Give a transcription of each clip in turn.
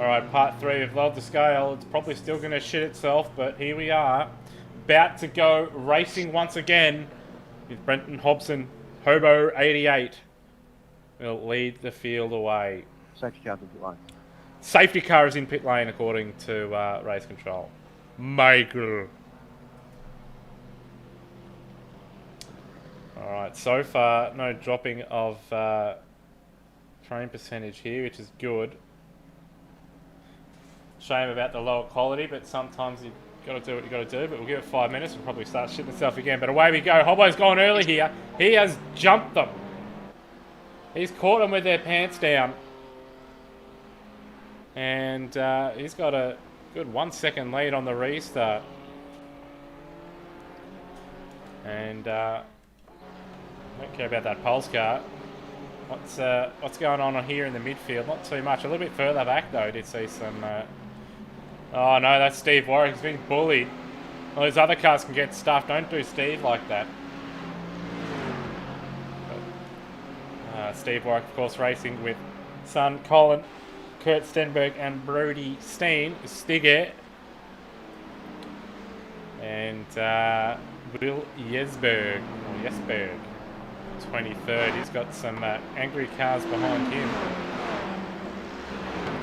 Alright, part 3 of Love the Scale. It's probably still going to shit itself, but here we are. About to go racing once again with Brenton Hobson. Hobo 88 will lead the field away. Safety car in pit lane. Safety car is in pit lane according to race control. Michael. Alright, so far no dropping of train percentage here, which is good. Shame about the lower quality, but sometimes you've got to do what you've got to do. But we'll give it 5 minutes and probably start shitting itself again. But away we go. Hobbo's gone early here. He has jumped them. He's caught them with their pants down. And he's got a good 1 second lead on the restart. And don't care about that pulse car. What's going on here in the midfield? Not too much. A little bit further back though, I did see some... Oh no, that's Steve Warwick. He's being bullied. All those other cars can get stuffed. Don't do Steve like that. Steve Warwick, of course, racing with son Colin, Kurt Stenberg and Brody Steen, Stiger, and Will Jesberg, 23rd. He's got some angry cars behind him.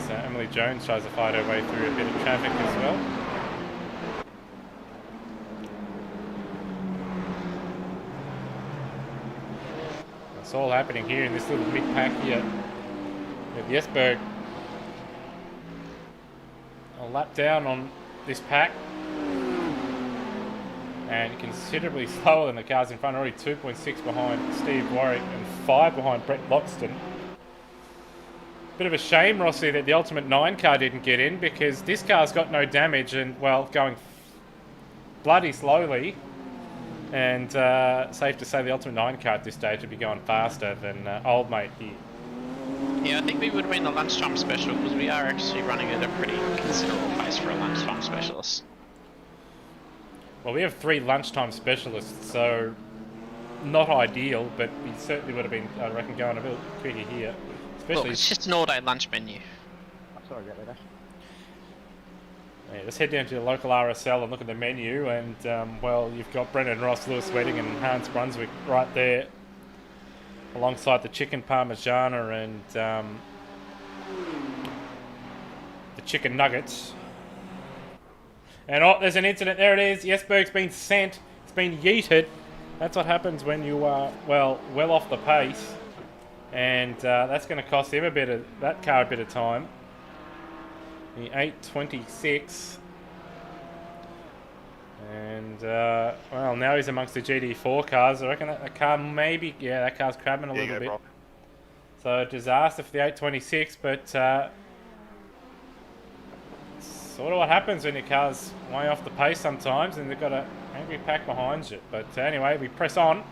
So Emily Jones tries to fight her way through a bit of traffic as well. It's all happening here in this little mid-pack here with Jesberg. A lap down on this pack. And considerably slower than the cars in front. Already 2.6 behind Steve Warwick and 5 behind Brett Loxton. Bit of a shame, Rossi, that the Ultimate 9 car didn't get in, because this car's got no damage and, well, going bloody slowly. And safe to say the Ultimate 9 car at this stage would be going faster than old mate here. Yeah, I think we would win the lunchtime special, because we are actually running at a pretty considerable pace for a lunchtime specialist. Well, we have 3 lunchtime specialists, so not ideal, but we certainly would have been, I reckon, going a bit quicker here. Look, it's just an all-day lunch menu. I'm sorry about that, Ash. Yeah, let's head down to the local RSL and look at the menu, and, well, you've got Brendan Ross, Lewis Wedding and Hans Brunswick right there, alongside the chicken parmigiana and the chicken nuggets. And oh, there's an incident. There it is. Jesberg's been sent. It's been yeeted. That's what happens when you are, well off the pace. And that's going to cost him that car a bit of time. The 826. And, well, now he's amongst the GD4 cars. I reckon that car maybe, yeah, that car's crabbing a little bit. Brock. So, disaster for the 826, but sort of what happens when your car's way off the pace sometimes and they've got an angry pack behind you. But anyway, we press on.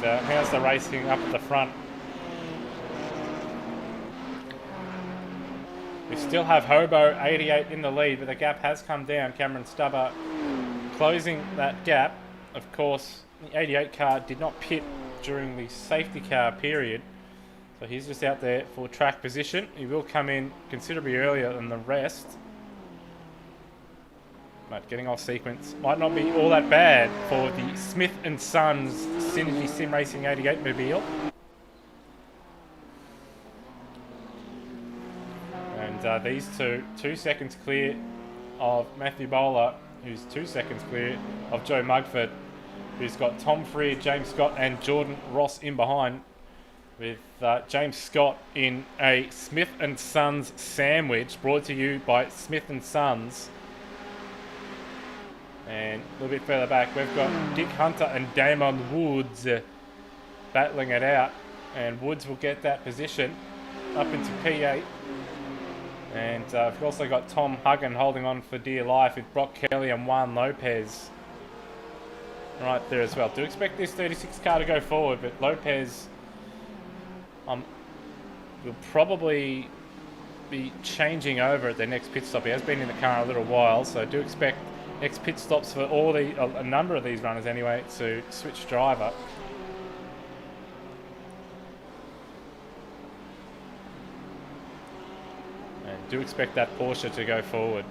And how's the racing up at the front? We still have Hobo 88 in the lead, but the gap has come down. Cameron Stubber closing that gap. Of course, the 88 car did not pit during the safety car period, so he's just out there for track position. He will come in considerably earlier than the rest, but getting off sequence might not be all that bad for the Smith & Sons Synergy Sim Racing 88 mobile. And these 2 seconds clear of Matthew Bowler, who's 2 seconds clear of Joe Mugford, who's got Tom Freer, James Scott and Jordan Ross in behind, with James Scott in a Smith & Sons sandwich brought to you by Smith & Sons. And a little bit further back, we've got Dick Hunter and Damon Woods battling it out. And Woods will get that position up into P8. And we've also got Tom Huggan holding on for dear life with Brock Kelly and Juan Lopez right there as well. Do expect this 36 car to go forward, but Lopez will probably be changing over at their next pit stop. He has been in the car a little while, so do expect next pit stops for a number of these runners anyway to switch driver. do expect that Porsche to go forward.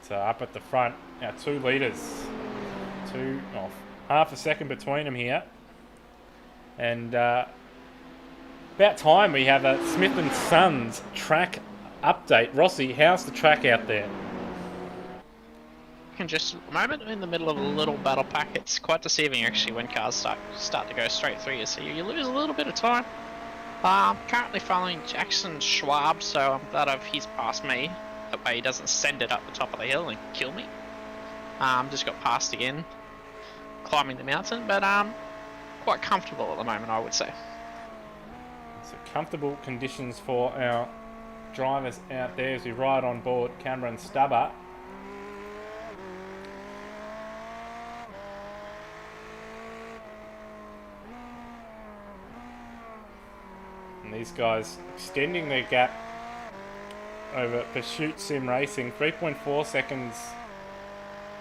So up at the front, our 2 leaders. Half a second between them here. And about time we have a Smith & Sons track update. Rossi, how's the track out there? You can just, at the moment, I'm in the middle of a little battle pack. It's quite deceiving actually when cars start to go straight through you, so you lose a little bit of time. I'm currently following Jackson Schwab, so I'm glad he's passed me. That way he doesn't send it up the top of the hill and kill me. Just got passed again, climbing the mountain, but quite comfortable at the moment, I would say. So comfortable conditions for our drivers out there as we ride on board Cameron Stubber. And these guys extending their gap over Pursuit Sim Racing, 3.4 seconds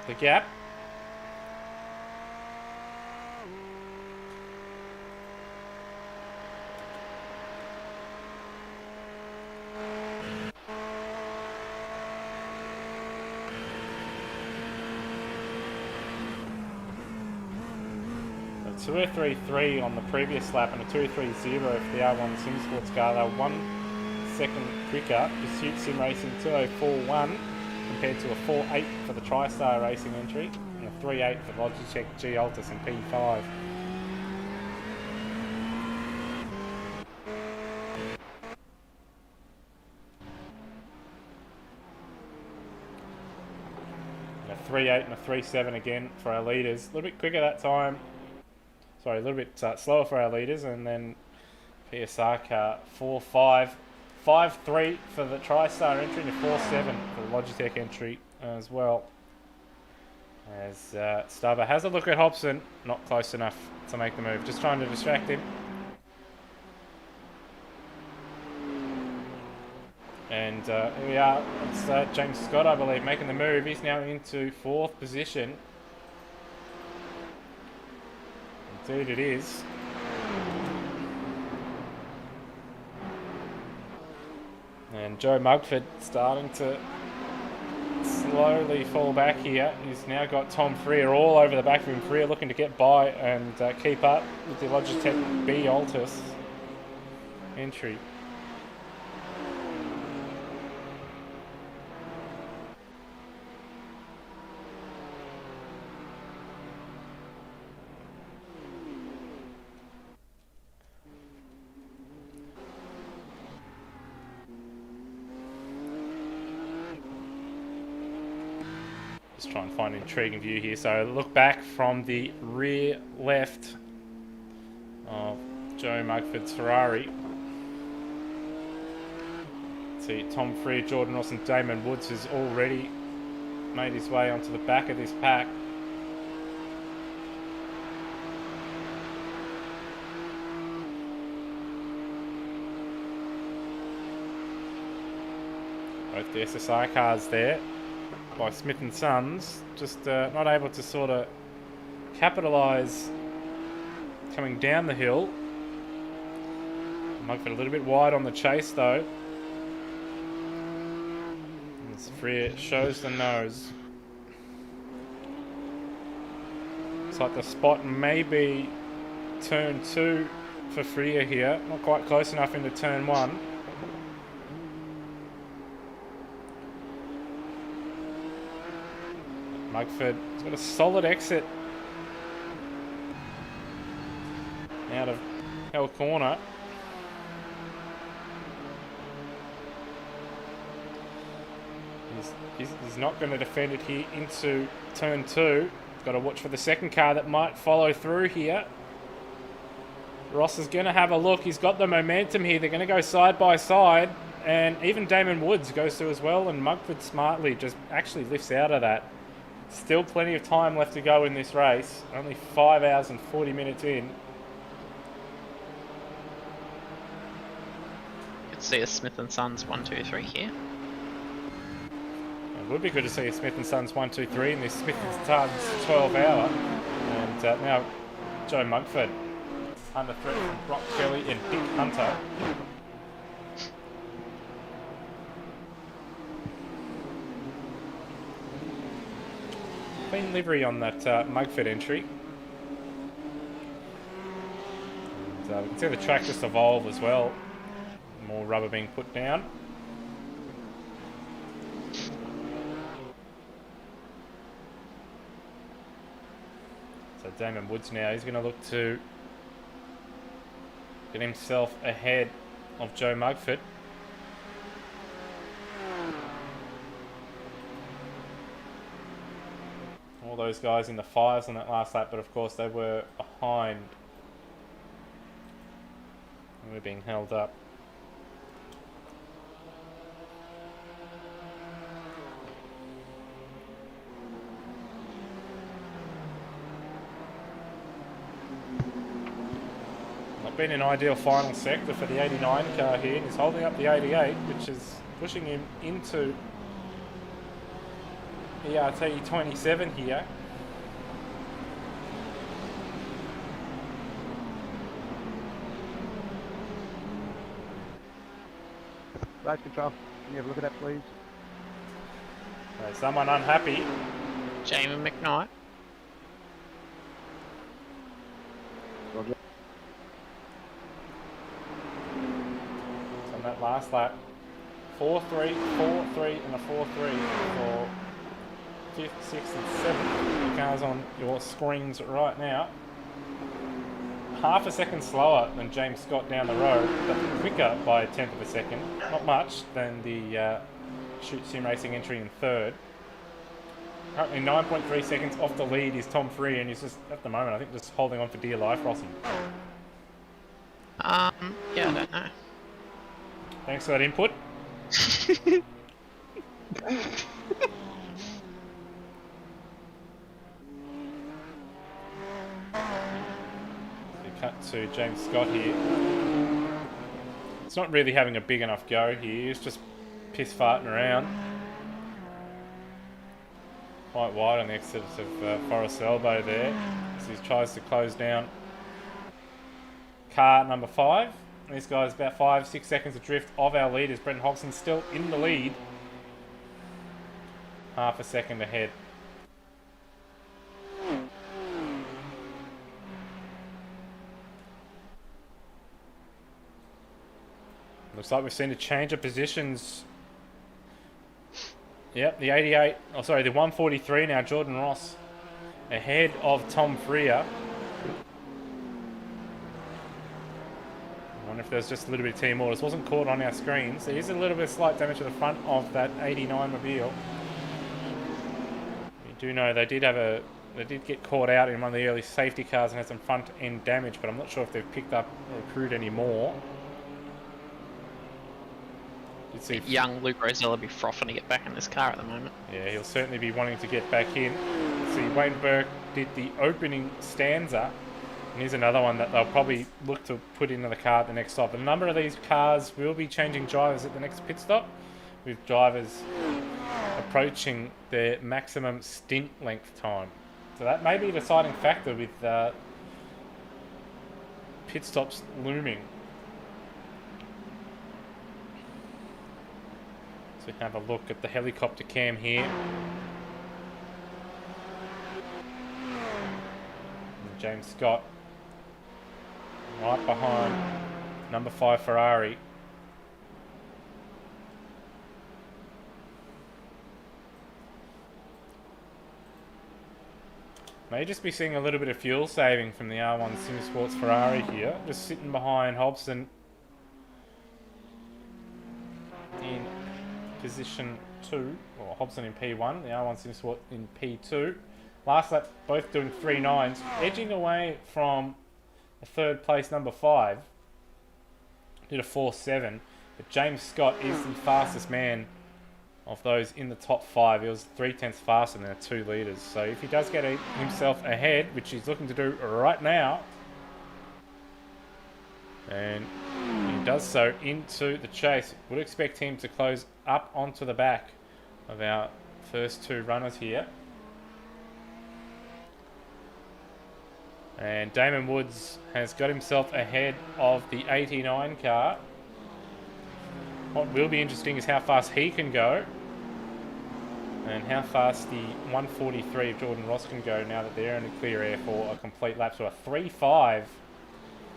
the gap. A 2:33 on the previous lap and a 2:30 for the R1 Sim Sports car. They're 1 second quicker. Pursuit Sim Racing 2:04.1 compared to a 4.8 for the TriStar Racing entry and a 3.8 for Logitech G Altus and P5. And a 3.8 and a 3.7 again for our leaders. A little bit quicker that time. Sorry, a little bit slower for our leaders, and then PSR car 4.5, 5.3 for the TriStar entry, and a 4.7 for the Logitech entry as well. As Stubber has a look at Hobson, not close enough to make the move, just trying to distract him. And here we are, it's James Scott, I believe, making the move. He's now into 4th position. Indeed it is. And Joe Mugford starting to slowly fall back here. He's now got Tom Freer all over the back of him. Freer looking to get by and keep up with the Logitech B Altus entry. Just try and find an intriguing view here. So look back from the rear left of Joe Mugford's Ferrari. See Tom Freer, Jordan Ross and Damon Woods has already made his way onto the back of this pack. Both the SSI cars there by Smith & Sons, just not able to sort of capitalise coming down the hill. Mugford a little bit wide on the chase though. As Freer shows the nose. Looks like the spot may be turn 2 for Freer here, not quite close enough into turn 1. Mugford has got a solid exit out of Hell Corner. He's not going to defend it here into turn 2. He's got to watch for the second car that might follow through here. Ross is going to have a look. He's got the momentum here. They're going to go side by side. And even Damon Woods goes through as well. And Mugford smartly just actually lifts out of that. Still plenty of time left to go in this race. Only 5 hours and 40 minutes in. Could see a Smith & Sons 1, 2, 3 here. It would be good to see a Smith & Sons 1, 2, 3 in this Smith & Sons 12 hour. And now Joe Mugford under threat from Brock Kelly and Dick Hunter. Clean livery on that Mugford entry. And, we can see the track just evolve as well. More rubber being put down. So Damon Woods now, he's going to look to get himself ahead of Joe Mugford. All those guys in the fives on that last lap, but of course they were behind. And we're being held up. Not been an ideal final sector for the 89 car here. He's holding up the 88, which is pushing him into ERT 27 here. Race control, can you have a look at that, please? So someone unhappy. Jamie McKnight. Roger. So on that last lap, 4-3, 4-3 and a 4-3 for 5th, 6th and 7th. The cars on your screens right now. Half a second slower than James Scott down the road, but quicker by a tenth of a second. Not much than the Shoot Sim Racing entry in third. Currently 9.3 seconds off the lead is Tom Free, and he's just, at the moment, I think just holding on for dear life, Rossi. Yeah, I don't know. Thanks for that input. Cut to James Scott here. It's not really having a big enough go here. He's just piss farting around. Quite wide on the exit of Forest Elbow there. So he tries to close down car number 5. This guy's about 5-6 seconds adrift of our leaders. Brendan Hobson still in the lead. Half a second ahead. Looks like we've seen a change of positions. Yep, the 88, oh sorry, the 143 now, Jordan Ross ahead of Tom Freer. I wonder if there's just a little bit of team orders. Wasn't caught on our screens. There is a little bit of slight damage to the front of that 89 mobile. We do know they did get caught out in one of the early safety cars and had some front end damage, but I'm not sure if they've picked up or accrued any more. See young Luke Rosella be frothing to get back in this car at the moment. Yeah, he'll certainly be wanting to get back in. See, Wayne Burke did the opening stanza, and here's another one that they'll probably look to put into the car at the next stop. A number of these cars will be changing drivers at the next pit stop, with drivers approaching their maximum stint length time. So that may be a deciding factor with pit stops looming. So we can have a look at the helicopter cam here. And James Scott right behind number 5 Ferrari. May just be seeing a little bit of fuel saving from the R1 Sim Sports Ferrari here. Just sitting behind Hobson in position 2, or Hobson in P1, the R1 Sim Sport in P2. Last lap, both doing 3.9s, edging away from the third place number 5. Did a 4.7, but James Scott is the fastest man of those in the top 5. He was 0.3 faster than the 2 leaders. So if he does get himself ahead, which he's looking to do right now, and he does so into the chase, would expect him to close up onto the back of our first 2 runners here. And Damon Woods has got himself ahead of the 89 car. What will be interesting is how fast he can go and how fast the 143 of Jordan Ross can go now that they're in the clear air for a complete lap. So a 3.5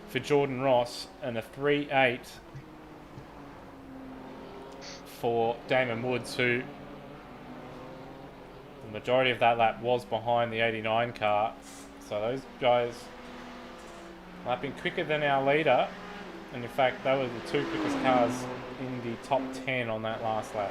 for Jordan Ross and a 3.8 for Damon Woods, who the majority of that lap was behind the 89 car. So those guys lapping quicker than our leader, and in fact they were the 2 quickest cars in the top 10 on that last lap.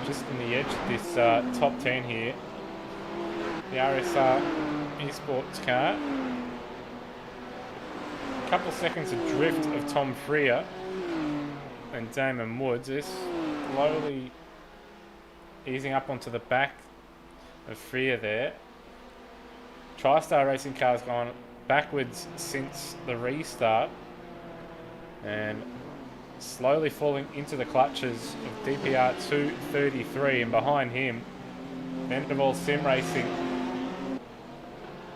Just in the edge of this top 10 here, the RSR Esports car. A couple seconds adrift of Tom Freer and Damon Woods. Is slowly easing up onto the back of Freer there. TriStar Racing car's gone backwards since the restart and slowly falling into the clutches of DPR 233, and behind him Vanderbilt Sim Racing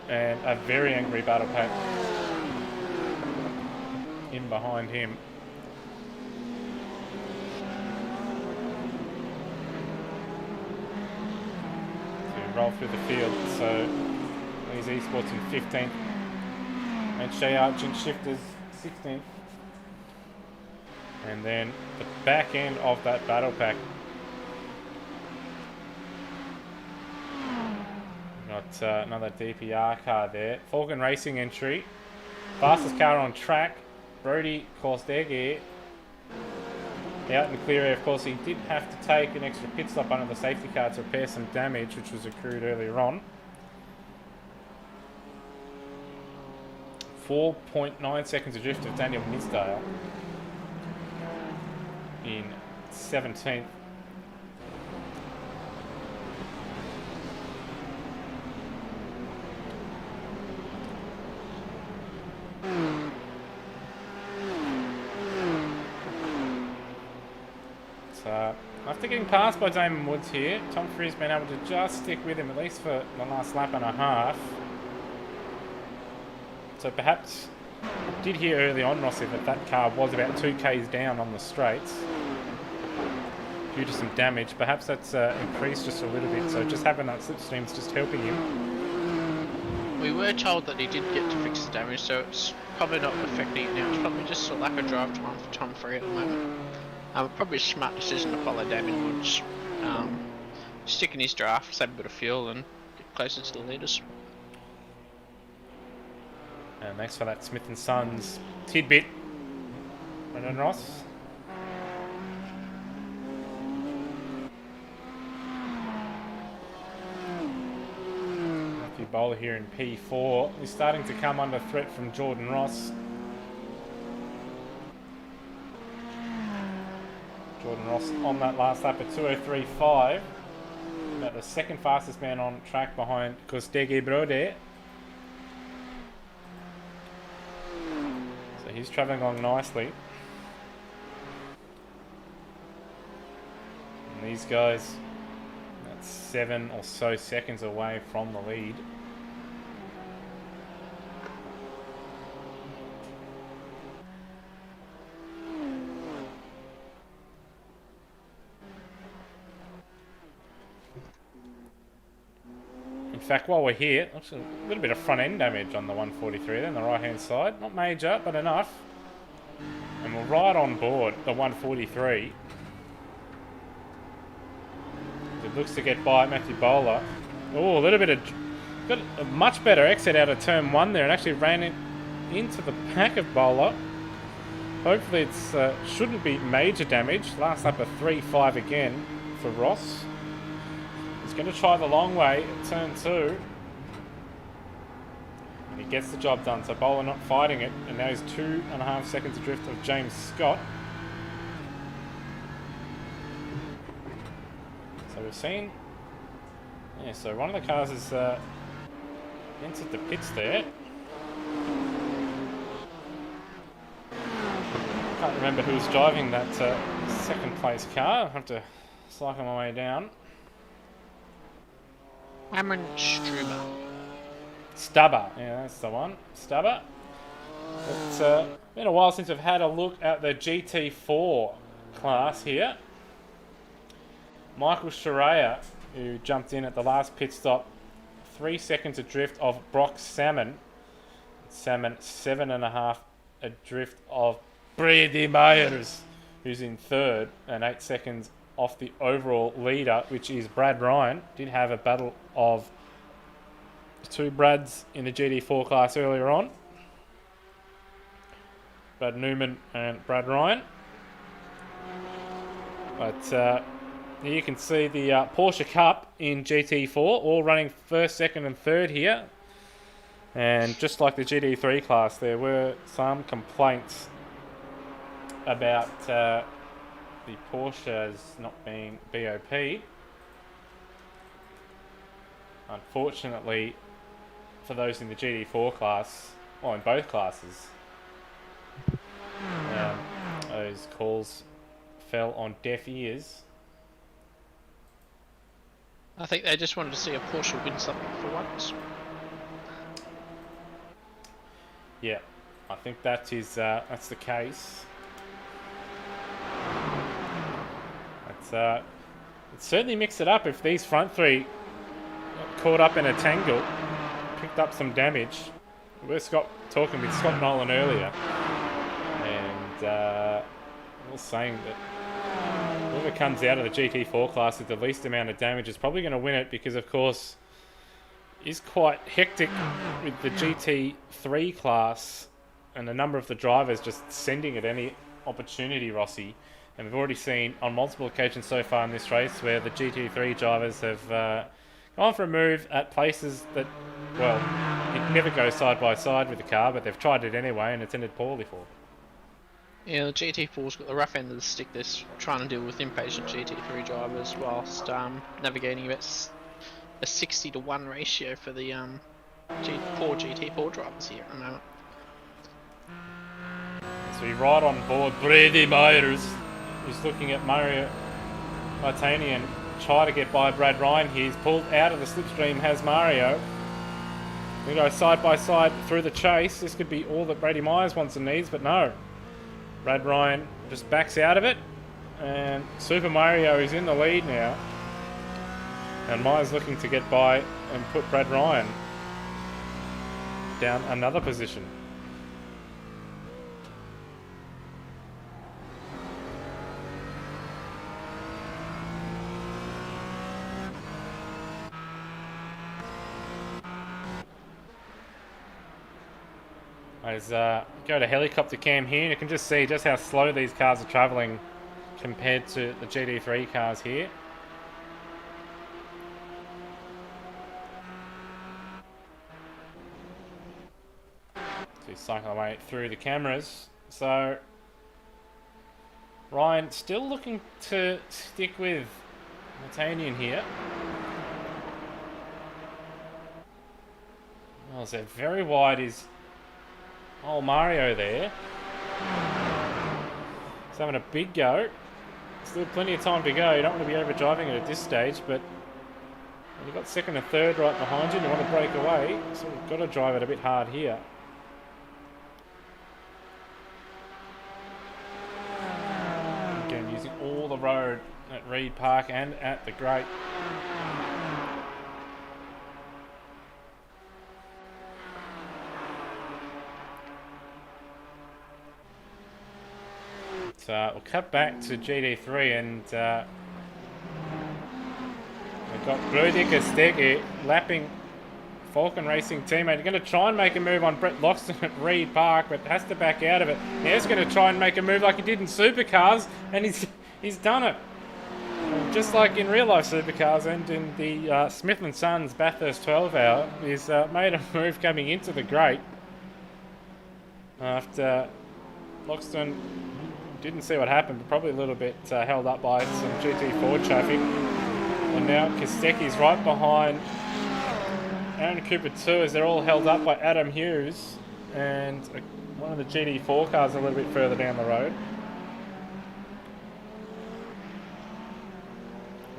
and a very angry battle pack in behind him. To roll through the field, so these Esports in 15th and Shea Argent Shifters 16th. And then the back end of that battle pack, got another DPR car there. Falcon Racing entry, fastest car on track, Brody Kostegi. Out in the clear air, of course, he did have to take an extra pit stop under the safety car to repair some damage which was accrued earlier on. 4.9 seconds adrift of Daniel Misdale in 17th. So after getting passed by Damon Woods here, Tom Freer's been able to just stick with him at least for the last lap and a half. So perhaps did hear early on, Rossi, that car was about 2Ks down on the straights due to some damage. Perhaps that's increased just a little bit, so just having that slipstream's just helping him. We were told that he did get to fix the damage, so it's probably not affecting it now. It's probably just a lack of drive time for Tom Free at the moment. Probably a smart decision to follow Damon Woods. Stick in his draft, save a bit of fuel and get closer to the leaders. And thanks for that Smith & Sons tidbit, Brendan Ross. Matthew Bowler here in P4. He's starting to come under threat from Jordan Ross. Jordan Ross on that last lap at 2:03.5. About the second fastest man on track behind Kostegi Brode. So he's travelling along nicely. And these guys, that's 7 or so seconds away from the lead. In fact, while we're here, actually a little bit of front end damage on the 143 there on the right hand side. Not major, but enough. And we're right on board the 143. It looks to get by Matthew Bowler. Oh, a little bit of... got a much better exit out of turn 1 there and actually ran it into the back of Bowler. Hopefully it shouldn't be major damage. Last up a 3.5 again for Ross. He's going to try the long way at turn 2. And he gets the job done. So Bowler not fighting it. And now he's 2.5 seconds adrift of James Scott. So we've seen Yeah, so one of the cars has entered the pits there. Can't remember who was driving that second place car. I'll have to cycle my way down. Cameron Struber. Stubber, yeah, that's the one. Stubber. It's been a while since I've had a look at the GT4 class here. Michael Shiraya, who jumped in at the last pit stop, 3 seconds adrift of Brock Salmon. Salmon 7.5 adrift of Brady Myers, who's in third, and 8 seconds off the overall leader, which is Brad Ryan. Did have a battle of 2 Brads in the GT4 class earlier on. Brad Newman and Brad Ryan. But here you can see the Porsche Cup in GT4, all running first, second and third here. And just like the GT3 class, there were some complaints about the Porsches not being BOP. Unfortunately, for those in the GT4 class, or in both classes, those calls fell on deaf ears. I think they just wanted to see a Porsche win something for once. Yeah, I think that is that's the case. It certainly mixed it up if these front three got caught up in a tangle, picked up some damage. We were talking with Scott Nolan earlier, and we were saying that whoever comes out of the GT4 class with the least amount of damage is probably going to win it, because of course it's quite hectic with the GT3 class and a number of the drivers just sending at any opportunity, Rossi. And we've already seen on multiple occasions so far in this race where the GT3 drivers have gone for a move at places that, well, it never goes side by side with the car, but they've tried it anyway and it's ended poorly for them. Yeah, the GT4's got the rough end of the stick this trying to deal with impatient GT3 drivers whilst navigating about a 60-to-1 ratio for the poor GT4 drivers here at the moment. So we ride on board Brady Myers, who's looking at Mario Martini and try to get by Brad Ryan here. He's pulled out of the slipstream, has Mario. We go side by side through the chase. This could be all that Brady Myers wants and needs, but no. Brad Ryan just backs out of it, and Super Mario is in the lead now. And Myers looking to get by and put Brad Ryan down another position. Let's go to helicopter cam here, and you can just see just how slow these cars are travelling compared to the GT3 cars here. So we cycle our way through the cameras. So Ryan still looking to stick with Matanian here. Well, so very wide is old Mario there. He's having a big go. Still plenty of time to go. You don't want to be overdriving it at this stage, but when you've got second and third right behind you and you want to break away, so we've got to drive it a bit hard here. Again, using all the road at Reed Park and at the Great. We'll cut back to GT3 and we've got Rudiger Stege lapping Falcon Racing teammate. He's going to try and make a move on Brett Loxton at Reed Park, but has to back out of it. Now he's going to try and make a move like he did in Supercars, and he's done it. Just like in real life Supercars and in the Smith & Sons Bathurst 12 hour, he's made a move coming into the Great after Loxton didn't see what happened, but probably a little bit held up by some GT4 traffic. And now Kostecki's right behind Aaron Cooper too, as they're all held up by Adam Hughes and one of the GT4 cars a little bit further down the road.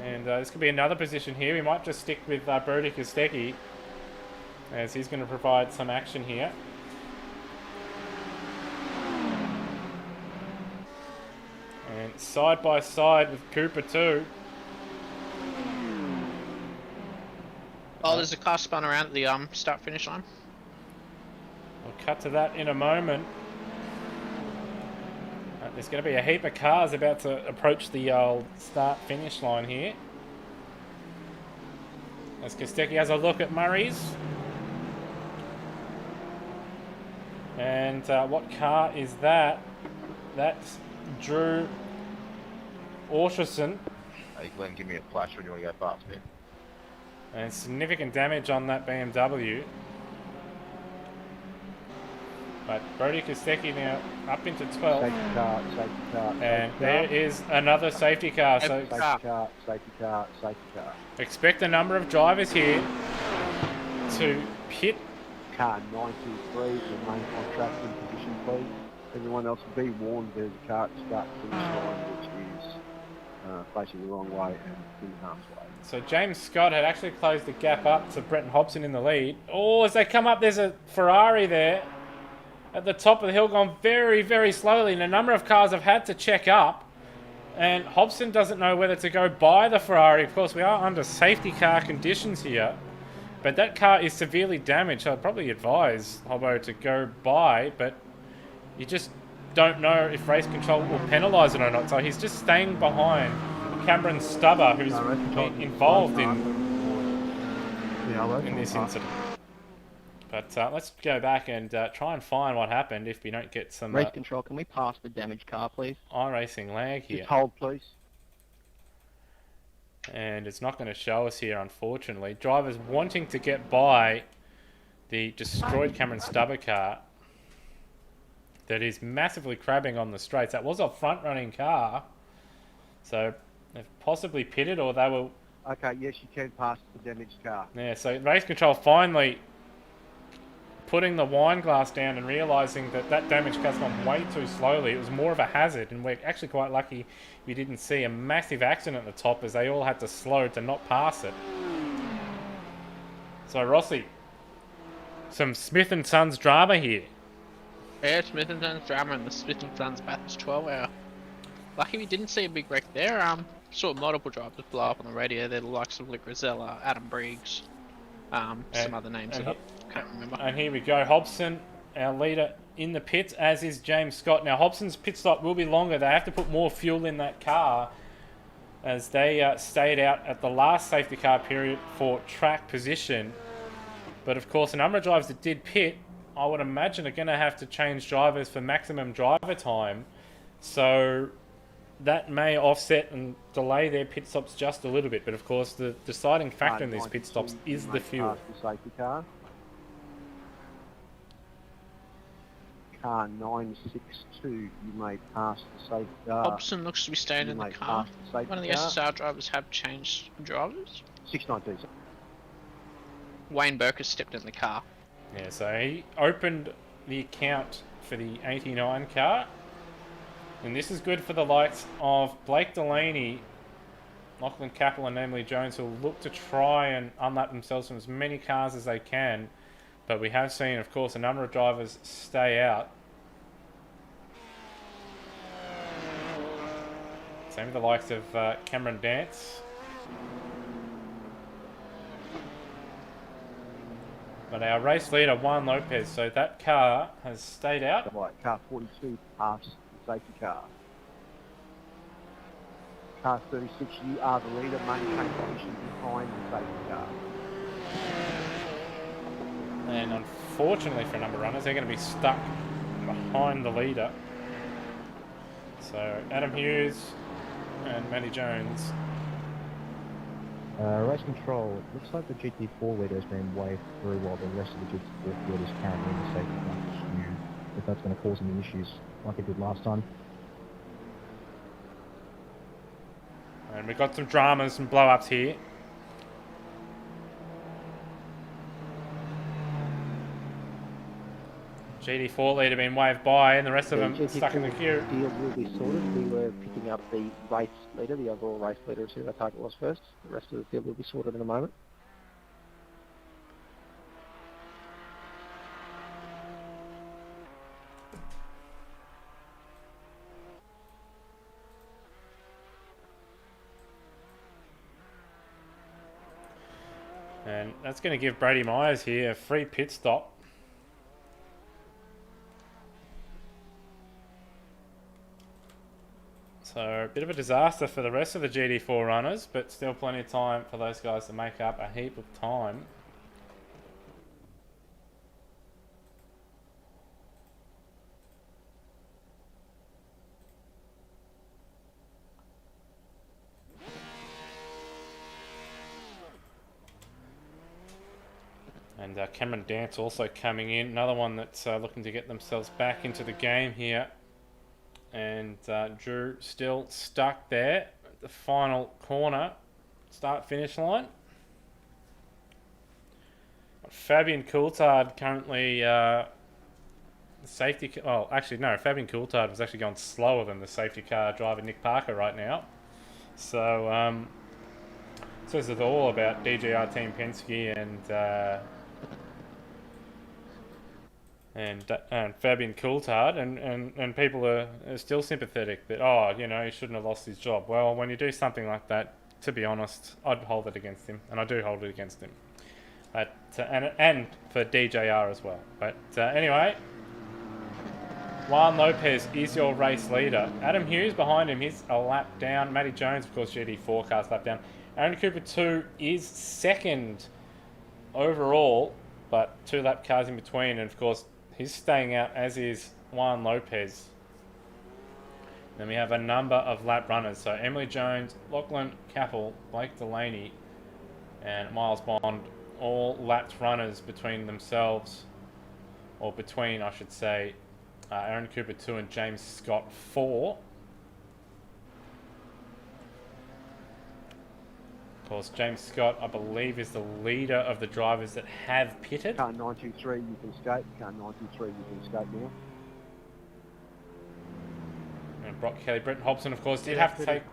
And this could be another position here. We might just stick with Brody Kostecki, as he's going to provide some action here. And side by side with Cooper too. Oh, there's a car spun around at the start finish line. We'll cut to that in a moment. There's going to be a heap of cars about to approach the old start finish line here. As Kostecki has a look at Murray's. And what car is that? That's Drew Orscherson. Hey Glenn, give me a flash when you want to go fast, man. And significant damage on that BMW. But Brody Kostecki now up into 12. Safety car, safety car. And there is another safety car. So Safety car, safety car, safety car. expect a number of drivers here to pit. Car 923, remain on track in position, please. Everyone else will be warned there's a car at the start finish line which is facing the wrong way and in harm's way. So James Scott had actually closed the gap up to Bretton Hobson in the lead. Oh, as they come up, there's a Ferrari there at the top of the hill, gone very, very slowly. And a number of cars have had to check up. And Hobson doesn't know whether to go by the Ferrari. Of course, we are under safety car conditions here. But that car is severely damaged. So I'd probably advise Hobbo to go by. But you just don't know if race control will penalise it or not. So he's just staying behind Cameron Stubber, who's been involved in this incident. But let's go back and try and find what happened if we don't get some Race control, can we pass the damaged car, please? iRacing lag here. Just hold, please. And it's not going to show us here, unfortunately. Drivers wanting to get by the destroyed Cameron Stubber car that is massively crabbing on the straights. That was a front-running car. So they've possibly pitted, or they will... Okay, yes, you can pass the damaged car. Yeah, so race control finally putting the wine glass down and realising that that damaged car's gone way too slowly. It was more of a hazard, and we're actually quite lucky we didn't see a massive accident at the top, as they all had to slow to not pass it. So Rossi, some Smith & Sons drama here. Yeah, Smith & Sons drama in the Smith & Sons Bathurst 12 hour. Lucky we didn't see a big wreck there. Saw multiple drivers blow up on the radio. They're the likes of Luke Rosella, Adam Briggs, some other names that I can't remember. And here we go, Hobson, our leader in the pits, as is James Scott. Now Hobson's pit stop will be longer. They have to put more fuel in that car, as they stayed out at the last safety car period for track position. But of course, a number of drivers that did pit, I would imagine, are going to have to change drivers for maximum driver time. So that may offset and delay their pit stops just a little bit. But of course, the deciding factor in these pit stops is the fuel. The safety car. Car 962, you may pass the safety car. Hobson looks to be staying in the car. One of the SSR drivers have changed drivers. 692. Wayne Burke has stepped in the car. Yeah, so he opened the account for the 89 car. And this is good for the likes of Blake Delaney, Lachlan Capel and Emily Jones, who will look to try and unlap themselves from as many cars as they can. But we have seen, of course, a number of drivers stay out. Same with the likes of Cameron Dance. But our race leader, Juan Lopez, so that car has stayed out. Right, car 42 passed the safety car. Car 36, you are the leader, maintain position behind the safety car. And unfortunately for a number of runners, they're going to be stuck behind the leader. So Adam Hughes and Matty Jones. Race control. Looks like the GT4 leader has been waved through while the rest of the GT4 leaders currently in the safety car queue. If that's going to cause any issues like it did last time. And we've got some dramas, some blow-ups here. GT4 leader being waved by, and the rest of them stuck in the queue. Field will be sorted. We were picking up the race leader, the overall race leader, as who our target was first. The rest of the field will be sorted in a moment. And that's going to give Brady Myers here a free pit stop. So a bit of a disaster for the rest of the GT4 runners, but still plenty of time for those guys to make up a heap of time. And Cameron Dance also coming in, another one that's looking to get themselves back into the game here. And Drew still stuck there at the final corner, start-finish line. Fabian Coulthard currently safety. Oh, actually no, Fabian Coulthard was actually going slower than the safety car driver Nick Parker right now. So says it all about DJR Team Penske and Fabian Coulthard, and people are still sympathetic that, oh, you know, he shouldn't have lost his job. Well, when you do something like that, to be honest, I'd hold it against him, and I do hold it against him. But and for DJR as well. But anyway, Juan Lopez is your race leader. Adam Hughes behind him, he's a lap down. Matty Jones, of course, GT4 cars lap down. Aaron Cooper 2 is second overall, but 2 lap cars in between, and of course he's staying out, as is Juan Lopez. Then we have a number of lap runners. So Emily Jones, Lachlan Cappell, Blake Delaney, and Miles Bond, all lapped runners between themselves, or between, I should say, Aaron Cooper 2 and James Scott 4. Of course, James Scott, I believe, is the leader of the drivers that have pitted. Car 923, you can skate. Car 923, you can skate now. And Brock Kelly, Brenton Hobson, of course, did have to take.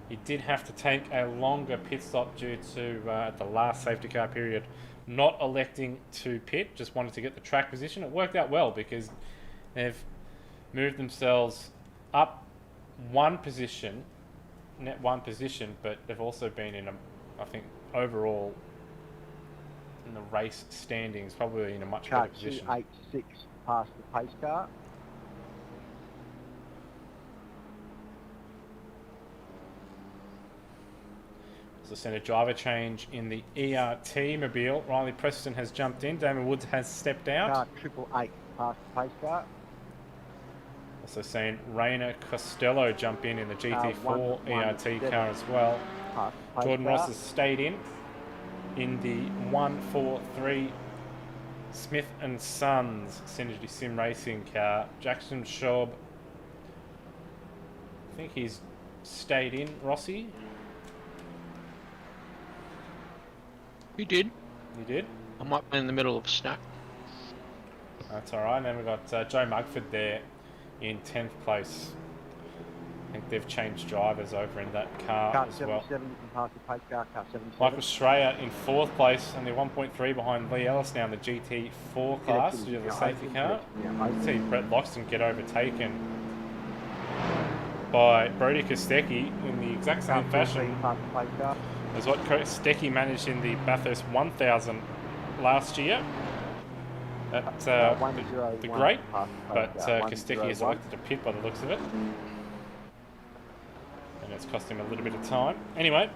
He did have to take a longer pit stop due to at the last safety car period not electing to pit. Just wanted to get the track position. It worked out well because they've moved themselves up one position. Net one position, but they've also been in I think overall in the race standings probably in a much better position. Car 286 past the pace car. So sent a driver change in the ERT mobile. Riley Preston has jumped in. Damon Woods has stepped out. Car 888 past the pace car. Also seen Raina Costello jump in the GT4 ERT car as well. Jordan Ross has stayed in the 143 Smith & Sons Synergy Sim Racing car. Jackson Schaub, I think he's stayed in, Rossi. You did. You did? I might be in the middle of a snack. That's alright. And then we've got Joe Mugford there in 10th place. I think they've changed drivers over in that car as well. Car 77, you can pass the pace car. Car 77. Michael Schreier in 4th place, only 1.3 behind Lee Ellis now in the GT4 class due to the safety car. You see Brett Loxton get overtaken by Brody Kostecki in the exact same fashion as what Kostecki managed in the Bathurst 1000 last year at the Great, but Kostecki has elected to pit by the looks of it. And it's cost him a little bit of time. Anyway,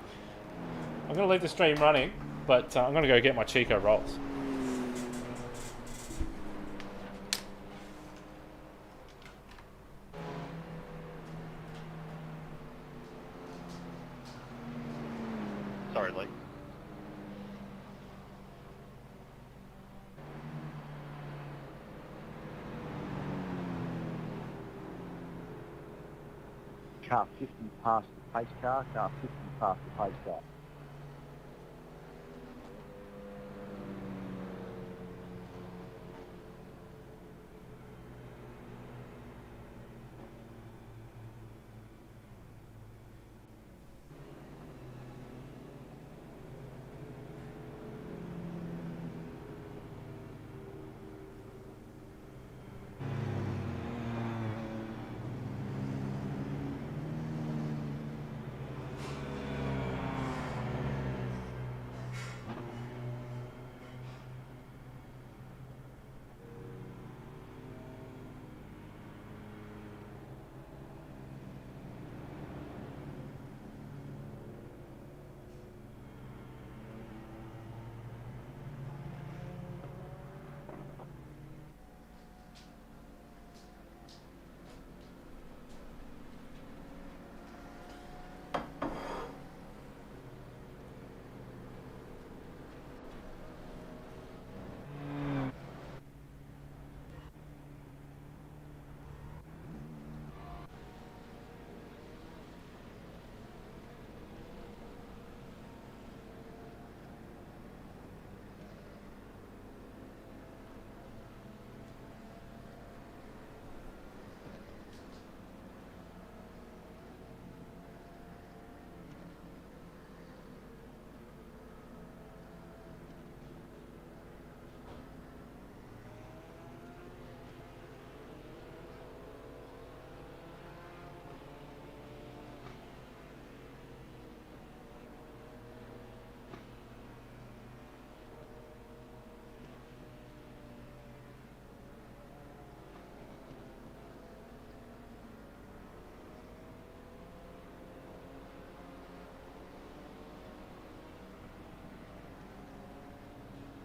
I'm going to leave the stream running, but I'm going to go get my Chico rolls. Sorry, Lee. car 50 past the pace car 50 past the pace car.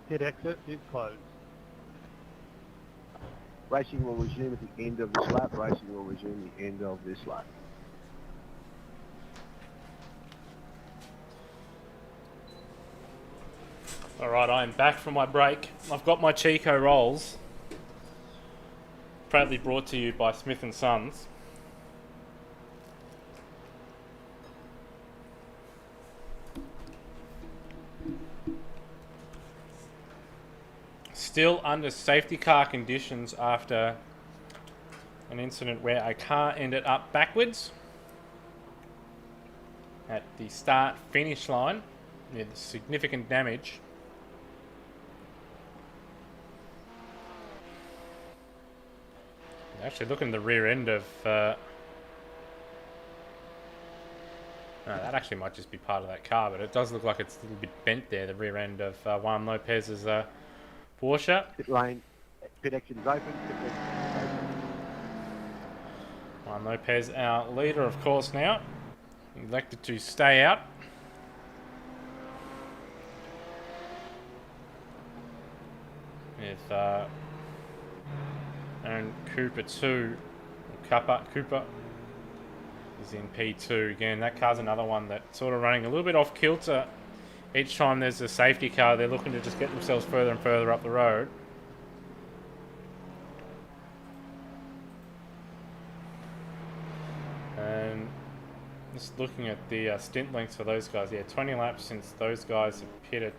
Pit exit is closed. Racing will resume at the end of this lap. Racing will resume at the end of this lap. Alright, I am back from my break. I've got my Chico rolls. Proudly brought to you by Smith & Sons. Still under safety car conditions after an incident where a car ended up backwards at the start-finish line with significant damage. Actually, look in the rear end of... no, that actually might just be part of that car, but it does look like it's a little bit bent there, the rear end of Juan Lopez's Porsche. Pit lane, pit exit is open. Pit exit is open. Juan Lopez, our leader, of course, now. Elected to stay out. With and Pt3, Cooper is in P2 again. That car's another one that's sort of running a little bit off kilter. Each time there's a safety car, they're looking to just get themselves further and further up the road. And just looking at the stint lengths for those guys, yeah, 20 laps since those guys have pitted.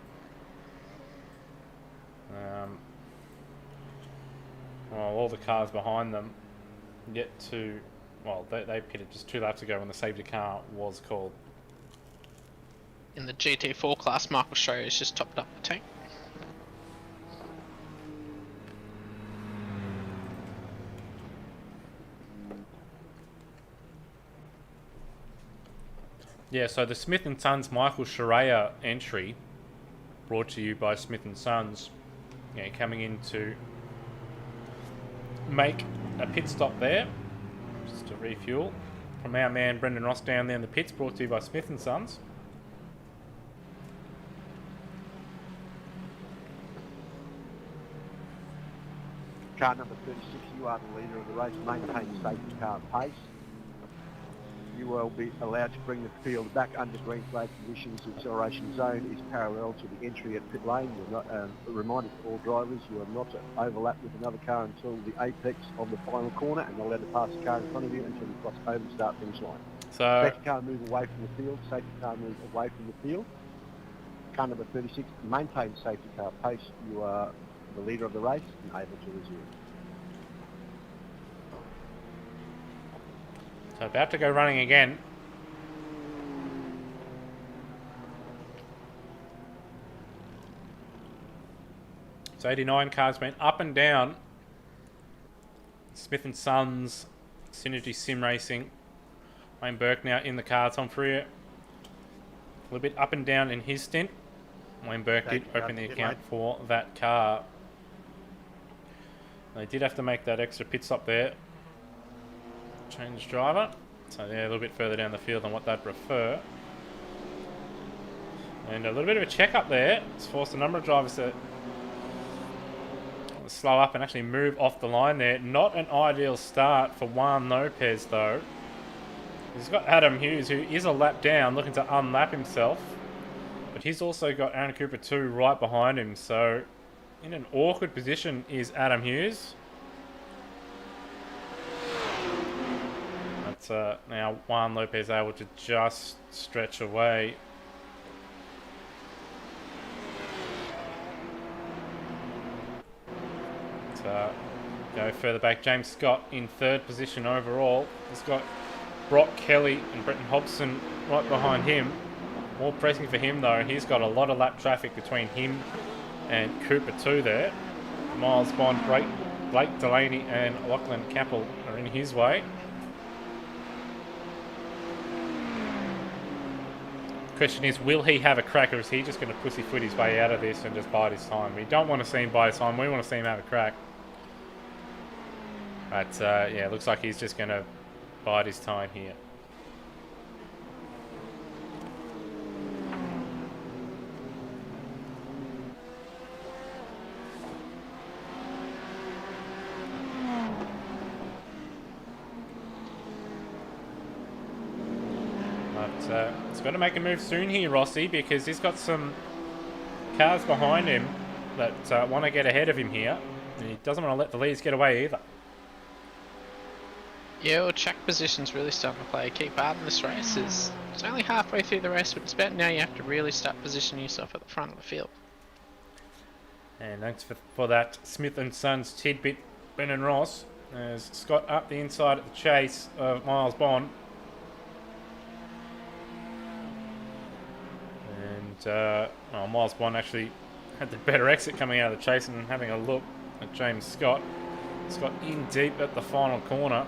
Well, all the cars behind them yet to, well, they pitted just 2 laps ago when the safety car was called. In the GT4 class, Michael Show has just topped up the tank. Yeah, so the Smith & Sons Michael Shiraya entry, brought to you by Smith & Sons, yeah, coming in to make a pit stop there, just to refuel, from our man Brendan Ross down there in the pits, brought to you by Smith & Sons. Car number 36, you are the leader of the race. Maintain safety car pace. you will be allowed to bring the field back under green flag conditions. The acceleration zone is parallel to the entry at pit lane. You're not, a reminder to all drivers, you are not to overlap with another car until the apex of the final corner, and not allowed to pass the car in front of you until you cross over the start finish line. So Safety car move away from the field. Safety car move away from the field. Car number 36, maintain safety car pace. You are the leader of the race and able to resume. So about to go running again. So 89 cars went up and down. Smith & Sons, Synergy Sim Racing. Wayne Burke now in the car. Tom Freer a little bit up and down in his stint. Wayne Burke did open the account for that car. They did have to make that extra pit stop there. Change driver. So they're a little bit further down the field than what they'd prefer. And a little bit of a check up there. It's forced a number of drivers to slow up and actually move off the line there. Not an ideal start for Juan Lopez though. He's got Adam Hughes, who is a lap down, looking to unlap himself. But he's also got Aaron Cooper 2 right behind him. So in an awkward position is Adam Hughes. But now Juan Lopez able to just stretch away. Go further back. James Scott in third position overall. He's got Brock Kelly and Brenton Hobson right behind him. More pressing for him though. He's got a lot of lap traffic between him and Cooper 2 there. Miles Bond, Blake Delaney and Lachlan Capel are in his way. Question is, will he have a crack, or is he just going to pussyfoot his way out of this and just bide his time? We don't want to see him bide his time. We want to see him have a crack. But yeah, it looks like he's just going to bide his time here. He's got to make a move soon here, Rossi, because he's got some cars behind him that want to get ahead of him here. And he doesn't want to let the leads get away either. Yeah, well, track position's really starting to play a key part in this race. It's only halfway through the race, but it's about now you have to really start positioning yourself at the front of the field. And thanks for that Smith & Sons tidbit, Brennan Ross, as Scott up the inside at the chase of Miles Bond. And Miles Bond actually had the better exit coming out of the chase, and having a look at James Scott. Scott in deep at the final corner.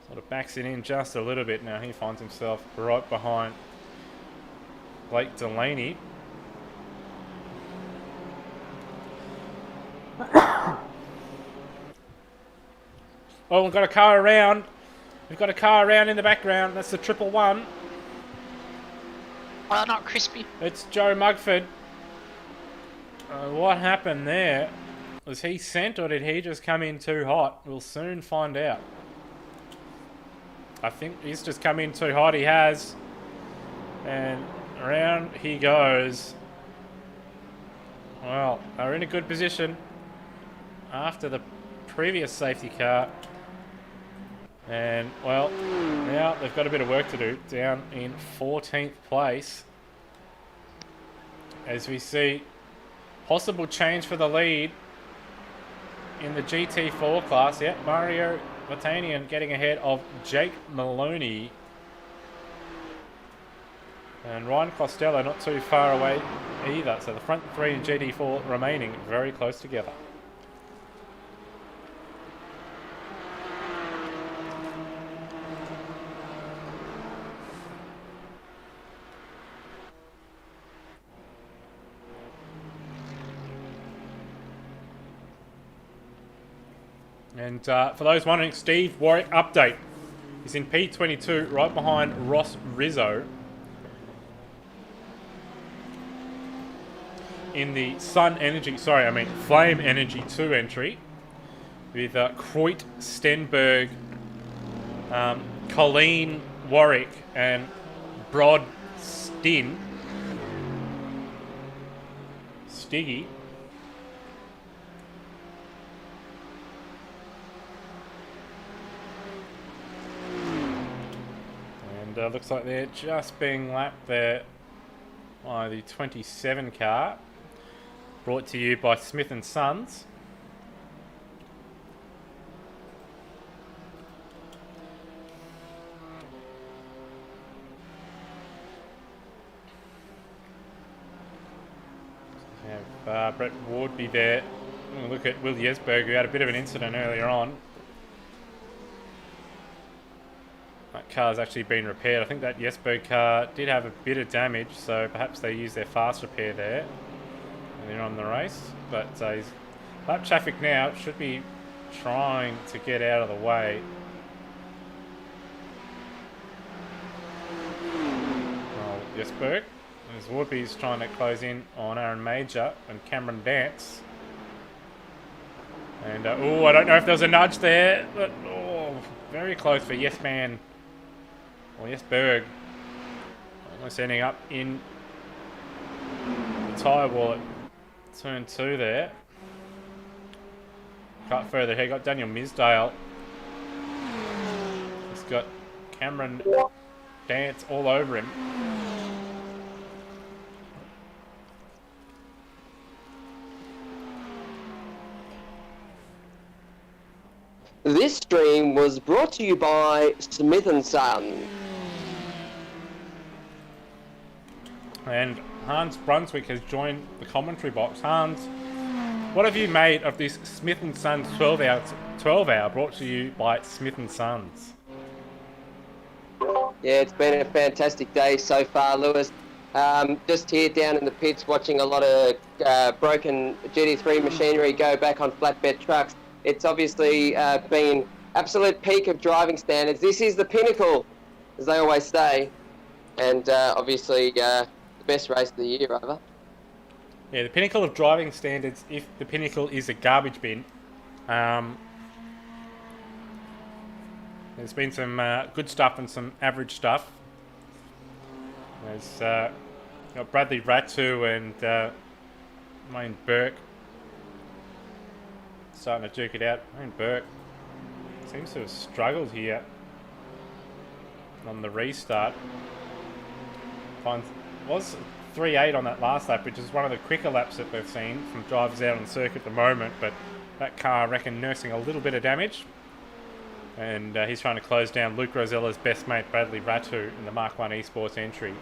Sort of backs it in just a little bit. Now he finds himself right behind Blake Delaney. Oh, we've got a car around. We've got a car around in the background. That's the 111. Well, not crispy. It's Joe Mugford. What happened there? Was he sent, or did he just come in too hot? We'll soon find out. I think he's just come in too hot. He has. And around he goes. Well, they're in a good position after the previous safety car. And, well, now they've got a bit of work to do, down in 14th place. As we see possible change for the lead in the GT4 class. Yep, Mario Vatanian getting ahead of Jake Maloney. And Ryan Costello not too far away either. So the front three in GT4 remaining very close together. And for those wondering, Steve Warwick update. He's in P22 right behind Ross Rizzo. In the Flame Energy 2 entry. With Kreut, Stenberg, Colleen Warwick and Brod Stiggy. And looks like they're just being lapped there by the 27 car. Brought to you by Smith & Sons. Have Brett Ward be there. We'll look at Will Jesberg, who had a bit of an incident earlier on. That car's actually been repaired. I think that Jesberg car did have a bit of damage, so perhaps they used their fast repair there. And they're on the race. But he's lap traffic now. Should be trying to get out of the way. Oh, Jesberg. As Woodby's trying to close in on Aaron Major and Cameron Dance. And, oh, I don't know if there was a nudge there, but, oh, very close for Yes Man. Or Yes Berg. Almost ending up in the tyre wall at turn 2 there. Cut further here, got Daniel Misdale. He's got Cameron Dance all over him. This stream was brought to you by Smith & Son. And Hans Brunswick has joined the commentary box. Hans, what have you made of this Smith & Sons 12 hour brought to you by Smith & Sons? Yeah, it's been a fantastic day so far, Lewis. Just here down in the pits watching a lot of broken GT3 machinery go back on flatbed trucks. It's obviously been absolute peak of driving standards. This is the pinnacle, as they always say. And obviously the best race of the year, over. Yeah, the pinnacle of driving standards if the pinnacle is a garbage bin. There's been some good stuff and some average stuff. There's got Bradley Ratu and Wayne Burke starting to duke it out. Wayne Burke seems to have struggled here on the restart. Was 3.8 on that last lap, which is one of the quicker laps that we've seen from drivers out on the circuit at the moment, but that car, I reckon, nursing a little bit of damage. And he's trying to close down Luke Rosella's best mate, Bradley Ratu, in the Mark 1 Esports entry.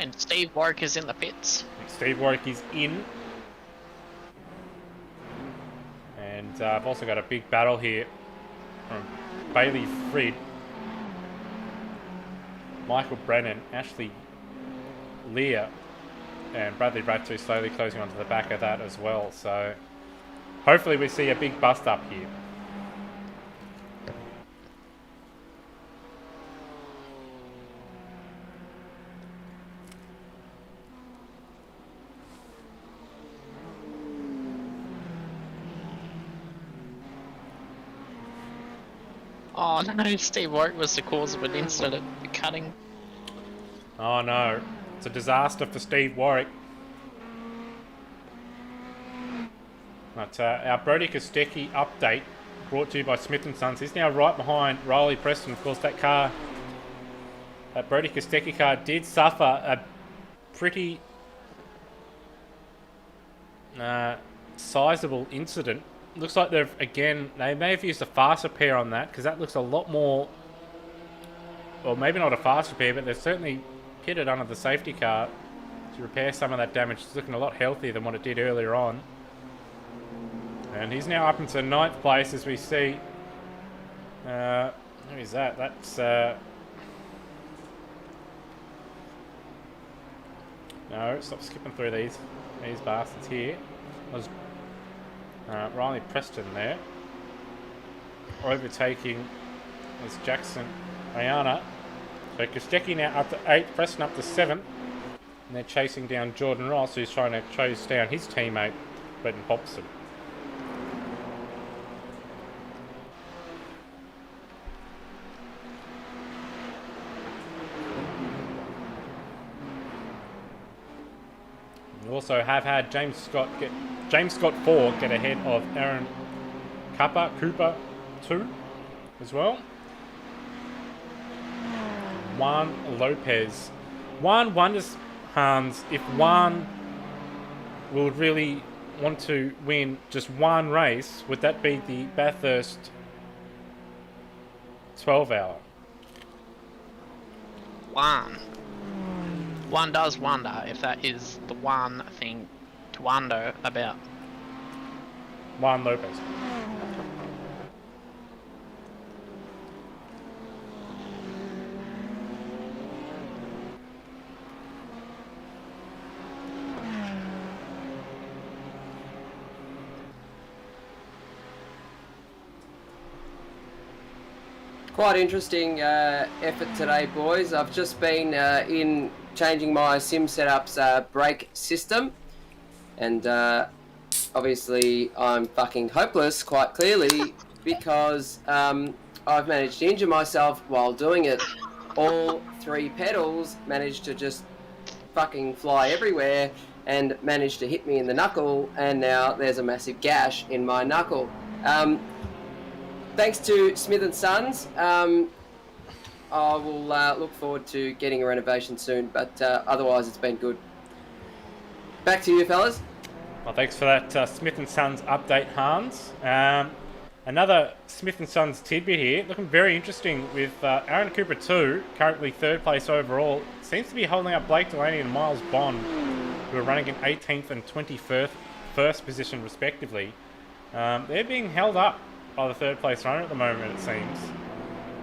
And Steve Warwick is in the pits. Steve Warwick is in. And I've also got a big battle here from Bailey Frid, Michael Brennan, Ashley Lear, and Bradley Ratu slowly closing onto the back of that as well. So hopefully we see a big bust up here. Oh no, Steve Warwick was the cause of an incident at the cutting. Oh no, it's a disaster for Steve Warwick. But our Brody Kostecki update brought to you by Smith & Sons. He's now right behind Riley Preston. Of course, that Brody Kostecki car did suffer a pretty sizable incident. Looks like they may have used a fast repair on that, because that looks a lot more, well, maybe not a fast repair, but they've certainly pitted under the safety car to repair some of that damage. It's looking a lot healthier than what it did earlier on. And he's now up into 9th place as we see. Who is that? That's no, stop skipping through these bastards here. Riley Preston there, overtaking as Jackson Ayana. So Kostecki now up to 8th, Preston up to 7th, and they're chasing down Jordan Ross, who's trying to chase down his teammate Brenton Hobson. also have had James Scott 4 get ahead of Aaron Cooper 2 as well. Juan Lopez. Juan wonders, Hans, if Juan will really want to win just one race, would that be the Bathurst 12-hour? One does wonder if that is the one thing to wonder about. Juan Lopez. Quite interesting effort today, boys. I've just been in changing my sim setup's brake system, and obviously I'm fucking hopeless, quite clearly, because I've managed to injure myself while doing it. All 3 pedals managed to just fucking fly everywhere and managed to hit me in the knuckle, and now there's a massive gash in my knuckle. Thanks to Smith & Sons, I will look forward to getting a renovation soon, but otherwise it's been good. Back to you, fellas. Well, thanks for that Smith & Sons update, Hans. Another Smith & Sons tidbit here, looking very interesting with Aaron Cooper 2, currently 3rd place overall. Seems to be holding up Blake Delaney and Miles Bond, who are running in 18th and 21st position respectively. They're being held up by the 3rd place runner at the moment, it seems.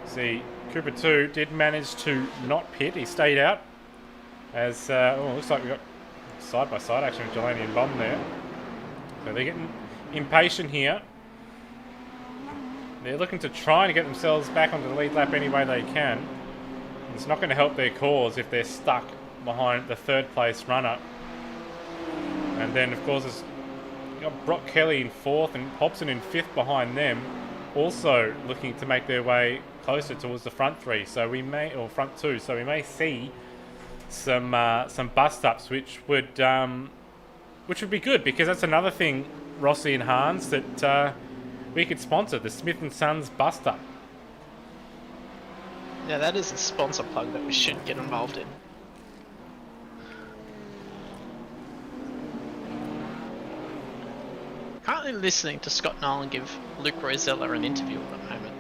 See, Cooper 2 did manage to not pit. He stayed out. As, looks like we got side-by-side action with Delaney and Bond there. So they're getting impatient here. They're looking to try and get themselves back onto the lead lap any way they can. It's not going to help their cause if they're stuck behind the 3rd place runner. And then, of course, it's got Brock Kelly in 4th and Hobson in 5th behind them, also looking to make their way closer towards the front 3. So we may, or front 2. So we may see some bust ups, which would be good, because that's another thing, Rossi and Hans, that we could sponsor, the Smith & Sons bust up. Yeah, that is a sponsor plug that we should get involved in. Currently listening to Scott Nolan give Luke Rosella an interview at the moment.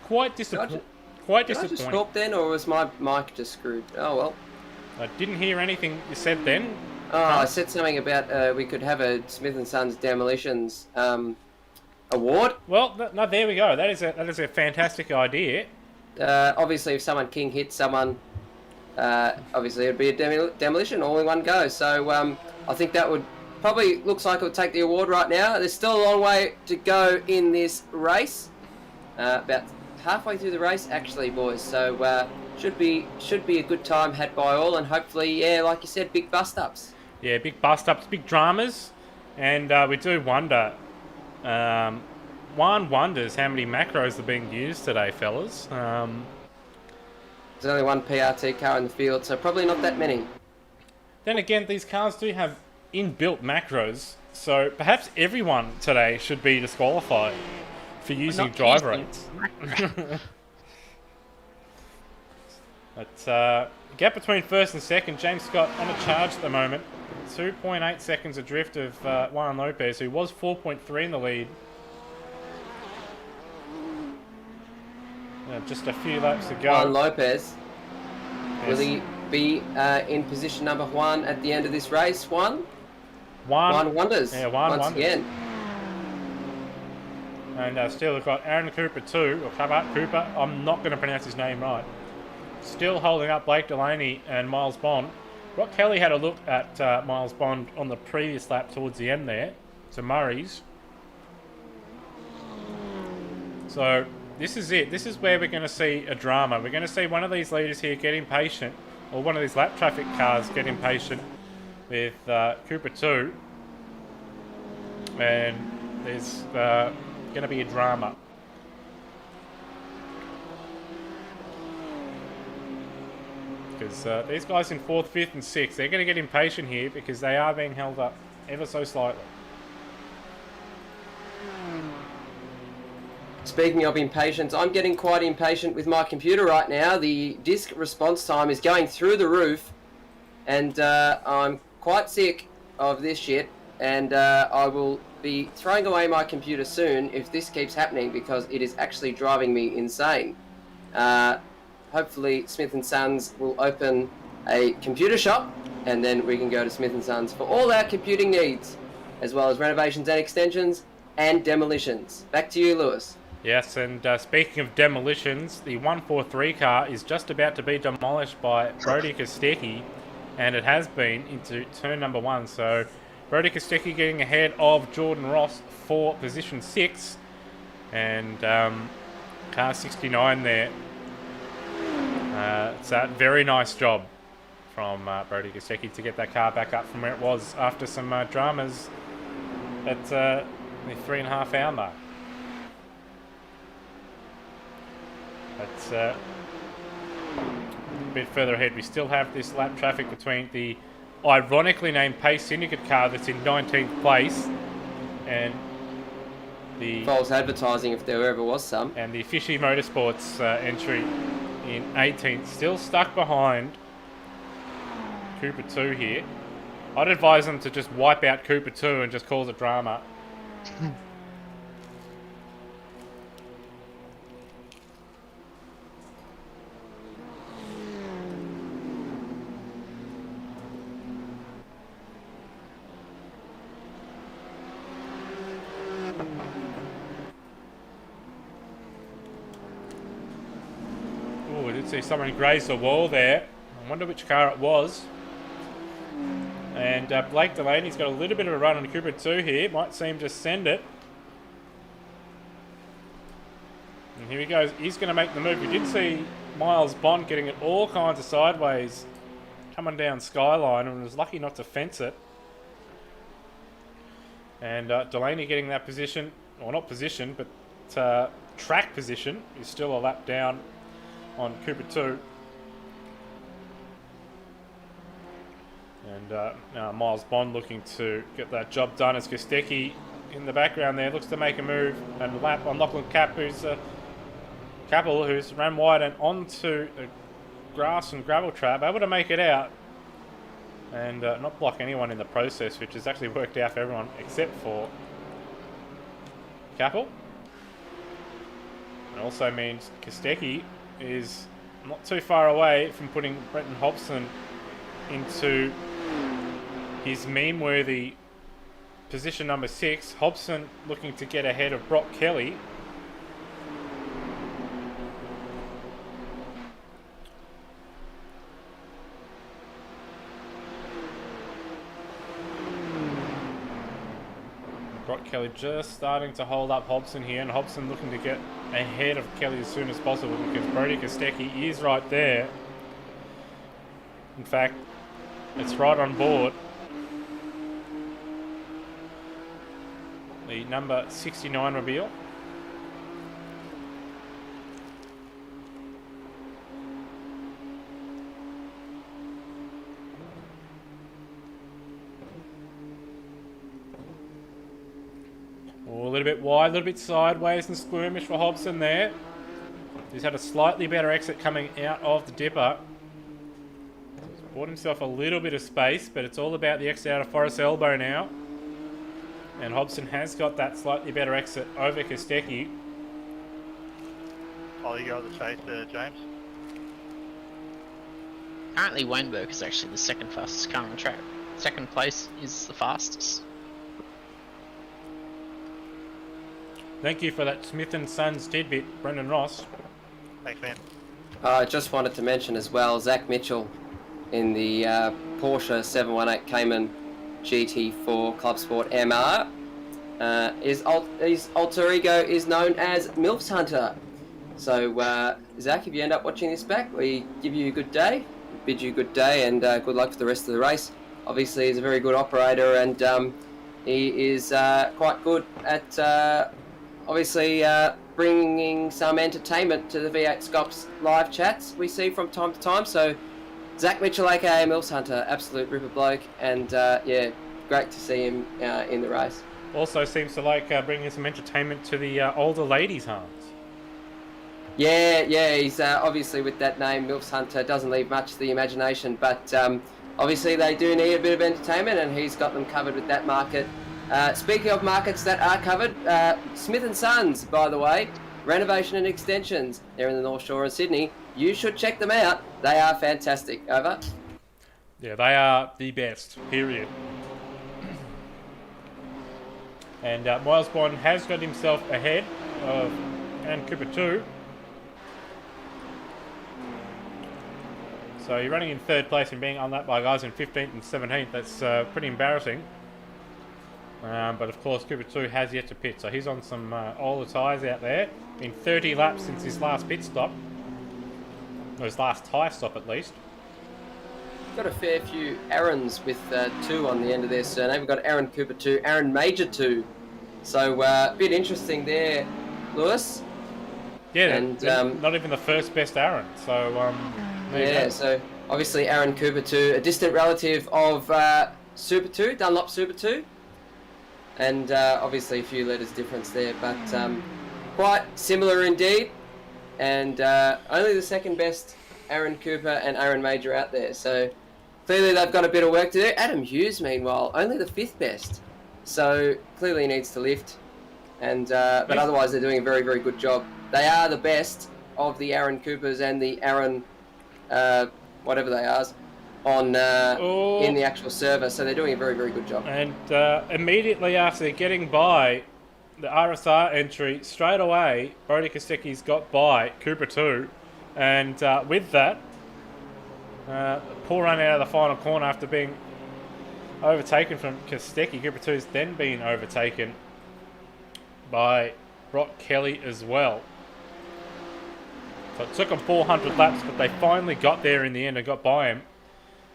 Quite disappointing. Quite Did I disappointing. just talk then, or was my mic just screwed? Oh well. I didn't hear anything you said then. Oh, I said something about we could have a Smith & Sons Demolitions award. Well, no, there we go. That is a fantastic idea. Obviously, if someone king hits someone, obviously it'd be a demolition all in one go. So I think that would probably looks like it would take the award right now. There's still a long way to go in this race. About halfway through the race, actually, boys. So should be a good time had by all, and hopefully, yeah, like you said, big bust ups. Yeah, big bust ups, big dramas, and we do wonder. One wonders how many macros are being used today, fellas. There's only one PRT car in the field, so probably not that many. Then again, these cars do have inbuilt macros, so perhaps everyone today should be disqualified for using driver aids. But gap between 1st and 2nd, James Scott on a charge at the moment. 2.8 seconds adrift of Juan Lopez, who was 4.3 in the lead. Just a few laps to go. Juan Lopez. Yes. Will he be in position number 1 at the end of this race? Juan wonders. Yeah, Juan once wonders. again. And still we've got Aaron Cooper 2, or Cooper. I'm not going to pronounce his name right. Still holding up Blake Delaney and Miles Bond. Brock Kelly had a look at Miles Bond on the previous lap towards the end there. So Murray's. So this is it. This is where we're going to see a drama. We're going to see one of these leaders here get impatient, or one of these lap traffic cars get impatient with Cooper 2. And there's going to be a drama. because these guys in 4th, 5th and 6th, they're going to get impatient here because they are being held up ever so slightly. Speaking of impatience, I'm getting quite impatient with my computer right now. The disk response time is going through the roof, and I'm quite sick of this shit, and I will be throwing away my computer soon if this keeps happening, because it is actually driving me insane. Hopefully Smith & Sons will open a computer shop, and then we can go to Smith & Sons for all our computing needs, as well as renovations and extensions and demolitions. Back to you, Lewis. Yes, and speaking of demolitions, the 143 car is just about to be demolished by Brody Kostecki, and it has been into turn number 1. So Brody Kostecki getting ahead of Jordan Ross for position 6, and car 69 there. It's a very nice job from Brody Kostecki to get that car back up from where it was after some dramas at the 3.5 hour mark. That's a bit further ahead. We still have this lap traffic between the ironically named Pace Syndicate car that's in 19th place and the false advertising, if there ever was some, and the Fishy Motorsports entry in 18th, still stuck behind Cooper 2 here. I'd advise them to just wipe out Cooper 2 and just cause it drama. Oh, I did see someone graze the wall there. I wonder which car it was. And Blake Delaney's got a little bit of a run on Cooper 2 here. Might see him just send it. And here he goes. He's going to make the move. We did see Miles Bond getting it all kinds of sideways coming down Skyline and was lucky not to fence it. And Delaney getting that position, or not position, but track position. Is still a lap down on Cooper 2. And now Miles Bond looking to get that job done as Kostecki in the background there looks to make a move and lap on Lachlan Capel, who's ran wide and onto the grass and gravel trap, able to make it out and not block anyone in the process, which has actually worked out for everyone except for Capel. It also means Kostecki is not too far away from putting Brenton Hobson into his meme-worthy position number 6. Hobson looking to get ahead of Brock Kelly. Brock Kelly just starting to hold up Hobson here, and Hobson looking to get ahead of Kelly as soon as possible because Brody Kostecki is right there. In fact, it's right on board. The number 69 mobile. Oh, a little bit wide, a little bit sideways and squirmish for Hobson there. He's had a slightly better exit coming out of the dipper. He's bought himself a little bit of space, but it's all about the exit out of Forest Elbow now. And Hobson has got that slightly better exit over Kostecki. While you go at the chase there, James. Currently, Weinberg is actually the second fastest car on the track. Second place is the fastest. Thank you for that Smith & Sons tidbit, Brendan Ross. Thanks, man. I just wanted to mention as well, Zach Mitchell in the Porsche 718 Cayman GT4 Club Sport MR. His alter ego is known as MILFs Hunter. So, Zach, if you end up watching this back, we give you a good day, bid you a good day, and good luck for the rest of the race. Obviously, he's a very good operator, and he is quite good at obviously bringing some entertainment to the V8 Scops live chats we see from time to time. So Zach Mitchell, aka Mills Hunter, absolute ripper bloke, and yeah, great to see him in the race. Also seems to like bringing some entertainment to the older ladies' Hans. Yeah, he's obviously with that name, Mills Hunter, doesn't leave much to the imagination, but obviously they do need a bit of entertainment, and he's got them covered with that market. Speaking of markets that are covered, Smith & Sons, by the way, renovation and extensions. They're in the North Shore of Sydney. You should check them out. They are fantastic. Over. Yeah, they are the best, period. And Miles Bond has got himself ahead of Aaron Cooper 2. So you're running in third place and being unlapped by guys in 15th and 17th. That's pretty embarrassing. But of course, Cooper 2 has yet to pit, so he's on some older tyres out there. Been 30 laps since his last pit stop. Or his last tyre stop, at least. Got a fair few Aarons with 2 on the end of their surname. We've got Aaron Cooper 2, Aaron Major 2. So a bit interesting there, Lewis. Yeah, and not even the first best Aaron. So yeah, so obviously Aaron Cooper 2, a distant relative of Super 2, Dunlop Super 2. And obviously a few letters difference there, but quite similar indeed. And only the second best Aaron Cooper and Aaron Major out there. So clearly they've got a bit of work to do. Adam Hughes, meanwhile, only the 5th best. So clearly he needs to lift. And but otherwise they're doing a very, very good job. They are the best of the Aaron Coopers and the Aaron whatever they are on in the actual server. So they're doing a very, very good job. And immediately after getting by the RSR entry, straight away, Brody Kostecki's got by Cooper 2. And with that, poor run out of the final corner after being overtaken from Kostecki. Cooper 2's then been overtaken by Brock Kelly as well. So it took them 400 laps, but they finally got there in the end and got by him.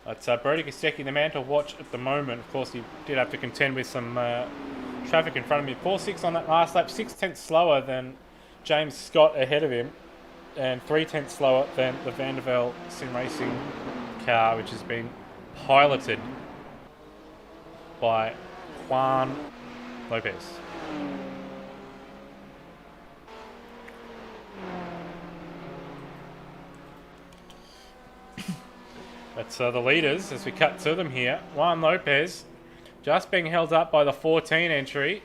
But Brody Kostecki, the man to watch at the moment. Of course, he did have to contend with some traffic in front of him. 4.6 on that last lap, 6/10 slower than James Scott ahead of him, and 3/10 slower than the Vandervelde Sim Racing car, which has been piloted by Juan Lopez. That's the leaders as we cut to them here. Juan Lopez just being held up by the 14 entry.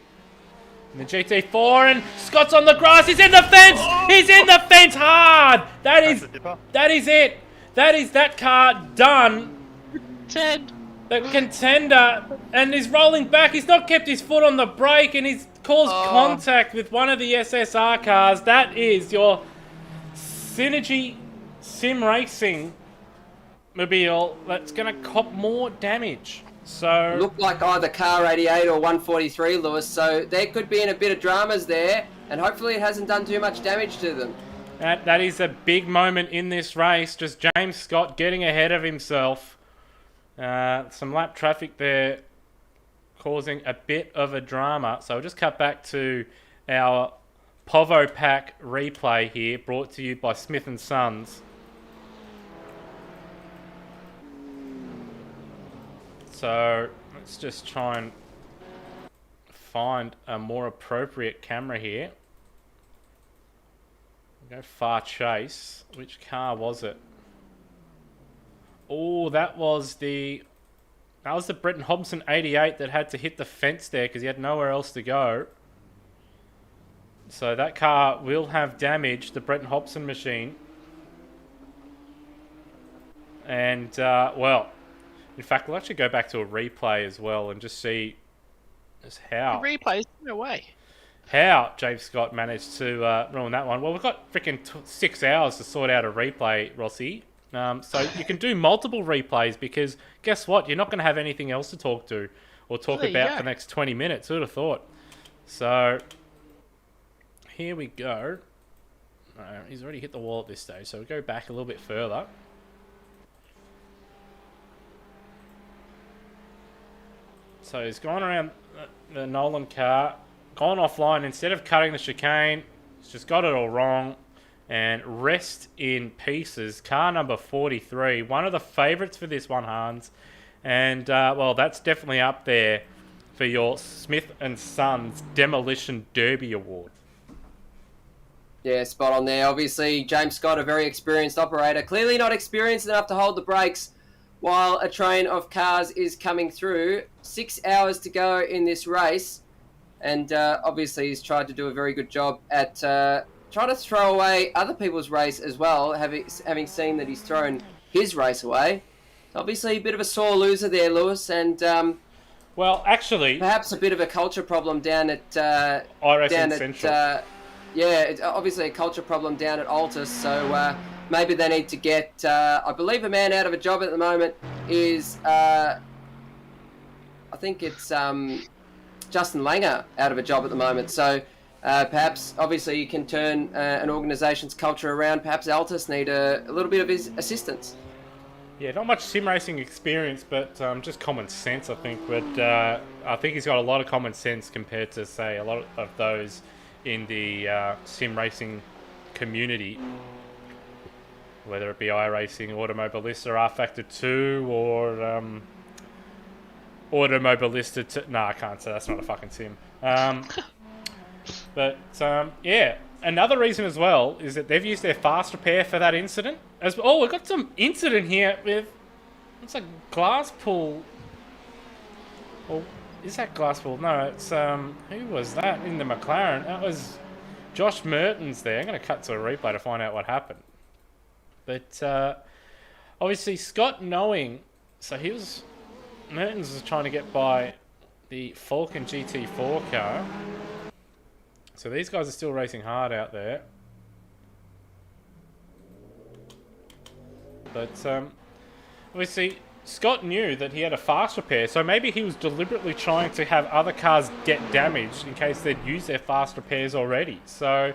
And the GT4, and Scott's on the grass. He's in the fence. He's in the fence hard. That is it. That is that car done. The contender, and he's rolling back. He's not kept his foot on the brake, and he's caused contact with one of the SSR cars. That is your Synergy Sim Racing mobile that's going to cop more damage. So looked like either car 88 or 143, Lewis. So they could be in a bit of dramas there, and hopefully it hasn't done too much damage to them. That is a big moment in this race. Just James Scott getting ahead of himself. Some lap traffic there causing a bit of a drama. So we'll just cut back to our Povo Pack replay here, brought to you by Smith & Sons. So let's just try and find a more appropriate camera here. We'll go far chase. Which car was it? Oh, that was the Bretton Hobson 88 that had to hit the fence there because he had nowhere else to go. So that car will have damage, the Bretton Hobson machine. And, well, in fact, we'll actually go back to a replay as well and just see just how... The replays? No way. How James Scott managed to ruin that one. Well, we've got freaking 6 hours to sort out a replay, Rossi. So you can do multiple replays because guess what? You're not going to have anything else to talk to or talk about for the next 20 minutes. Who'd have thought? So here we go. He's already hit the wall at this stage, so we'll go back a little bit further. So he's gone around the Nolan car, gone offline. Instead of cutting the chicane, he's just got it all wrong. and rest in pieces. Car number 43, one of the favourites for this one, Hans. And, well, that's definitely up there for your Smith & Sons Demolition Derby Award. Yeah, spot on there. Obviously, James Scott, a very experienced operator, clearly not experienced enough to hold the brakes while a train of cars is coming through. 6 hours to go in this race. And obviously he's tried to do a very good job at trying to throw away other people's race as well, having seen that he's thrown his race away. Obviously a bit of a sore loser there, Lewis, and well, actually, perhaps a bit of a culture problem down at iRacing Central. Yeah, it's obviously a culture problem down at Altus, so maybe they need to get, I believe a man out of a job at the moment is, I think it's Justin Langer out of a job at the moment, so perhaps, obviously you can turn an organisation's culture around. Perhaps Altus need a little bit of his assistance. Yeah, not much sim racing experience, but just common sense, I think. But I think he's got a lot of common sense compared to, say, a lot of those in the sim racing community, whether it be iRacing, Automobilista, R-Factor 2, or Automobilista... No, I can't say. That's not a fucking sim. But, yeah. Another reason as well is that they've used their fast repair for that incident. Oh, we've got some incident here with... It's a glass pull. Well, is that glass pull? No, it's... who was that in the McLaren? That was Josh Mertens there. I'm going to cut to a replay to find out what happened. But, obviously, Scott knowing... So he was... Mertens was trying to get by the Falcon GT4 car. So these guys are still racing hard out there. But obviously Scott knew that he had a fast repair, so maybe he was deliberately trying to have other cars get damaged in case they'd used their fast repairs already. So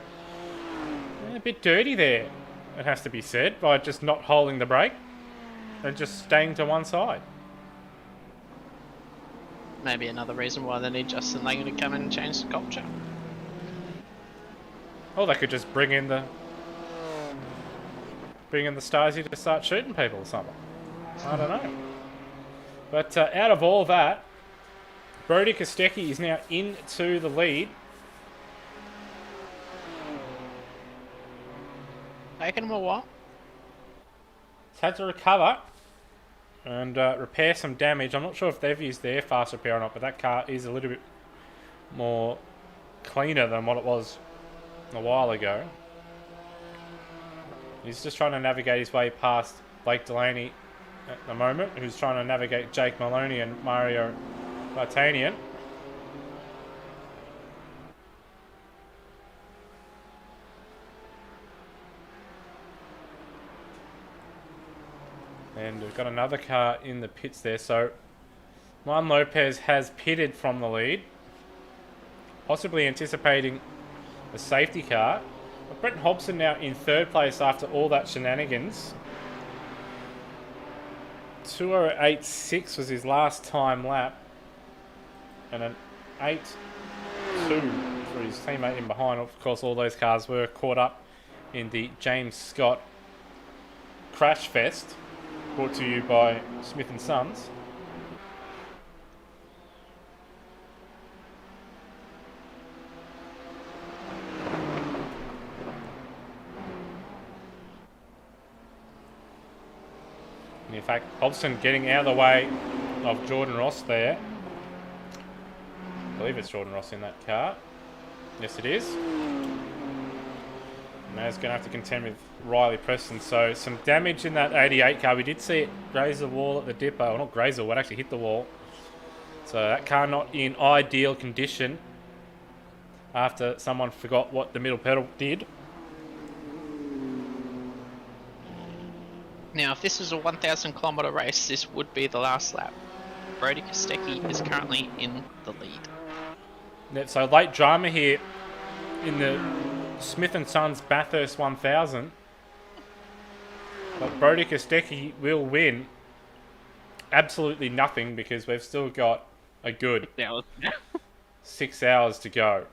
a bit dirty there, it has to be said, by just not holding the brake and just staying to one side. Maybe another reason why they need Justin Langer to come in and change the culture. Or they could just bring in the Stasi to start shooting people or something. I don't know. But out of all that, Brody Kostecki is now into the lead. Taking him a while. He's had to recover and repair some damage. I'm not sure if they've used their fast repair or not, but that car is a little bit more cleaner than what it was a while ago. He's just trying to navigate his way past Blake Delaney at the moment, who's trying to navigate Jake Maloney and Mario Vartanian. And we've got another car in the pits there, so Juan Lopez has pitted from the lead, possibly anticipating a safety car. But Brent Hobson now in third place after all that shenanigans. 2:08.6 was his last time lap, and an 8:2 for his teammate in behind. Of course, all those cars were caught up in the James Scott Crash Fest, brought to you by Smith & Sons. And in fact, Hobson getting out of the way of Jordan Ross there. I believe it's Jordan Ross in that car. Yes, it is. Now he's going to have to contend with Riley Preston. So some damage in that 88 car. We did see it graze the wall at the dipper. Well, not graze the wall, it actually hit the wall. So that car not in ideal condition after someone forgot what the middle pedal did. Now, if this is a 1,000 kilometre race, this would be the last lap. Brody Kostecki is currently in the lead. Yeah, so late drama here in the Smith & Sons Bathurst 1000. But Brody Kostecki will win absolutely nothing because we've still got a good 6 hours to go.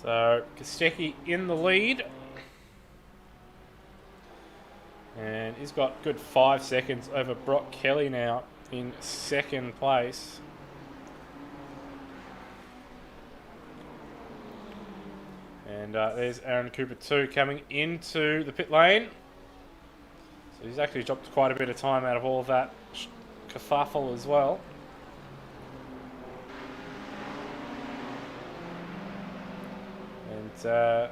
So Kostecki in the lead. And he's got good 5 seconds over Brock Kelly now in second place. And there's Aaron Cooper 2 coming into the pit lane. So he's actually dropped quite a bit of time out of all of that kerfuffle as well. And so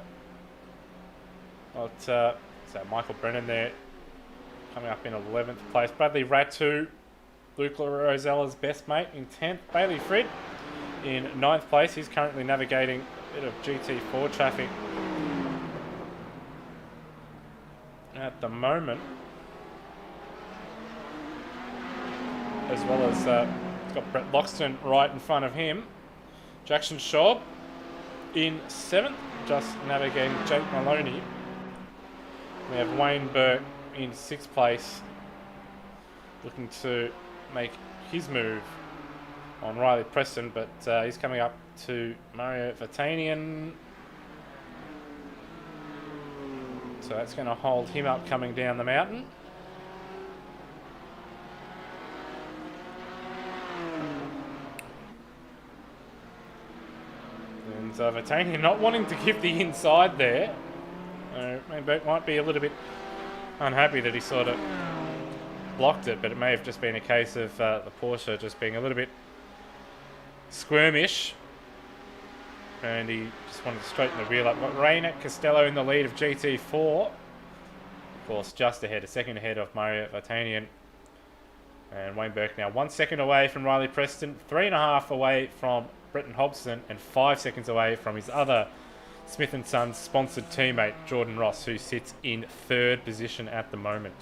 Michael Brennan there coming up in 11th place. Bradley Ratu, Luke Rosella's best mate in 10th. Bailey Frid in 9th place. He's currently navigating a bit of GT4 traffic at the moment. As well as he's got Brett Loxton right in front of him. Jackson Schaub in 7th, just navigating Jake Maloney. We have Wayne Burke in 6th place, looking to make his move on Riley Preston, but he's coming up to Mario Vatanian. So that's going to hold him up coming down the mountain. And Vatanian not wanting to give the inside there. Might be a little bit unhappy that he sort of blocked it, but it may have just been a case of the Porsche just being a little bit squirmish, and he just wanted to straighten the wheel up. Got Reina Costello in the lead of GT4, of course, just ahead, a second ahead of Mario Vatanian. And Wayne Burke now 1 second away from Riley Preston, 3.5 away from Bretton Hobson, and 5 seconds away from his other Smith & Sons sponsored teammate Jordan Ross, who sits in 3rd position at the moment.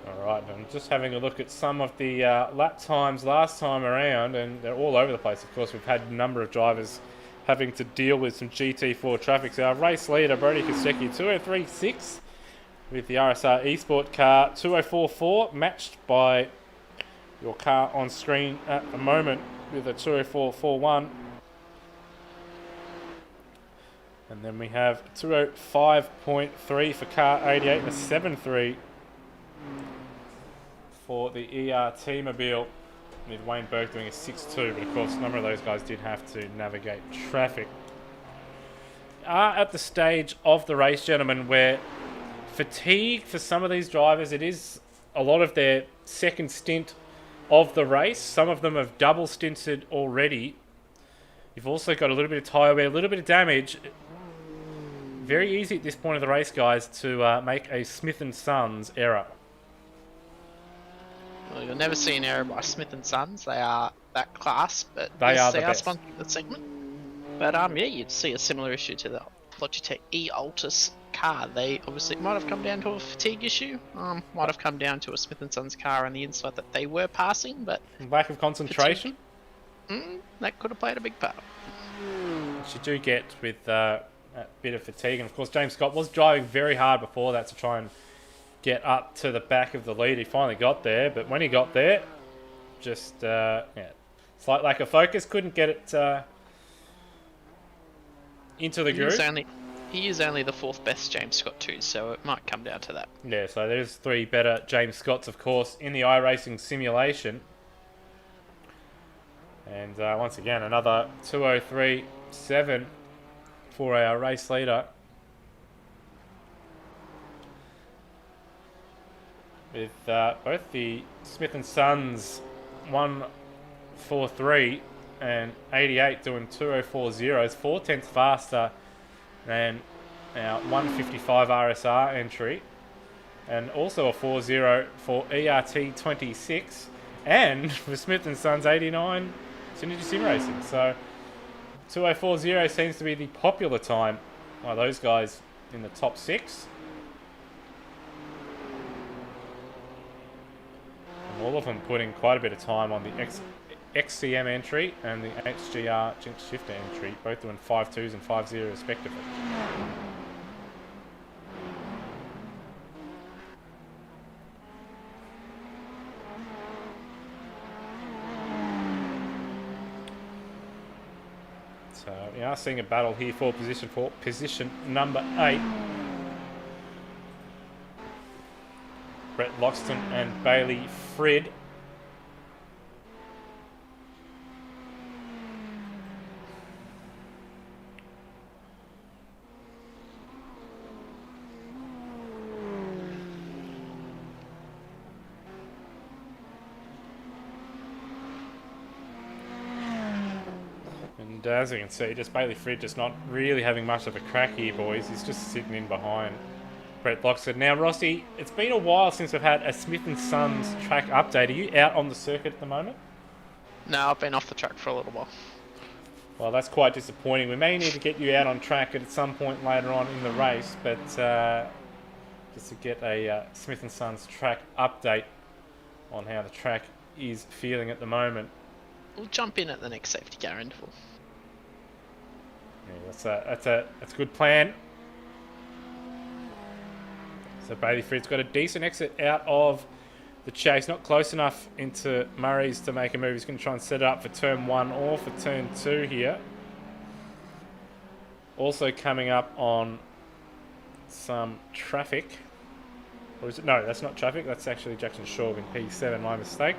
Alright, I'm just having a look at some of the lap times last time around, and they're all over the place. Of course, we've had a number of drivers having to deal with some GT4 traffic. So our race leader, Brody Kostecki, 203.6 with the RSR Esport car, 204.4, matched by your car on screen at the moment with a 204.41. And then we have 205.3 for car 88 and a 7.3 for the ERT Mobile, with Wayne Burke doing a 6.2, but of course a number of those guys did have to navigate traffic. At the stage of the race, gentlemen, where fatigue for some of these drivers, it is a lot of their second stint of the race. Some of them have double stinted already. You've also got a little bit of tyre wear, a little bit of damage. Very easy at this point of the race, guys, to make a Smith & Sons error. Well, you'll never see an error by Smith & Sons. They are that class, but they are the best. best. The segment. But yeah, you'd see a similar issue to the Logitech E-Altus car. They obviously might have come down to a fatigue issue. Might have come down to a Smith & Sons car on the inside that they were passing, but lack of concentration. That could have played a big part. Which you do get with a bit of fatigue, and of course James Scott was driving very hard before that to try and get up to the back of the lead. He finally got there, but when he got there, just slight lack of focus, couldn't get it into the groove. He is only the 4th best James Scott too, so it might come down to that. Yeah, so there's 3 better James Scotts, of course, in the iRacing simulation. And once again, another 203.7 for our race leader. With both the Smith & Sons 143 and 88 doing 204.0s, 4/10 faster than our 155 RSR entry, and also a 4.0 for ERT 26, and for Smith & Sons 89 Synergy Sim Racing. So 204.0 seems to be the popular time by those guys in the top 6. All of them putting quite a bit of time on the XCM entry and the HGR Jinx Shifter entry, both doing 5.2s and 5.0 respectively. So we are seeing a battle here for position number 8. Brett Loxton and Bailey Frid. And as you can see, just Bailey Frid just not really having much of a crack here, boys. He's just sitting in behind Brett Loxton. Now, Rossi, it's been a while since we've had a Smith & Sons track update. Are you out on the circuit at the moment? No, I've been off the track for a little while. Well, that's quite disappointing. We may need to get you out on track at some point later on in the race, but just to get a Smith & Sons track update on how the track is feeling at the moment. We'll jump in at the next safety car interval. Yeah, that's a good plan. So Bailey Frid's got a decent exit out of the chase, not close enough into Murray's to make a move. He's going to try and set it up for turn 1 or for turn 2 here. Also coming up on some traffic. Or is it? No, that's not traffic. That's actually Jackson Shorb in P7. My mistake.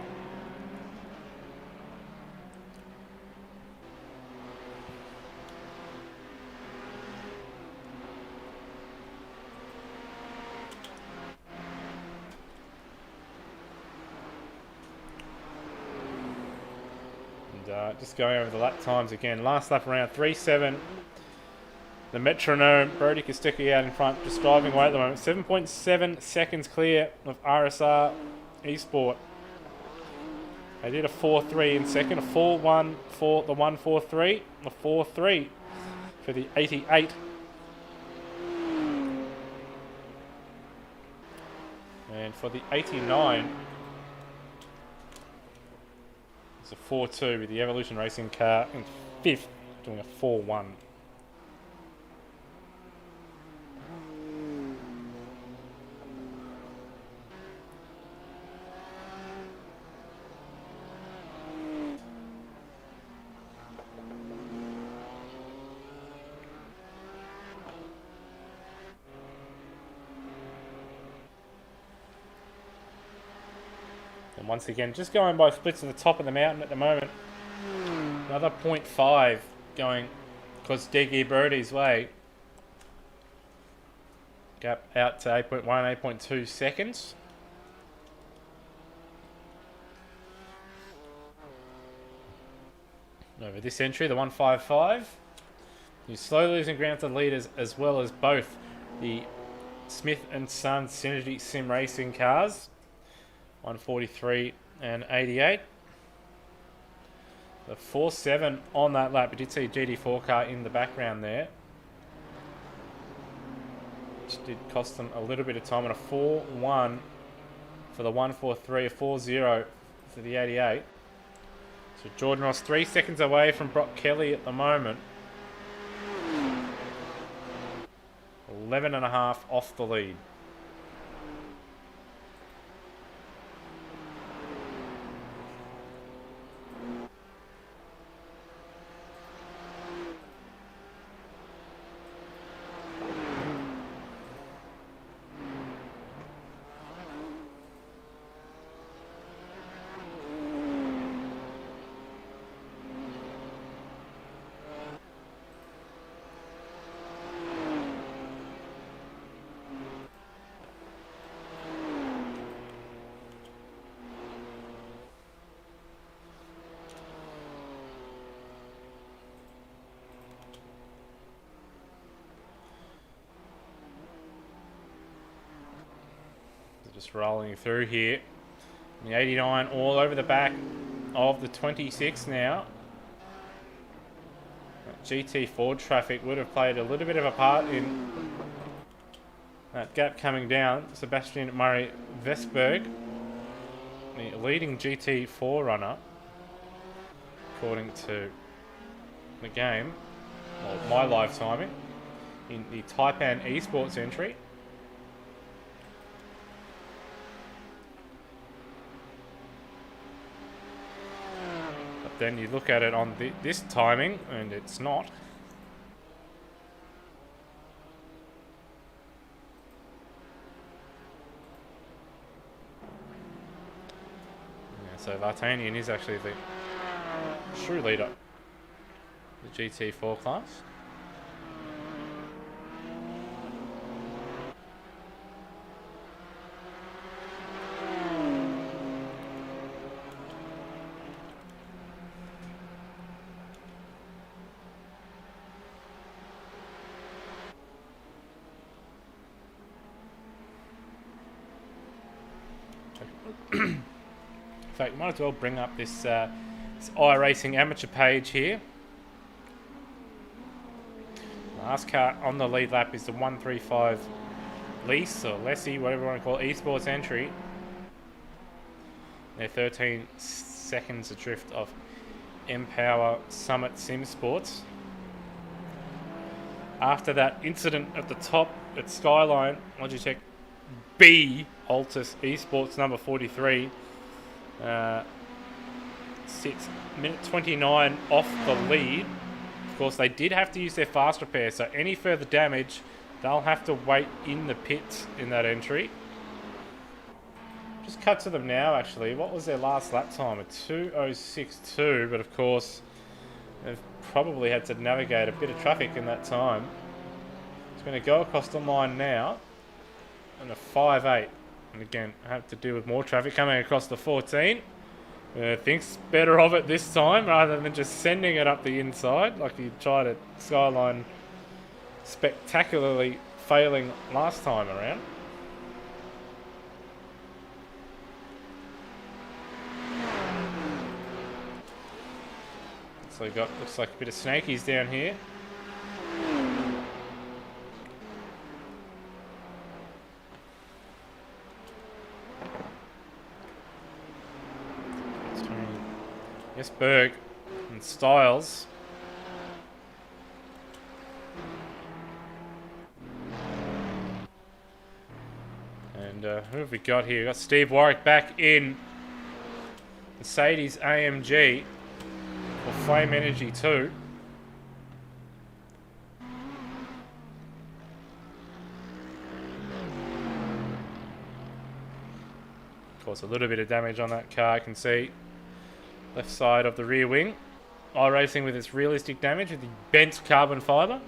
Just going over the lap times again. Last lap around 3.7. The metronome, Brody Kostecki out in front, just driving away at the moment. 7.7 seconds clear of RSR Esport. They did a 4.3 in second, a 4.1 for the 1.43, a 4.3 for the 88. And for the 89, it's a 4.2 with the Evolution Racing car in 5th, doing a 4.1. And once again, just going by splits at the top of the mountain at the moment. Another 0.5 going Kostecki Brody's way. Gap out to 8.1, 8.2 seconds. Over this entry, the 155. He's slowly losing ground to the leaders as well as both the Smith & Sons Synergy Sim Racing cars. 143 and 88. The 4.7 on that lap. We did see a GT4 car in the background there, which did cost them a little bit of time. And a 4.1 for the 143, a 4.0 for the 88. So Jordan Ross 3 seconds away from Brock Kelly at the moment. 11.5 off the lead. Just rolling through here. The 89 all over the back of the 26 now. That GT4 traffic would have played a little bit of a part in that gap coming down. Sebastian Murray Vesberg, the leading GT4 runner, according to the game, or my live timing, in the Taipan Esports entry. then you look at it on this timing, and it's not. Yeah, so Vartanian is actually the true leader, the GT4 class. In fact, might as well bring up this iRacing amateur page here. Last car on the lead lap is the 135 Lease or Lessie, whatever you want to call it, esports entry. They're 13 seconds adrift of Empower Summit Sim Sports. After that incident at the top at Skyline, Logitech B Altus Esports number 43 sits minute 29 off the lead. Of course, they did have to use their fast repair, so any further damage, they'll have to wait in the pits in that entry. Just cut to them now, actually. What was their last lap time? A 2:06.2, but of course, they've probably had to navigate a bit of traffic in that time. It's going to go across the line now, and a 5.8. And again, I have to deal with more traffic coming across the 14. Thinks better of it this time rather than just sending it up the inside like he tried at Skyline, spectacularly failing last time around. So we've got, looks like a bit of snakies down here. Yes, Berg and Styles. And who have we got here? We've got Steve Warwick back in Mercedes AMG for Flame Energy 2. Of course, a little bit of damage on that car, I can see. Left side of the rear wing. iRacing with its realistic damage with the bent carbon fibre.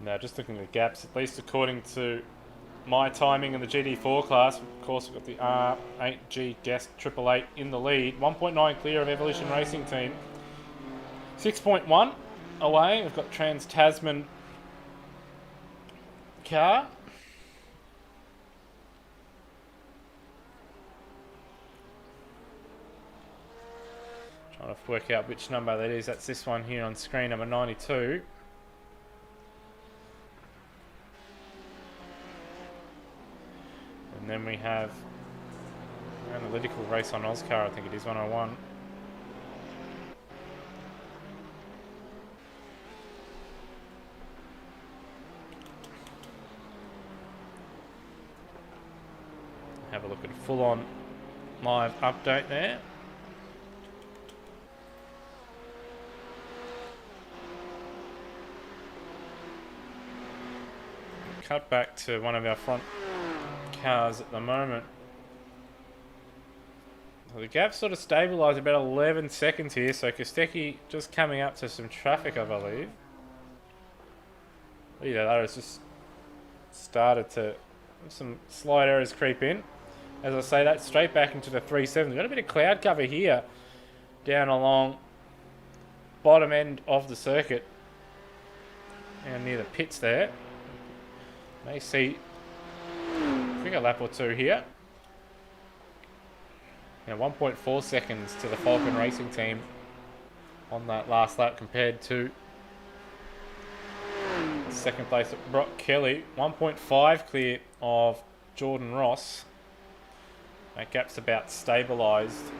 Now, just looking at the gaps, at least according to my timing in the GT4 class, of course, we've got the R8G Guest 888 in the lead. 1.9 clear of Evolution Racing Team. 6.1 away. We've got Trans-Tasman car. Trying to work out which number that is. That's this one here on screen, number 92. And then we have analytical race on Oscar, I think it is 101. Have a look at a full-on live update there. Cut back to one of our front cars at the moment. So the gap sort of stabilised about 11 seconds here, so Kostecki just coming up to some traffic, I believe. Either that has just started to some slight errors creep in. As I say, that's straight back into the 3.7. We've got a bit of cloud cover here down along bottom end of the circuit and near the pits there. May see a quicker lap or two here. Now 1.4 seconds to the Falcon Racing Team on that last lap compared to second place at Brock Kelly. 1.5 clear of Jordan Ross. That gap's about stabilised.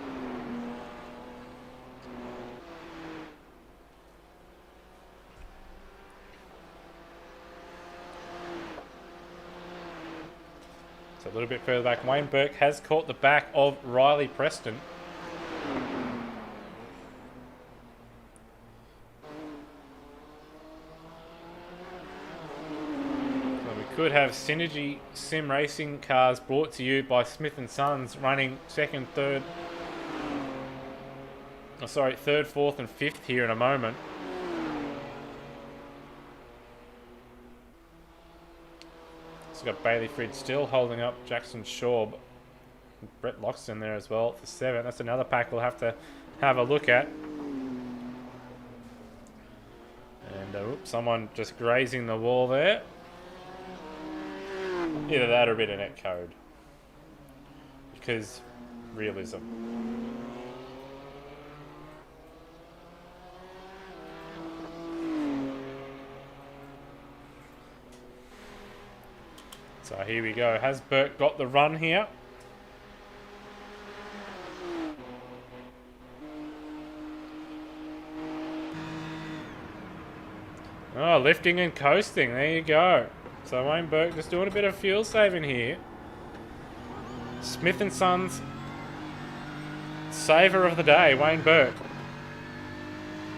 A little bit further back, Wayne Burke has caught the back of Riley Preston. So we could have Synergy Sim Racing cars brought to you by Smith & Sons running second, third, third, fourth and fifth here in a moment. We've got Bailey Frid still holding up Jackson Shaw. Brett Loxton there as well for 7. That's another pack we'll have to have a look at. And oops, someone just grazing the wall there. Either that or a bit of net code. Because realism. So here we go. Has Burke got the run here? Oh, lifting and coasting. There you go. So Wayne Burke just doing a bit of fuel saving here. Smith & Sons saver of the day, Wayne Burke.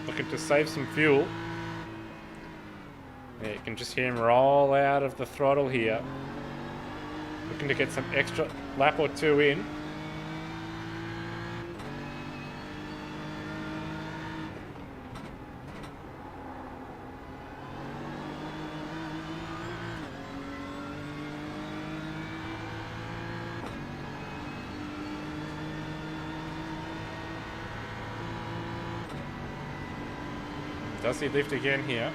Looking to save some fuel. Yeah, you can just hear him roll out of the throttle here. Looking to get some extra lap or two in. Does he lift again here?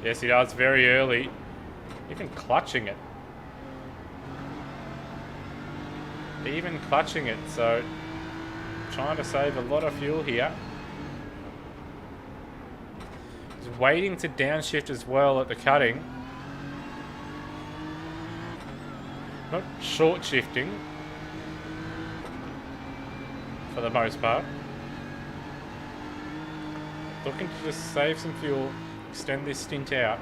Yes, he does very early. Even clutching it. Even clutching it, so trying to save a lot of fuel here. He's waiting to downshift as well at the cutting. Not short shifting for the most part. Looking to just save some fuel, extend this stint out.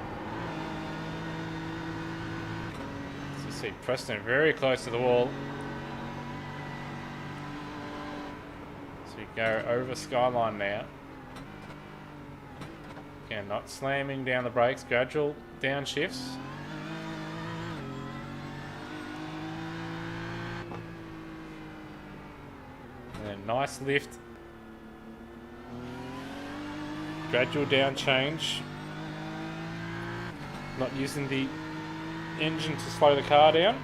As you see, Preston very close to the wall. So you go over skyline now. Again, not slamming down the brakes, gradual downshifts. And then nice lift. Gradual down change. Not using the engine to slow the car down.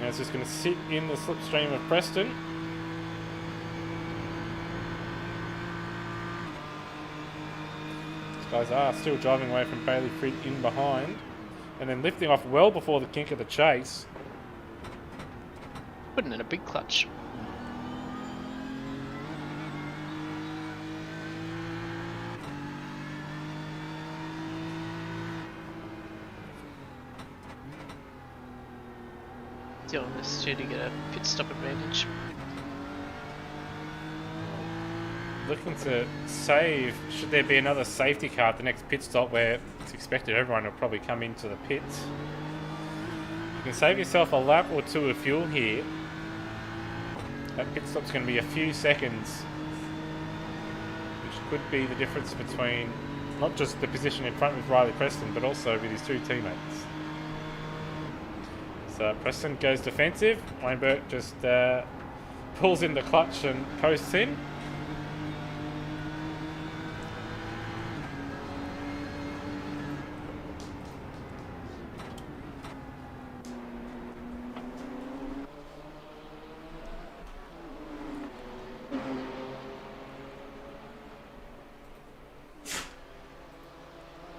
Now it's just going to sit in the slipstream of Preston. These guys are still driving away from Bailey Frid in behind. And then lifting off well before the kink of the chase. Putting in a big clutch. Doing this too to get a pit stop advantage. Looking to save, should there be another safety car at the next pit stop where it's expected everyone will probably come into the pits. You can save yourself a lap or two of fuel here. That pit stop's going to be a few seconds, which could be the difference between not just the position in front with Riley Preston, but also with his two teammates. So Preston goes defensive. Wayne Burke just pulls in the clutch and coasts in.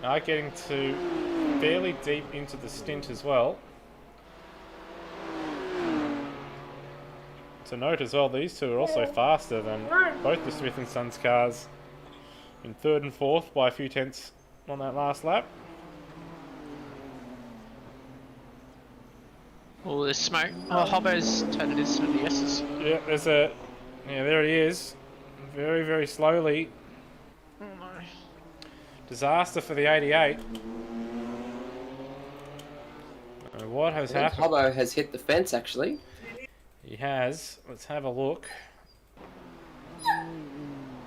Now getting to fairly deep into the stint as well. To note as well, these two are also faster than both the Smith & Sons cars in third and fourth by a few tenths on that last lap. Oh, there's smoke. Oh, Hobbo's turned it into the S's. Yeah, there's a... Yeah, there he is. Very, very slowly. Oh no. Disaster for the 88. So what has I think happened? Hobbo has hit the fence, actually. He has. Let's have a look.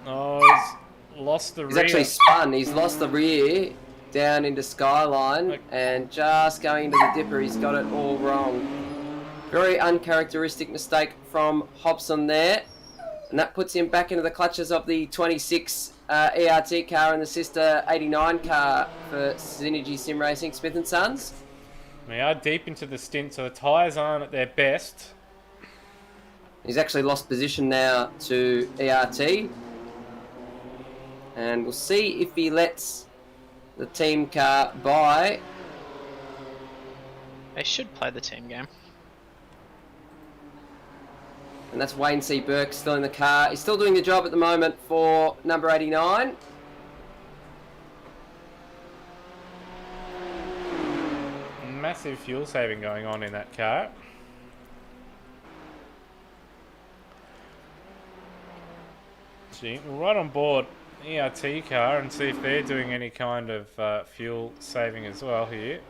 Oh, he's lost the He's rear. actually spun. He's lost the rear down into Skyline and just going into the dipper. He's got it all wrong. Very uncharacteristic mistake from Hobson there. And that puts him back into the clutches of the 26 ERT car and the sister 89 car for Synergy Sim Racing, Smith & Sons. We are deep into the stint, so the tyres aren't at their best. He's actually lost position now to ERT. And we'll see if he lets the team car by. They should play the team game. And that's Wayne C. Burke still in the car. He's still doing the job at the moment for number 89. Massive fuel saving going on in that car. Gee, we'll ride on board ERT car and see if they're doing any kind of fuel saving as well here.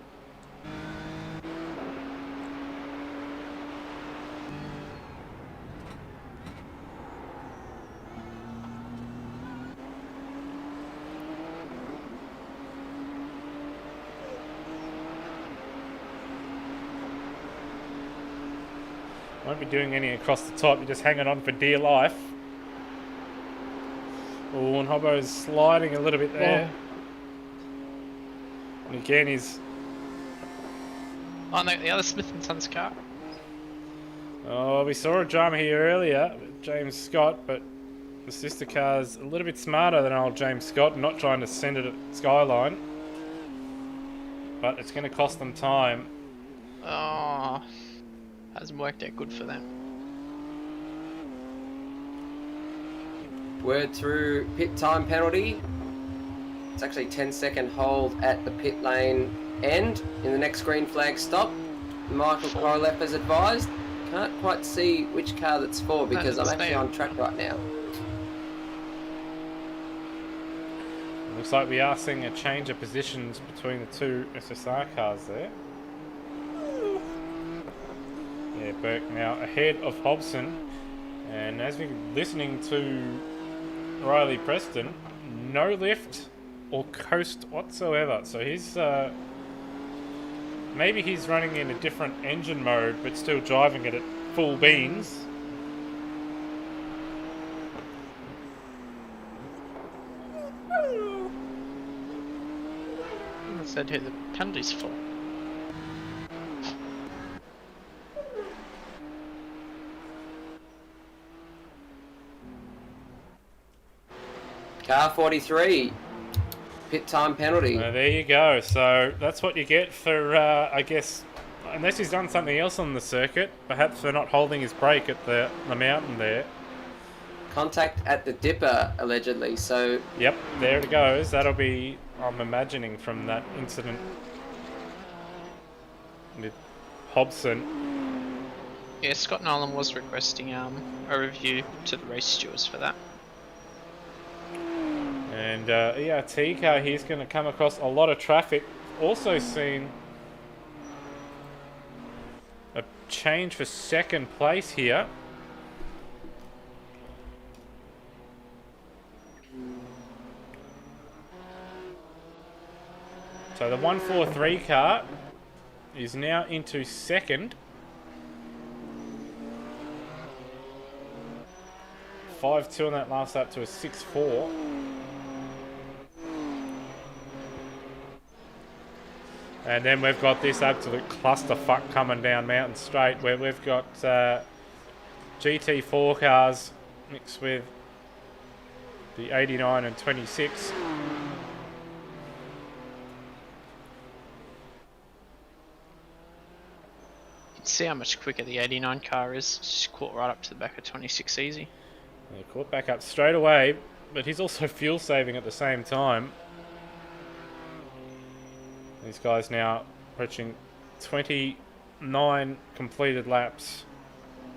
Won't be doing any across the top, you're just hanging on for dear life. Oh, and Hobbo's sliding a little bit there. And again, he's... Oh no, the other Smith & Sons car. Oh, we saw a drama here earlier with James Scott, but the sister car's a little bit smarter than old James Scott, not trying to send it at Skyline. But it's going to cost them time. Oh, hasn't worked out good for them. Word through pit time penalty. It's actually 10-second hold at the pit lane end in the next green flag stop. Michael Korolev has advised. Can't quite see which car that's for because I'm actually on track right now. Looks like we are seeing a change of positions between the two SSR cars there. Yeah, Burke now ahead of Hobson. And as we're listening to Riley Preston, no lift or coast whatsoever. So he's maybe he's running in a different engine mode, but still driving it at full beans. I said who the penalty's for. Car 43. Pit time penalty. There you go. So that's what you get for, I guess, unless he's done something else on the circuit, perhaps for not holding his brake at the mountain there. Contact at the dipper, allegedly. So, Yep, there it goes. That'll be, I'm imagining, from that incident with Hobson. Yeah, Scott Nolan was requesting a review to the race stewards for that. And ERT car here's going to come across a lot of traffic. Also seen a change for second place here. So the 143 car is now into second. 5-2 on that last lap to a 6-4. And then we've got this absolute clusterfuck coming down Mountain Straight where we've got GT4 cars mixed with the 89 and 26. You can see how much quicker the 89 car is. Just caught right up to the back of 26 easy. Yeah, caught back up straight away, but he's also fuel saving at the same time. These guys now approaching 29 completed laps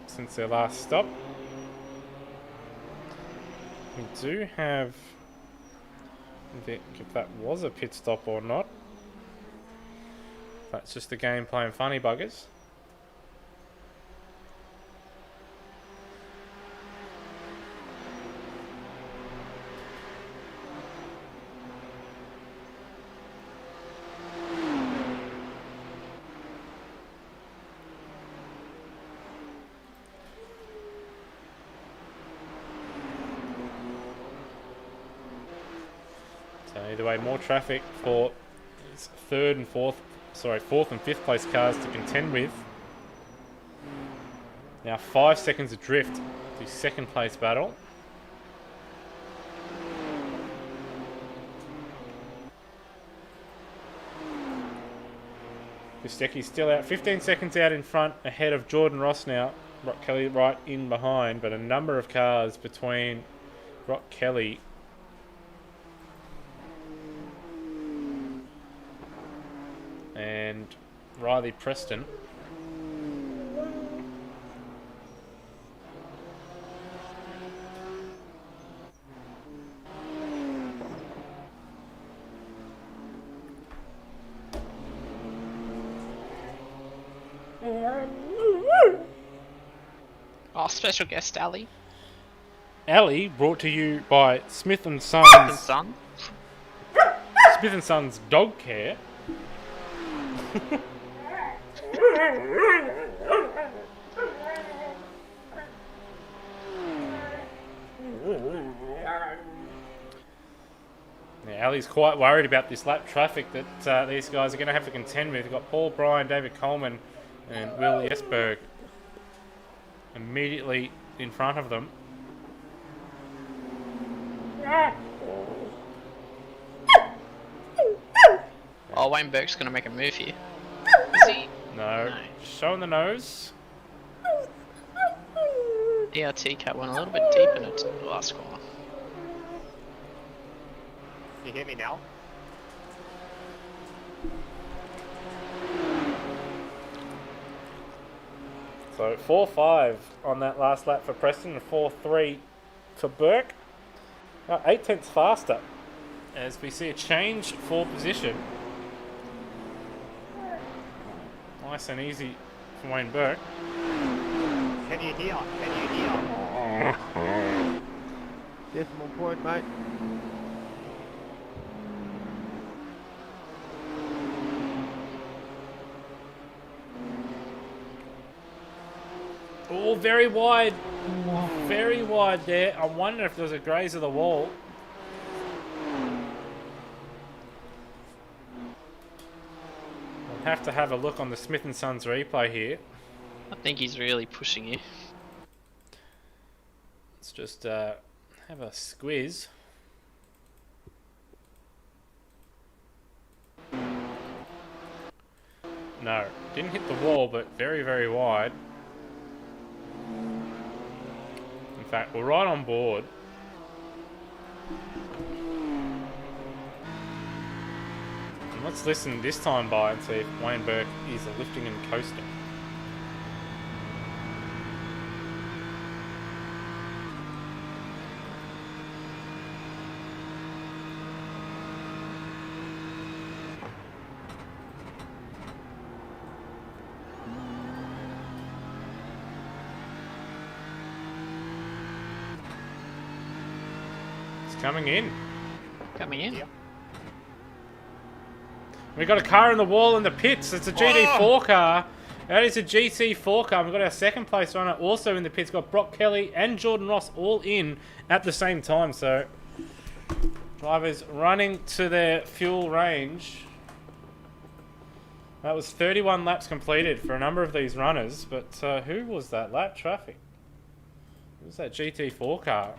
since their last stop. We do have, if that was a pit stop or not. That's just the game playing funny buggers. So either way, more traffic for fourth and fifth place cars to contend with. Now 5 seconds adrift to second place battle. Kostecki's still out, 15 seconds out in front, ahead of Jordan Ross now. Rock Kelly right in behind, but a number of cars between Rock Kelly and Riley Preston. Oh, special guest Ali. Ali, brought to you by Smith and And Sons. son. Smith and Sons Dog Care. Now, Ali's quite worried about this lap traffic that these guys are going to have to contend with. They've got Paul Bryan, David Coleman, and Will Jesberg immediately in front of them. Oh, Wayne Burke's gonna make a move here. Is he? No, No. showing the nose. ERT cut went a little bit deep in it the last corner. Can you hear me now? So 4.5 on that last lap for Preston and 4.3 for Burke. 8 tenths faster as we see a change for position. Nice and easy for Wayne Burke. Can you hear? Can you hear? Decimal point, mate. Oh, very wide. Very wide there. I wonder if there was a graze of the wall. I'll have to have a look on the Smith & Sons replay here. I think he's really pushing you. Let's just have a squiz. No, didn't hit the wall, but very, very wide. In fact, we're right on board. And let's listen this time by and see if Wayne Burke is lifting and coasting. Coming in. Coming in. We got a car in the wall in the pits. It's a GT4 car. That is a GT4 car. We've got our second place runner also in the pits. Got Brock Kelly and Jordan Ross all in at the same time. So drivers running to their fuel range. That was 31 laps completed for a number of these runners. But who was that lap traffic? Who was that GT4 car?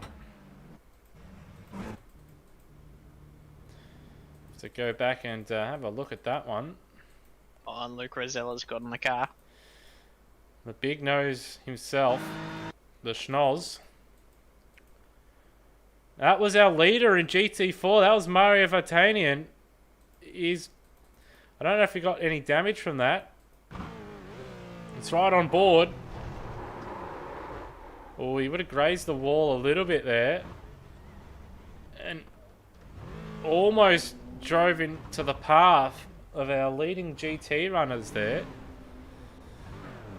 To go back and have a look at that one. Oh, and Luke Rosella's got in the car. The big nose himself, the schnoz. That was our leader in GT4. That was Mario Vartanian. I don't know if he got any damage from that. It's right on board. Oh, he would have grazed the wall a little bit there. And almost drove into the path of our leading GT runners there.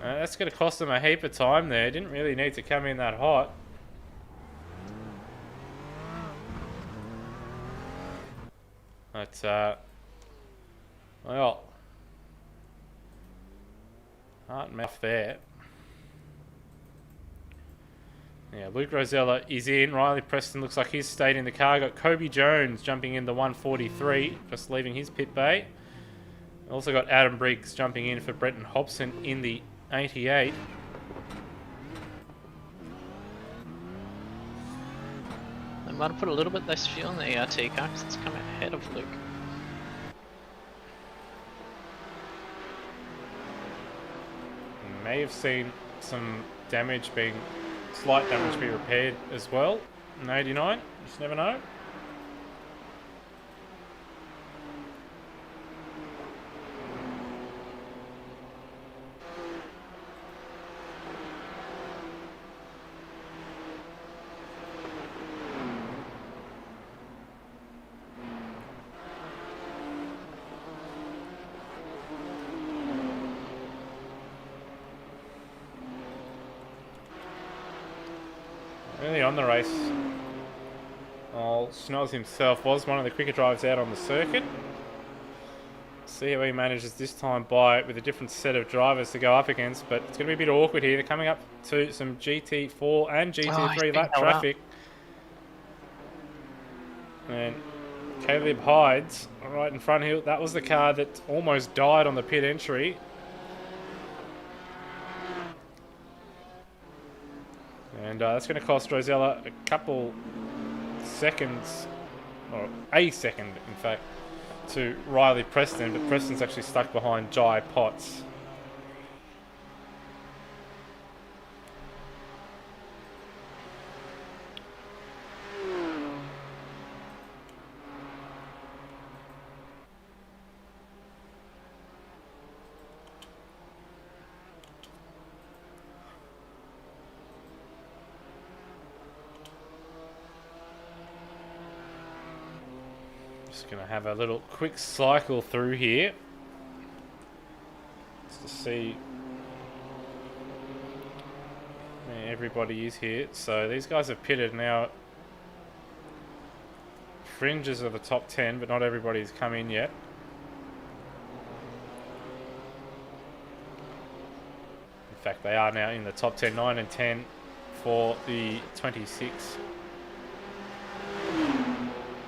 That's going to cost them a heap of time there. Didn't really need to come in that hot. But, well, heart and mouth there. Yeah, Luke Rosella is in. Riley Preston looks like he's stayed in the car. Got Kobe Jones jumping in the 143, just leaving his pit bay. Also got Adam Briggs jumping in for Brenton Hobson in the 88. They might have put a little bit less fuel in the ERT car because it's come ahead of Luke. May have seen some slight damage be repaired as well. An 89, just never know. Early on the race, Schnoz himself was one of the quicker drivers out on the circuit. See how he manages this time by with a different set of drivers to go up against, but it's going to be a bit awkward here. They're coming up to some GT4 and GT3 lap traffic. And Caleb Hydes right in front here. That was the car that almost died on the pit entry. And that's going to cost Rosella a couple seconds, or a second, in fact, to Riley Preston. But Preston's actually stuck behind Jai Potts. Just going to have a little quick cycle through here just to see where everybody is here. So these guys have pitted now. Fringes of the top 10, but not everybody's come in yet. In fact, they are now in the top 10, 9 and 10 for the 26.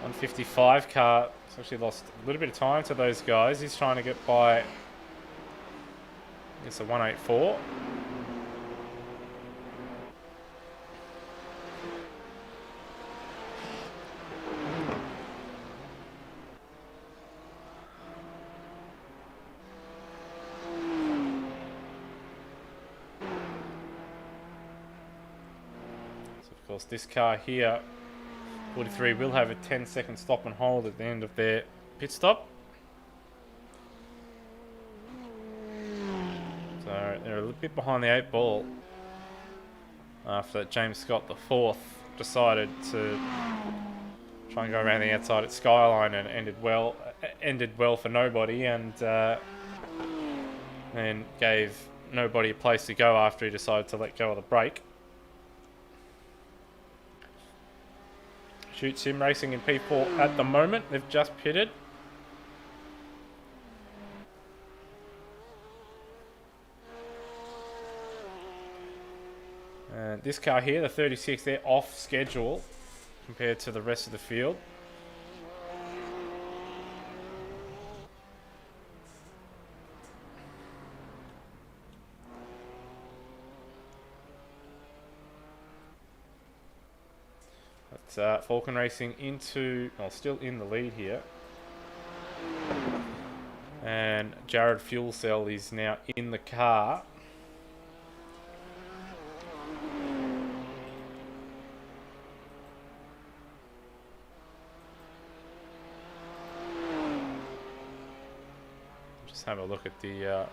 155 car. It's actually lost a little bit of time to those guys. He's trying to get by, I guess, a 184. So of course this car here, 43, will have a 10-second stop and hold at the end of their pit stop. So they're a little bit behind the 8 ball after that. James Scott, the 4th, decided to try and go around the outside at Skyline and ended well for nobody, and then gave nobody a place to go after he decided to let go of the brake. Shoot Sim Racing in P4 at the moment. They've just pitted. And this car here, the 36, they're off schedule compared to the rest of the field. Falcon Racing still in the lead here. And Jared Fuel Cell is now in the car. Just have a look at the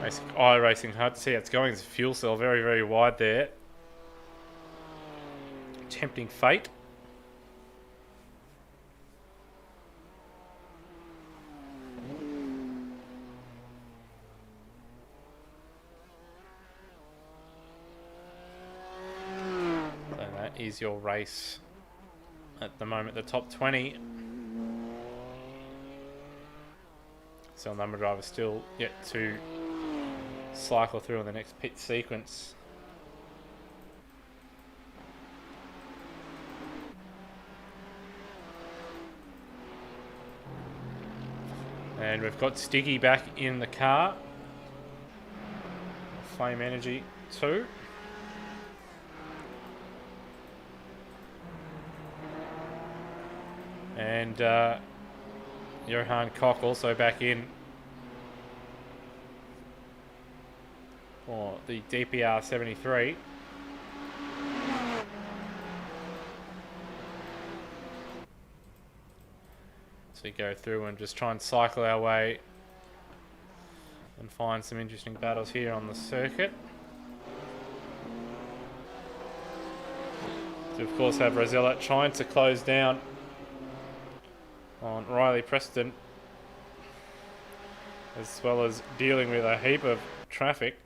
basic iRacing. Hard to see how it's going. There's a fuel cell very, very wide there. Tempting fate. is your race at the moment. The top 20. Cell number driver still yet to cycle through on the next pit sequence. And we've got Stiggy back in the car. Flame Energy 2. And Johan Koch also back in for the DPR 73. So we go through and just try and cycle our way and find some interesting battles here on the circuit. So of course have Rosella trying to close down on Riley Preston, as well as dealing with a heap of traffic,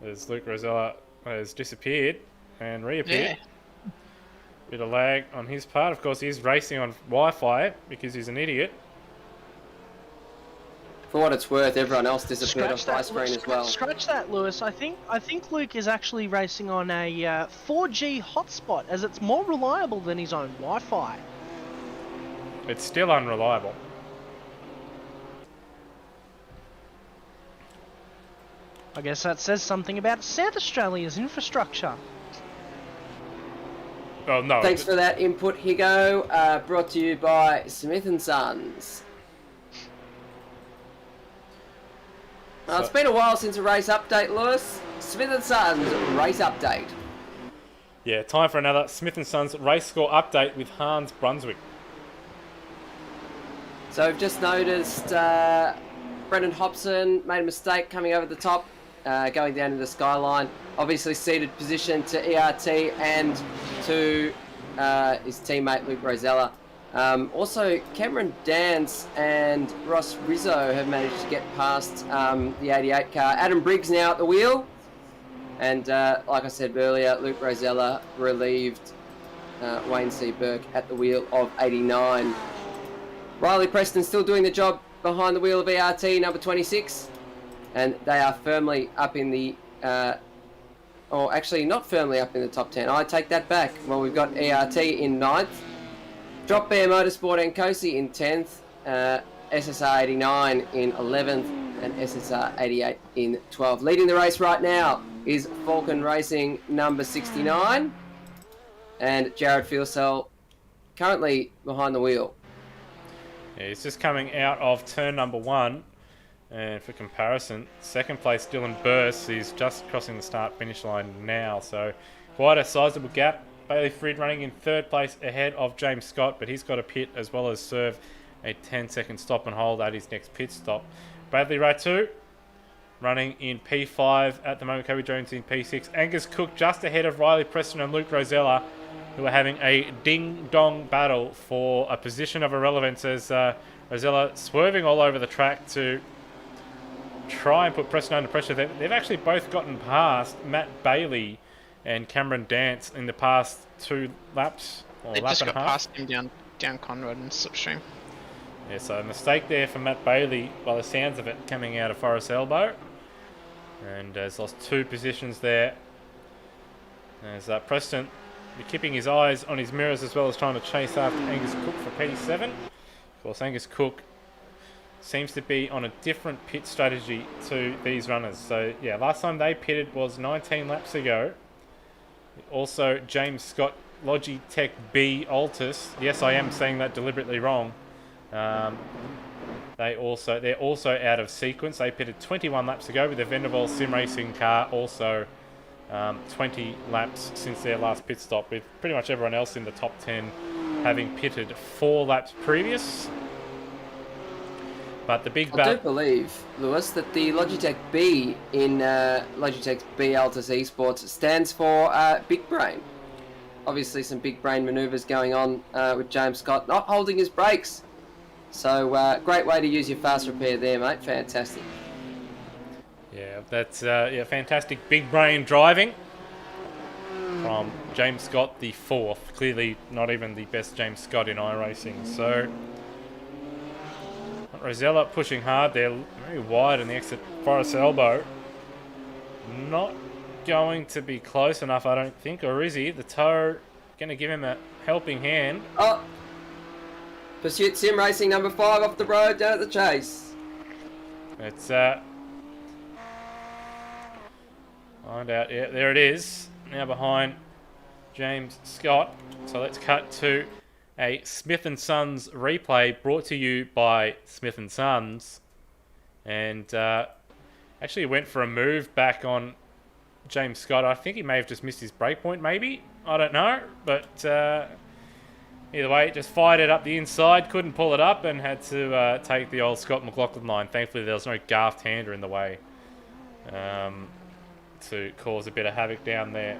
as Luke Rosella has disappeared and reappeared. Yeah. Bit of lag on his part. Of course, he's racing on Wi-Fi because he's an idiot. For what it's worth, everyone else disappeared off my screen as well. Scratch that, Lewis. I think Luke is actually racing on a 4G hotspot, as it's more reliable than his own Wi-Fi. It's still unreliable. I guess that says something about South Australia's infrastructure. Oh no. Thanks for that input, Higo. Brought to you by Smith & Sons. It's been a while since a race update, Lewis. Smith & Sons race update. Yeah, time for another Smith & Sons race score update with Hans Brunswick. So we've just noticed Brendan Hobson made a mistake coming over the top, going down to the skyline. Obviously ceded position to ERT and to his teammate Luke Rosella. Also, Cameron Dance and Ross Rizzo have managed to get past the 88 car. Adam Briggs now at the wheel. And like I said earlier, Luke Rosella relieved Wayne C. Burke at the wheel of 89. Riley Preston still doing the job behind the wheel of ERT, number 26. And they are firmly up in the... or actually not firmly up in the top 10. I take that back. Well, we've got ERT in 9th. Drop Bear Motorsport and Kosi in 10th, SSR 89 in 11th, and SSR 88 in 12th. Leading the race right now is Falcon Racing number 69, and Jared Fieldcell currently behind the wheel. Yeah, he's just coming out of turn number 1, and for comparison, second place Dylan Burst is just crossing the start-finish line now, so quite a sizable gap. Bailey Frid running in 3rd place ahead of James Scott, but he's got a pit as well as serve a 10-second stop and hold at his next pit stop. Bradley Ratu running in P5 at the moment. Kobe Jones in P6. Angus Cook just ahead of Riley Preston and Luke Rosella, who are having a ding-dong battle for a position of irrelevance as Rosella swerving all over the track to try and put Preston under pressure. They've actually both gotten past Matt Bailey and Cameron Dance in the past 2 laps. They just got past him down Conrad and slipstream. Yeah, so a mistake there for Matt Bailey, by the sounds of it, coming out of Forest Elbow. And has lost 2 positions there. As Preston keeping his eyes on his mirrors as well as trying to chase after Angus Cook for P7. Of course, Angus Cook seems to be on a different pit strategy to these runners. So, yeah, last time they pitted was 19 laps ago. Also, James Scott, Logitech B Altus. Yes, I am saying that deliberately wrong. They're also out of sequence. They pitted 21 laps ago with the Vendaval Sim Racing car. Also, 20 laps since their last pit stop, with pretty much everyone else in the top 10 having pitted 4 laps previous. But the big I do believe, Lewis, that the Logitech B in Logitech B Altus Esports stands for Big Brain. Obviously some big brain manoeuvres going on with James Scott not holding his brakes. So great way to use your fast repair there, mate. Fantastic. Yeah, that's fantastic big brain driving. from James Scott, the 4th. Clearly not even the best James Scott in iRacing. So Rosella pushing hard there, very wide in the exit Forest Elbow. Not going to be close enough, I don't think, or is he? The tow going to give him a helping hand. Oh, Pursuit Sim Racing number 5 off the road down at the chase. It's find out. Yeah, there it is. Now behind James Scott. So let's cut to a Smith & Sons replay brought to you by Smith & Sons. And actually went for a move back on James Scott. I think he may have just missed his break point, maybe. I don't know. But either way, just fired it up the inside. Couldn't pull it up and had to take the old Scott McLaughlin line. Thankfully, there was no gaffed hander in the way to cause a bit of havoc down there.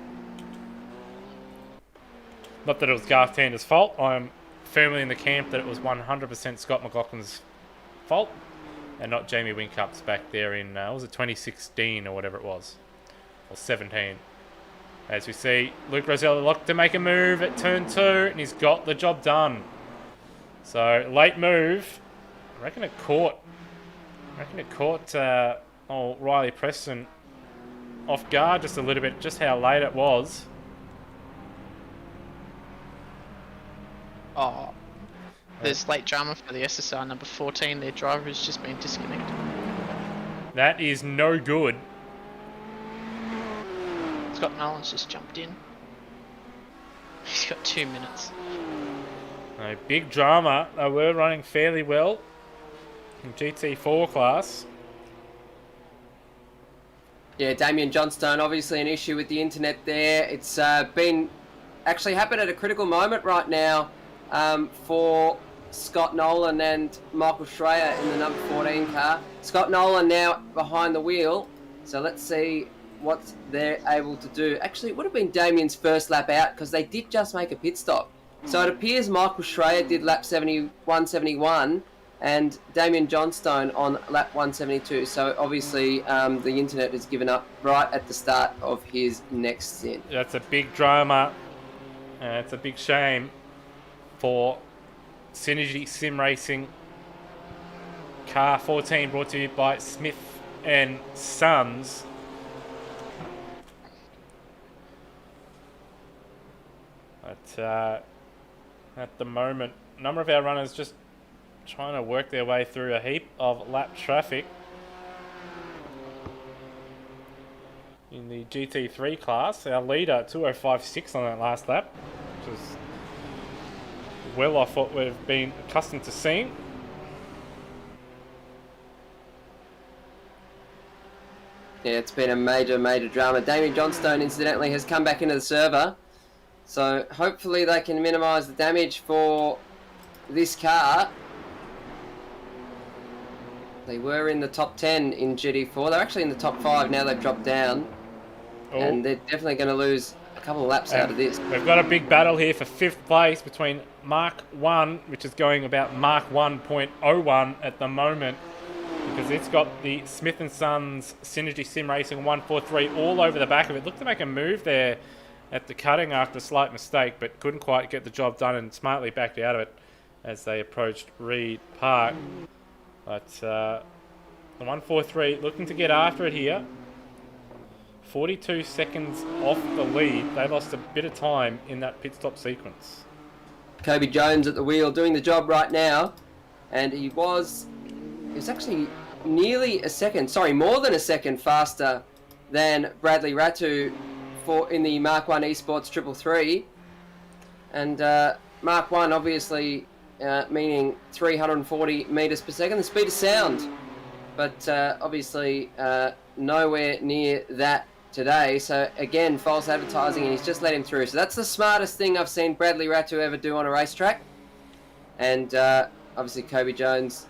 Not that it was gaffed hander's fault. I'm firmly in the camp that it was 100% Scott McLaughlin's fault and not Jamie Winkup's back there in, was it 2016 or whatever it was? Or 17. As we see, Luke Rosella locked to make a move at turn 2, and he's got the job done. So, late move. I reckon it caught Riley Preston off guard just a little bit, just how late it was. Oh, there's late drama for the SSR number 14. Their driver has just been disconnected. That is no good. Scott Nolan's just jumped in. He's got 2 minutes. No, big drama. They were running fairly well in GT4 class. Yeah, Damien Johnstone, obviously an issue with the internet there. It's been actually happened at a critical moment right now for Scott Nolan and Michael Schreier in the number 14 car. Scott Nolan now behind the wheel, so let's see what they're able to do. Actually, it would have been Damien's first lap out because they did just make a pit stop. So it appears Michael Schreier did lap 171 and Damien Johnstone on lap 172. So obviously the internet has given up right at the start of his next stint. That's a big drama. It's a big shame for Synergy Sim Racing. Car 14 brought to you by Smith and Sons. But at the moment, a number of our runners just trying to work their way through a heap of lap traffic in the GT3 class. Our leader, 2:05.6 on that last lap, which is well off what we've been accustomed to seeing. Yeah, it's been a major drama. Damien Johnstone, incidentally, has come back into the server. So hopefully they can minimise the damage for this car. They were in the top 10 in GT4. They're actually in the top 5. Now they've dropped down. Oh. And they're definitely going to lose a couple of laps out of this. We've got a big battle here for 5th place between Mark 1, which is going about Mark 1.01 at the moment, because it's got the Smith & Sons Synergy Sim Racing 143 all over the back of it. Looked to make a move there at the cutting after a slight mistake, but couldn't quite get the job done and smartly backed out of it as they approached Reed Park. But the 143 looking to get after it here. 42 seconds off the lead. They lost a bit of time in that pit stop sequence. Kobe Jones at the wheel doing the job right now, and he was actually nearly a second, sorry, more than a second faster than Bradley Ratu in the Mark 1 Esports 333. And Mark 1 obviously meaning 340 metres per second, the speed of sound, but obviously nowhere near that today. So again, false advertising, and he's just let him through. So that's the smartest thing I've seen Bradley Ratu ever do on a racetrack. And obviously Kobe Jones,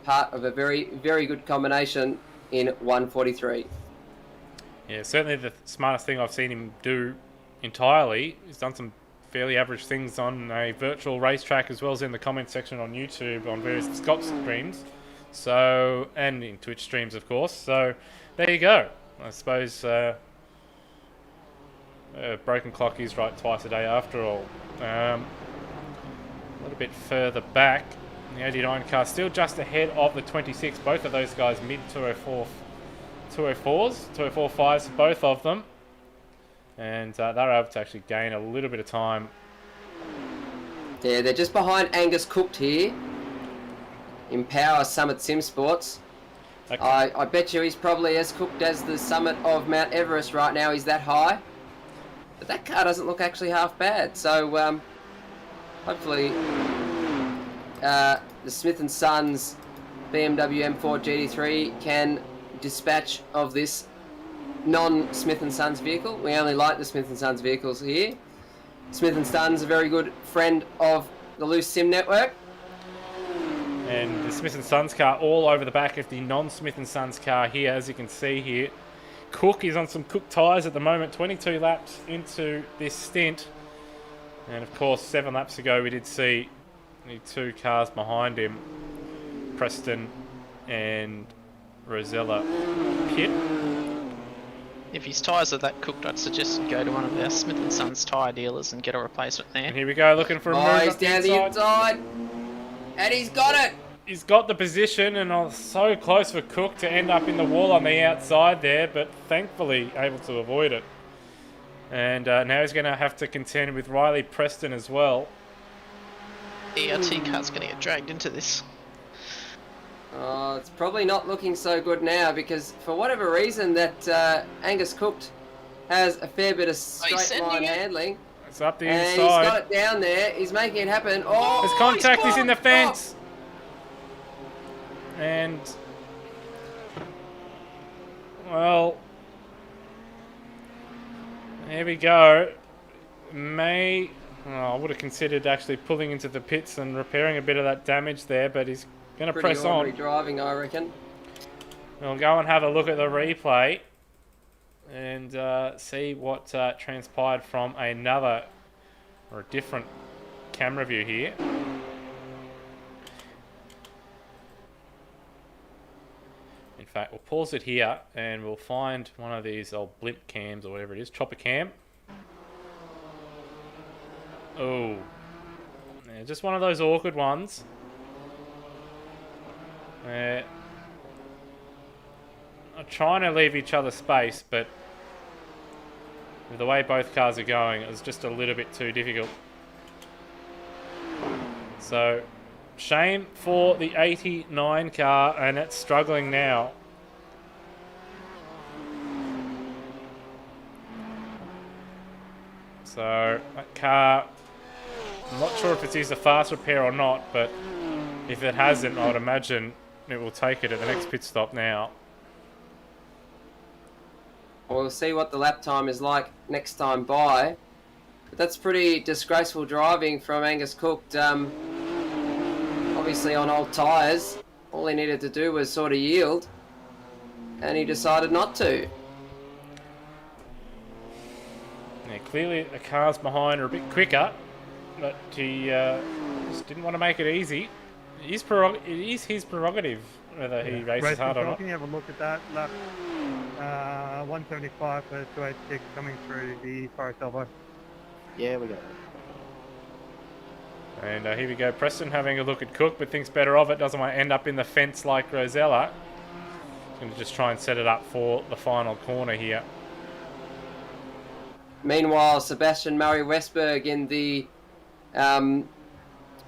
part of a very good combination in 143. Yeah, certainly the smartest thing I've seen him do entirely. He's done some fairly average things on a virtual racetrack as well as in the comment section on YouTube on various Scott streams. So, and in Twitch streams, of course. So, there you go. I suppose Broken clock is right twice a day after all. A little bit further back, the 89 car still just ahead of the 26. Both of those guys mid 204, 204s, 204.5s, both of them. And they're able to actually gain a little bit of time. Yeah, they're just behind Angus Cooked here in Power Summit Sim Sports. Okay. I bet you he's probably as cooked as the summit of Mount Everest right now. He's that high. But that car doesn't look actually half bad. So hopefully the Smith & Sons BMW M4 GT3 can dispatch of this non-Smith & Sons vehicle. We only like the Smith & Sons vehicles here. Smith & Sons, a very good friend of the Loose Sim Network. And the Smith & Sons car all over the back of the non-Smith & Sons car here, as you can see here. Cook is on some Cook tyres at the moment, 22 laps into this stint. And of course, 7 laps ago we did see the 2 cars behind him, Preston and Rosella pit. If his tyres are that cooked, I'd suggest you go to one of our Smith & Sons tyre dealers and get a replacement there. And here we go, looking for a move He's up down the inside. And he's got it. He's got the position and so close for Cook to end up in the wall on the outside there, but thankfully able to avoid it. And now he's going to have to contend with Riley Preston as well. The ERT car's going to get dragged into this. Oh, it's probably not looking so good now because for whatever reason that Angus Cooked has a fair bit of straight line handling. It's up the and inside. He's got it down there. He's making it happen. Oh, there's contact. He's in the fence. And well, there we go. I would have considered actually pulling into the pits and repairing a bit of that damage there, but he's going to press on. Pretty driving, I reckon. We'll go and have a look at the replay and see what transpired from a different camera view here. In fact, we'll pause it here and we'll find one of these old blimp cams or whatever it is, chopper cam. Oh, yeah, just one of those awkward ones. I'm trying to leave each other space, but with the way both cars are going, it was just a little bit too difficult. So, shame for the 89 car, and it's struggling now. So, that car, I'm not sure if it's used a fast repair or not, but if it hasn't, I would imagine it will take it at the next pit stop now. We'll see what the lap time is like next time by. But that's pretty disgraceful driving from Angus Cooked. Obviously on old tyres, all he needed to do was sort of yield, and he decided not to. Yeah, clearly the cars behind are a bit quicker, but he just didn't want to make it easy. It is his prerogative whether he races hard or not. Can you have a look at that lap? 175 for 286 coming through the Forest Elbow. Yeah, we go. And here we go, Preston having a look at Cook, but thinks better of it. Doesn't want to end up in the fence like Rosella. He's going to just try and set it up for the final corner here. Meanwhile, Sebastian Murray Westberg in the...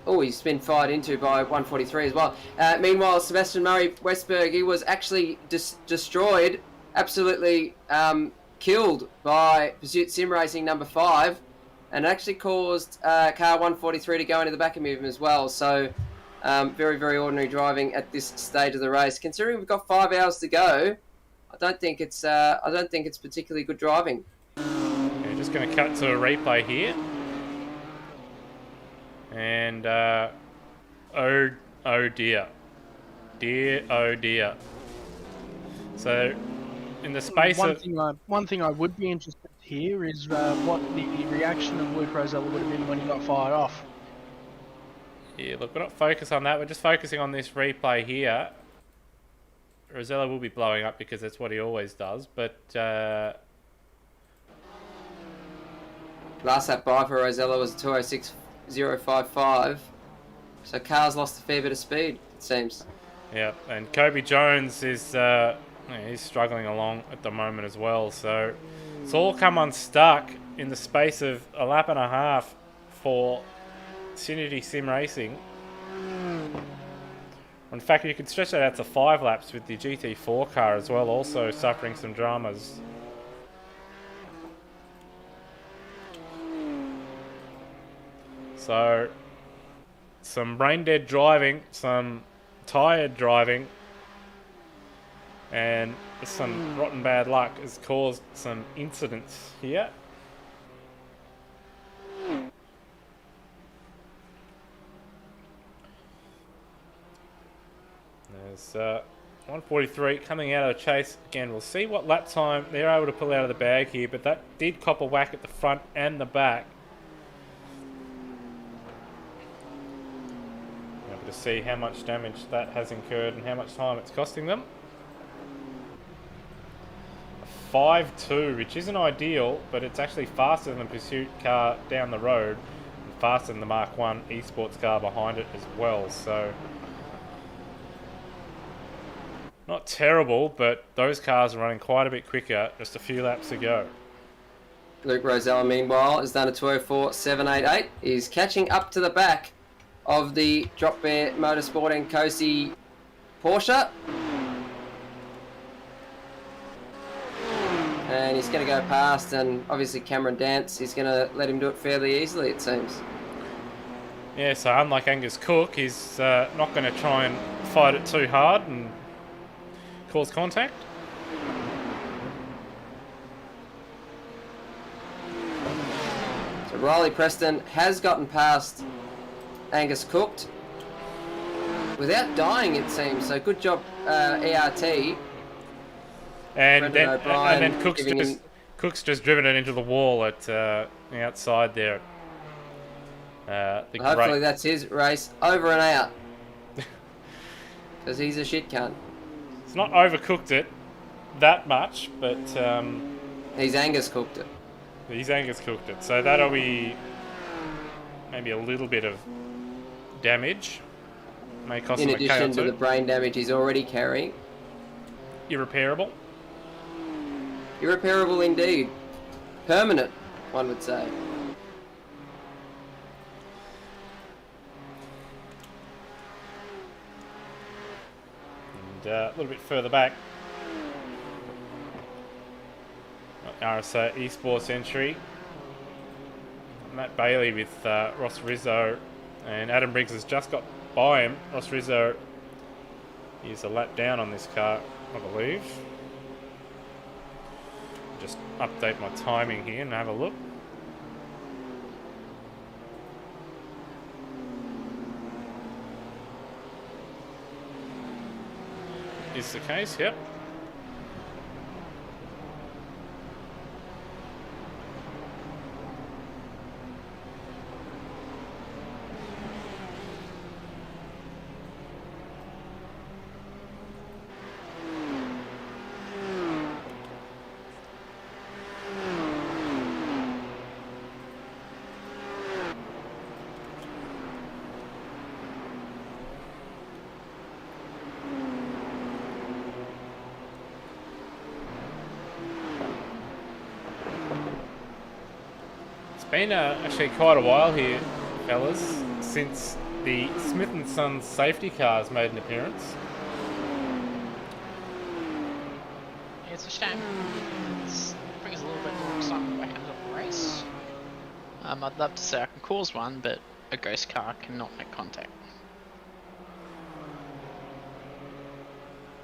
he's been fired into by 143 as well. Meanwhile, Sebastian Murray Westberg, he was actually destroyed, absolutely killed by Pursuit Sim Racing number 5, and actually caused car 143 to go into the back of him as well. So, very, very ordinary driving at this stage of the race. Considering we've got 5 hours to go, I don't think it's particularly good driving. Yeah, just going to cut to a replay here. And, oh dear. Oh dear. So, in the space of... One thing I would be interested to hear is what the reaction of Luke Rosella would have been when he got fired off. Yeah, look, we're not focused on that. We're just focusing on this replay here. Rosella will be blowing up because that's what he always does, but... Last lap by for Rosella was 206.055. So car's lost a fair bit of speed, it seems. Yeah, and Kobe Jones is he's struggling along at the moment as well. So it's all come unstuck in the space of a lap and a half for Synergy Sim Racing. In fact, you could stretch that out to 5 laps with the GT4 car as well, also suffering some dramas. So, some brain dead driving, some tired driving, and some rotten bad luck has caused some incidents here. There's 143 coming out of the chase. Again, we'll see what lap time they're able to pull out of the bag here, but that did cop a whack at the front and the back. Able to see how much damage that has incurred and how much time it's costing them. 5.2, which isn't ideal, but it's actually faster than the pursuit car down the road and faster than the Mark 1 esports car behind it as well. So not terrible, but those cars are running quite a bit quicker just a few laps ago. Luke Rosella, meanwhile, has done a 204.788. He's catching up to the back of the Drop Bear Motorsport and Cosi Porsche. And he's going to go past, and obviously Cameron Dance is going to let him do it fairly easily, it seems. Yeah, so unlike Angus Cook, he's not going to try and fight it too hard and cause contact. So Riley Preston has gotten past Angus Cook without dying, it seems. So good job, ERT. And then Cook's just driven it into the wall at the outside there. Hopefully that's his race. Over and out. Because he's a shit cunt. It's not overcooked it that much, but he's Angus cooked it. He's Angus cooked it. So that'll be maybe a little bit of damage. May cost him a K or two. In addition to the brain damage he's already carrying. Irreparable. Irreparable indeed. Permanent, one would say. And a little bit further back, RSA Esports entry. Matt Bailey with Ross Rizzo, and Adam Briggs has just got by him. Ross Rizzo is a lap down on this car, I believe. Just update my timing here and have a look. Is the case, yep. Been actually quite a while here, fellas, since the Smith & Sons safety cars made an appearance. It's a shame. It brings a little bit more excitement back into the race. I'd love to say I can cause one, but a ghost car cannot make contact.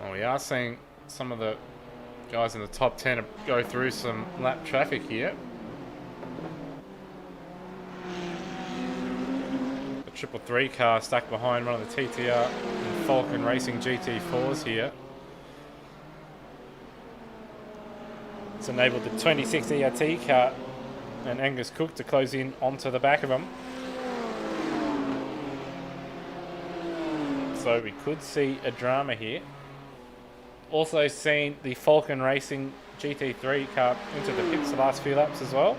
Well, we are seeing some of the guys in the top 10 go through some lap traffic here. The 333 car stuck behind one of the TTR and Falcon Racing GT4s here. It's enabled the 26 ERT car and Angus Cook to close in onto the back of them. So we could see a drama here. Also seen the Falcon Racing GT3 car into the pits the last few laps as well.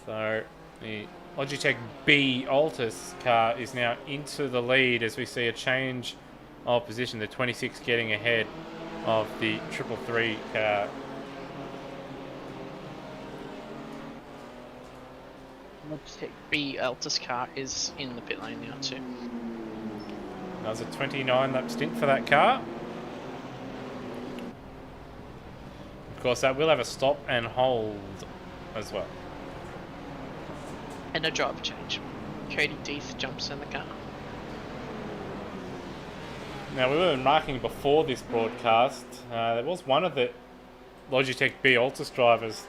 So the Logitech B Altus car is now into the lead as we see a change of position. The 26 getting ahead of the 333 car. Logitech B Altus car is in the pit lane now too. That was a 29 lap stint for that car. Of course, that will have a stop and hold as well. And a driver change. Cody Deeth jumps in the car. Now, we were marking before this broadcast, there was one of the Logitech B Altus drivers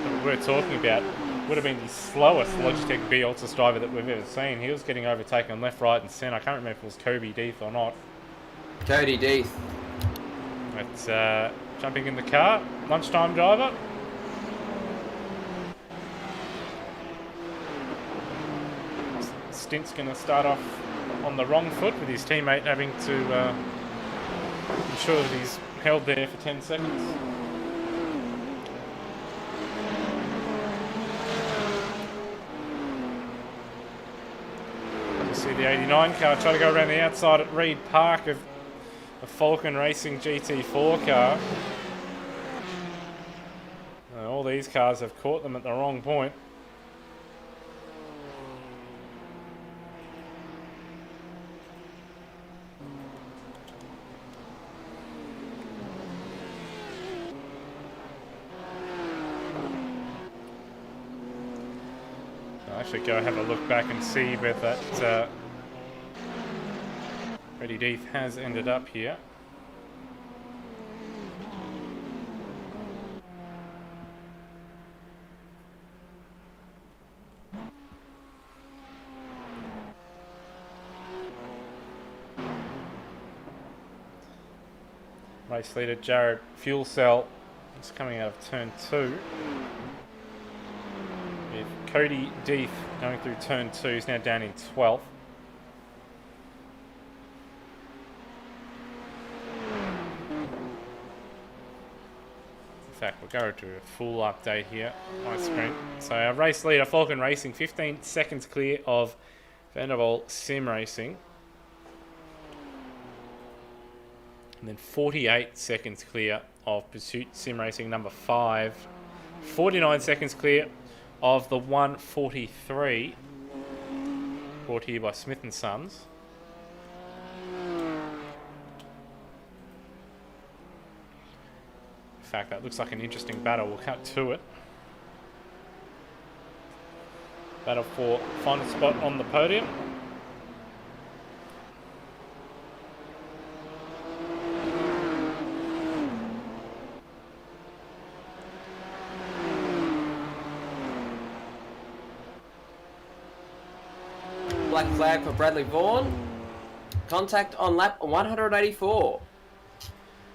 that we were talking about. Would have been the slowest Logitech B Altus driver that we've ever seen. He was getting overtaken left, right and centre. I can't remember if it was Cody Deeth or not. Cody Deeth. But jumping in the car, lunchtime driver. Stint's going to start off on the wrong foot with his teammate having to ensure that he's held there for 10 seconds. You see the 89 car try to go around the outside at Reed Park of a Falcon Racing GT4 car. All these cars have caught them at the wrong point. I'll actually go have a look back and see where that Cody Deeth has ended up here. Race leader Jared Fuel Cell is coming out of turn 2. With Cody Deeth going through turn 2, he's now down in 12th. In fact, we'll go to a full update here on my screen. So our race leader, Falcon Racing, 15 seconds clear of Vanderbilt Sim Racing. And then 48 seconds clear of Pursuit Sim Racing number 5. 49 seconds clear of the 143, brought here by Smith & Sons. In fact, that looks like an interesting battle. We'll cut to it. Battle for final spot on the podium. Black flag for Bradley Vaughan. Contact on lap 184.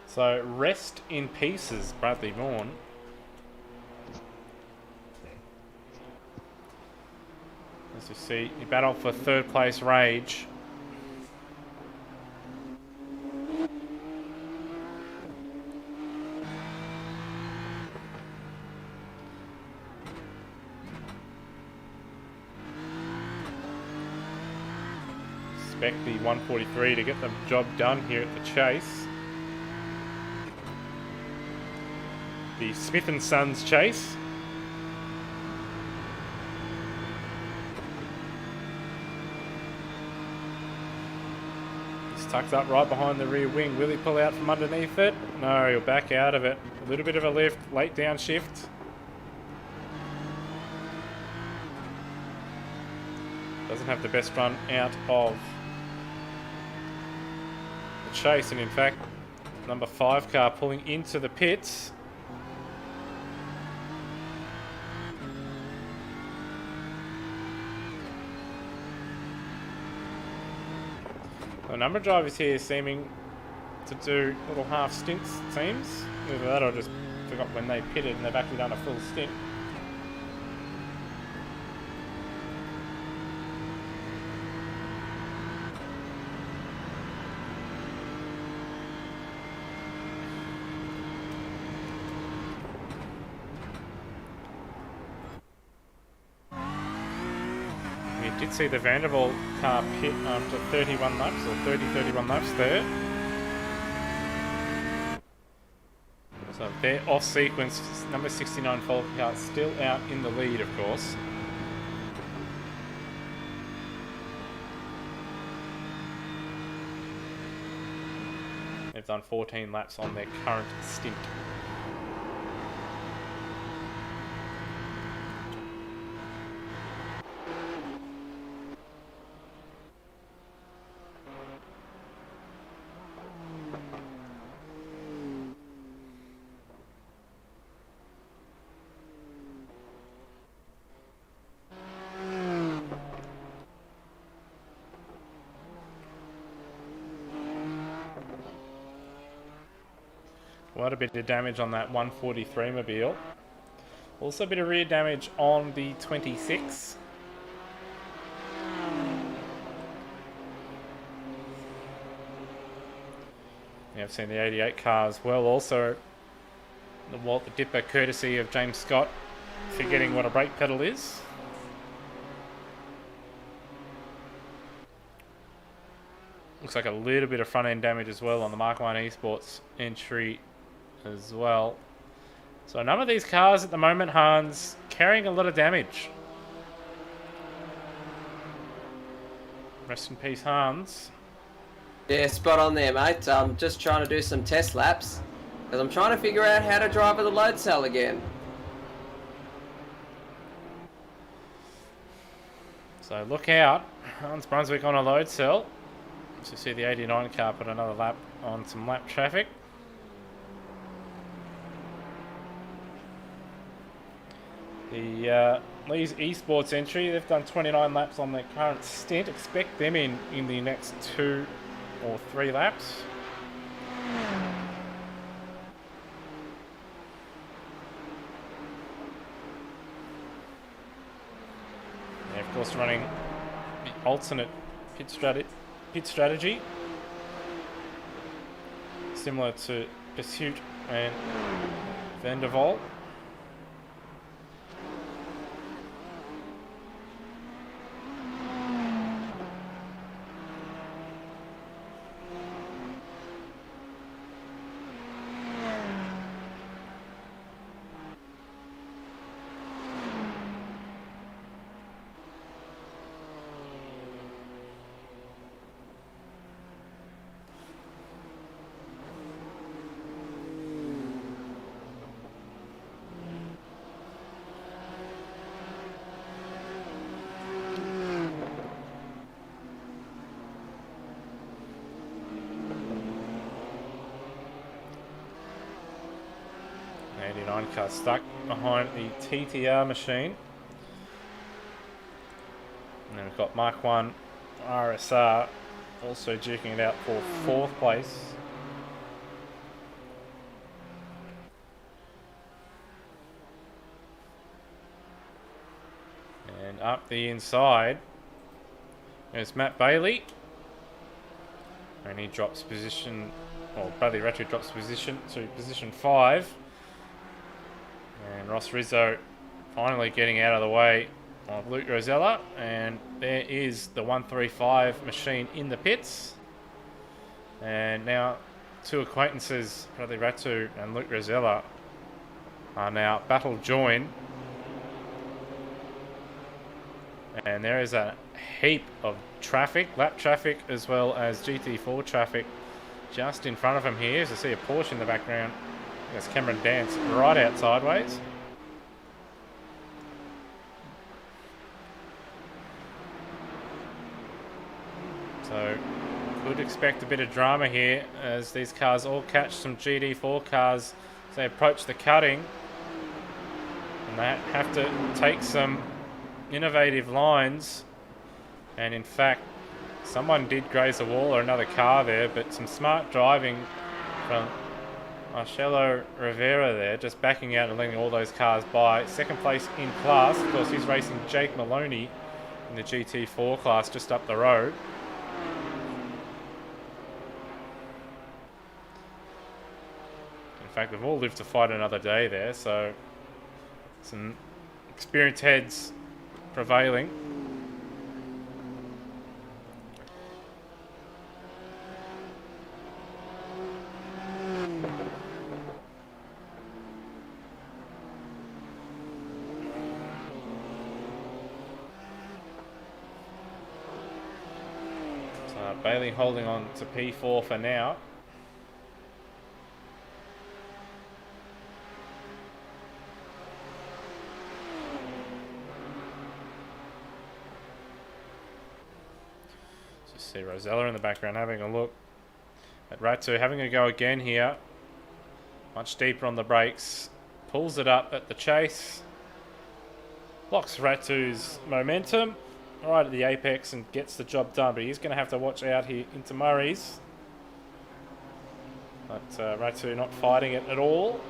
So rest in pieces, Bradley Vaughan. As you see, he battled for third place Rage. Expect the 143 to get the job done here at the chase. The Smith & Sons chase. He's tucked up right behind the rear wing. Will he pull out from underneath it? No, he'll back out of it. A little bit of a lift, late downshift. Doesn't have the best run out of the chase, and in fact, number 5 car pulling into the pits. A number of drivers here seeming to do little half stints, it seems. Either that or just forgot when they pitted and they've actually done a full stint. Did see the Vanderbilt car pit after 31 laps, or 31 laps there. So they're off sequence. Number 69 Folkart still out in the lead, of course. They've done 14 laps on their current stint. Quite a bit of damage on that 143 mobile. Also a bit of rear damage on the 26. Yeah, I've seen the 88 car as well. Also, the Walt the Dipper, courtesy of James Scott, forgetting what a brake pedal is. Looks like a little bit of front end damage as well on the Mark 1 Esports entry as well. So none of these cars at the moment, Hans, carrying a lot of damage. Rest in peace, Hans. Yeah, spot on there, mate. I'm just trying to do some test laps because I'm trying to figure out how to drive with a load cell again. So look out, Hans Brunswick on a load cell. So you see the 89 car put another lap on some lap traffic. The Lee's Esports entry, they've done 29 laps on their current stint. Expect them in the next 2 or 3 laps. They're of course running the alternate pit strategy, similar to Pursuit and Van der Waal. Car stuck behind the TTR machine. And then we've got Mark 1 RSR also duking it out for 4th place. And up the inside there's Matt Bailey. And he drops position, or Bradley Ratto drops position to position 5. And Ross Rizzo finally getting out of the way of Luke Rosella, and there is the 135 machine in the pits. And now 2 acquaintances, Bradley Ratto and Luke Rosella, are now battle joined. And there is a heap of traffic, lap traffic as well as GT4 traffic just in front of him here. As you see a Porsche in the background. That's Cameron Dance right out sideways. So could expect a bit of drama here as these cars all catch some GT4 cars as they approach the cutting. And they have to take some innovative lines. And in fact, someone did graze a wall or another car there, but some smart driving from Marcelo Rivera there, just backing out and letting all those cars by. 2nd place in class, of course he's racing Jake Maloney in the GT4 class just up the road. In fact, they've all lived to fight another day there, so some experienced heads prevailing. Bailey holding on to P4 for now. Just see Rosella in the background having a look at Ratu, having a go again here. Much deeper on the brakes. Pulls it up at the chase. Locks Ratu's momentum right at the apex and gets the job done. But he's going to have to watch out here into Murray's. But Ratu not fighting it at all.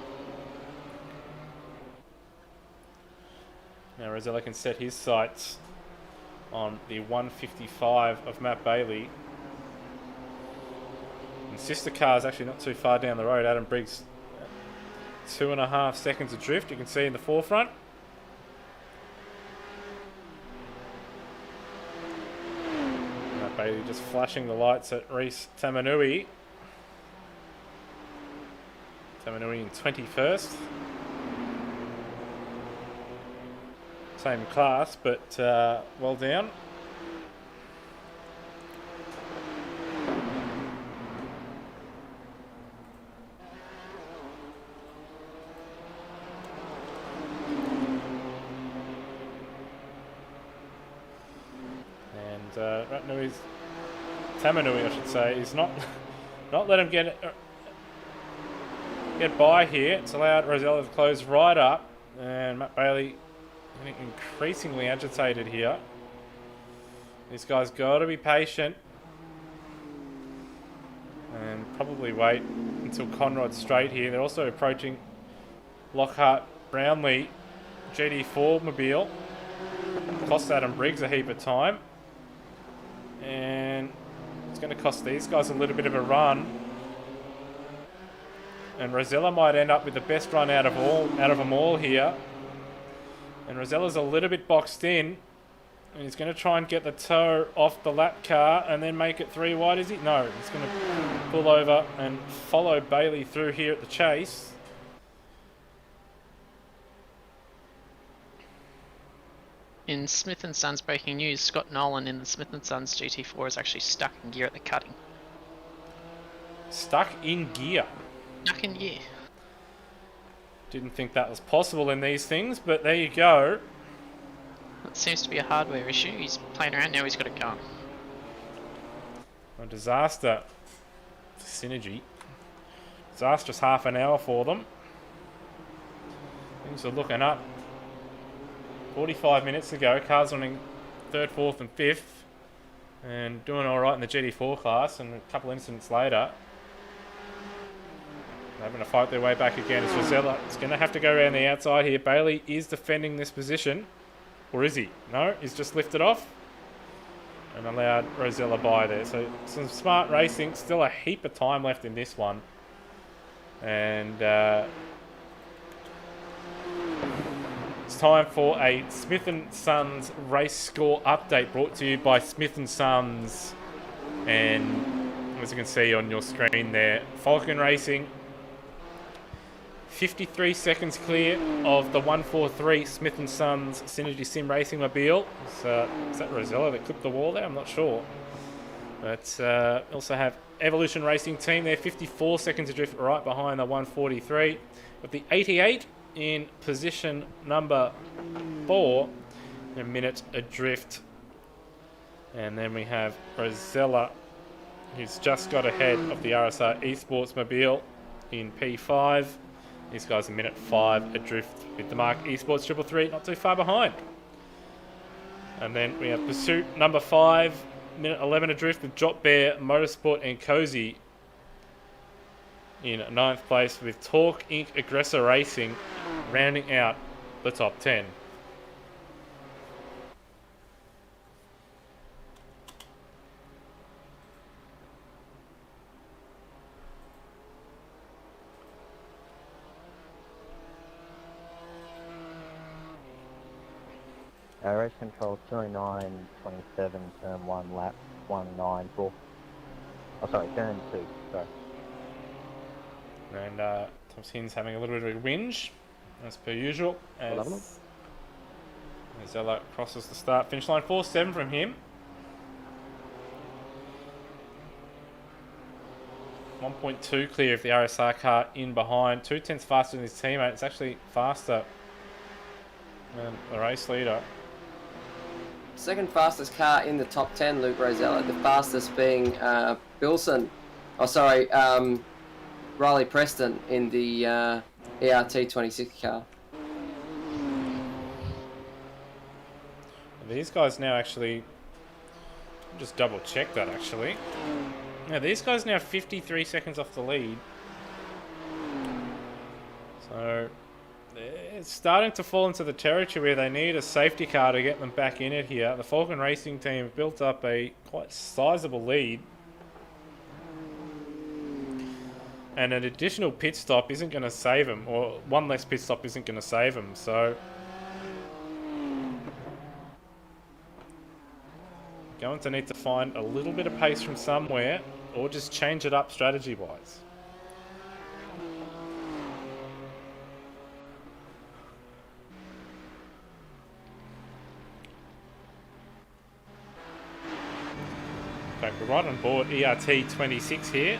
Now Rosella can set his sights on the 155 of Matt Bailey. And sister car is actually not too far down the road. Adam Briggs, 2.5 seconds adrift. You can see in the forefront. Matt Bailey just flashing the lights at Reese Tamanui. Tamanui in 21st. Same class, but well down. And Tamanui, I should say, is not let him get by here. It's allowed Rosella to close right up, and Matt Bailey getting increasingly agitated here. This guy's got to be patient and probably wait until Conrod's straight here. They're also approaching Lockhart Brownlee GD4 mobile. Cost Adam Briggs a heap of time, and it's going to cost these guys a little bit of a run. And Rosella might end up with the best run out of them all here. And Rosella's a little bit boxed in. And he's going to try and get the toe off the lap car and then make it 3 wide, is he? No, he's going to pull over and follow Bailey through here at the chase. In Smith & Sons breaking news, Scott Nolan in the Smith & Sons GT4 is actually stuck in gear at the cutting. Stuck in gear? Stuck in gear. Didn't think that was possible in these things, but there you go. It seems to be a hardware issue. He's playing around now, he's got it going. A disaster for Synergy. Disastrous half an hour for them. Things are looking up. 45 minutes ago, cars running 3rd, 4th and 5th. And doing alright in the GT4 class, and a couple incidents later, having to fight their way back again. It's Rosella. It's going to have to go around the outside here. Bailey is defending this position. Or is he? No, he's just lifted off and allowed Rosella by there. So some smart racing. Still a heap of time left in this one. And it's time for a Smith & Sons race score update brought to you by Smith & Sons. And as you can see on your screen there, Falcon Racing 53 seconds clear of the 143 Smith & Sons Synergy Sim Racing Mobile. So, is that Rosella that clipped the wall there? I'm not sure. But also have Evolution Racing Team there, 54 seconds adrift right behind the 143. With the 88 in position number 4, a minute adrift. And then we have Rosella, who's just got ahead of the RSR Esports Mobile in P5. These guys a minute 5 adrift with the Mark Esports 333, not too far behind. And then we have Pursuit number 5, minute 11 adrift with Jot Bear, Motorsport and Cozy in 9th place, with Torque Inc. Aggressor Racing rounding out the top 10. Race control 209.27, turn 1, lap 194. Oh, sorry, turn 2, sorry. And Thomas Hin's having a little bit of a whinge, as per usual, as Zella crosses the start-finish line. 4.7 from him. 1.2 clear of the RSR car in behind. 2/10 faster than his teammate. It's actually faster than the race leader. Second fastest car in the top 10, Luke Rosella. The fastest being Bilson. Oh, sorry, Riley Preston in the ERT26 car. These guys now actually... just double check that actually. Now these guys now 53 seconds off the lead. So it's starting to fall into the territory where they need a safety car to get them back in it here. The Falcon Racing team have built up a quite sizable lead. And an additional pit stop isn't going to save them, or one less pit stop isn't going to save them. So going to need to find a little bit of pace from somewhere, or just change it up strategy-wise. Okay, we're right on board ERT26 here.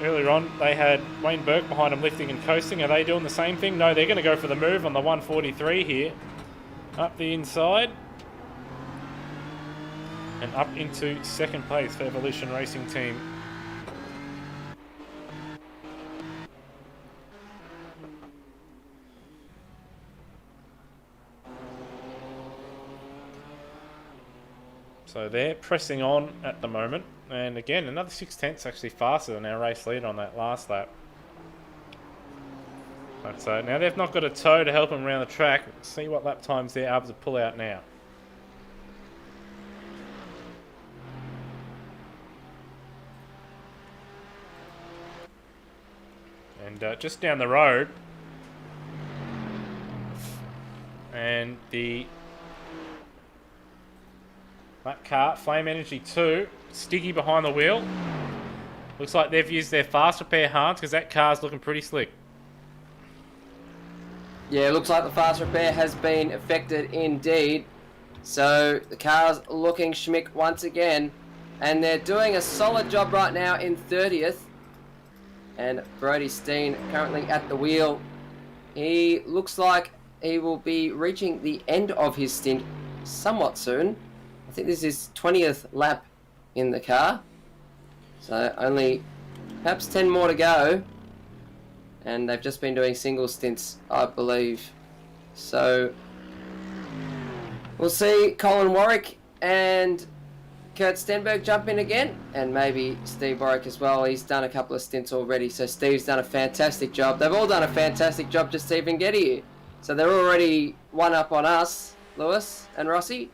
Earlier on, they had Wayne Burke behind them lifting and coasting. Are they doing the same thing? No, they're going to go for the move on the 143 here. Up the inside. And up into second place for Evolution Racing Team. So they're pressing on at the moment. And again, another 6/10 actually faster than our race leader on that last lap. So now they've not got a tow to help them around the track. Let's see what lap times they're able to pull out now. And just down the road, and that car, Flame Energy 2, Stiggy behind the wheel. Looks like they've used their fast repair harns because that car's looking pretty slick. Yeah, looks like the fast repair has been affected indeed. So the car's looking schmick once again. And they're doing a solid job right now in 30th. And Brody Steen currently at the wheel. He looks like he will be reaching the end of his stint somewhat soon. I think this is 20th lap in the car. So only perhaps 10 more to go. And they've just been doing single stints, I believe. So we'll see Colin Warwick and Kurt Stenberg jump in again, and maybe Steve Warwick as well. He's done a couple of stints already, so Steve's done a fantastic job. They've all done a fantastic job just to even get here. So they're already one up on us, Lewis and Rossi.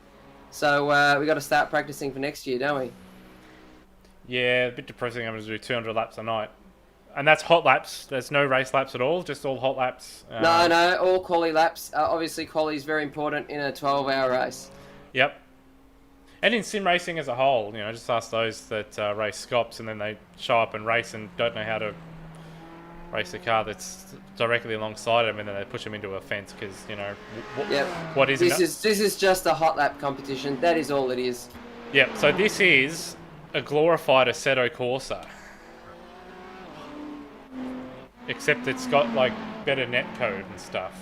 So we got to start practicing for next year, don't we? Yeah, a bit depressing having to do 200 laps a night. And that's hot laps. There's no race laps at all, just all hot laps. No, all quali laps. Obviously, quali is very important in a 12-hour race. Yep. And in sim racing as a whole, you know, just ask those that race scops and then they show up and race and don't know how to race a car that's directly alongside them, and then they push them into a fence because, you know, what is it? This is just a hot lap competition. That is all it is. Yep, so this is a glorified Assetto Corsa. Except it's got, like, better netcode and stuff.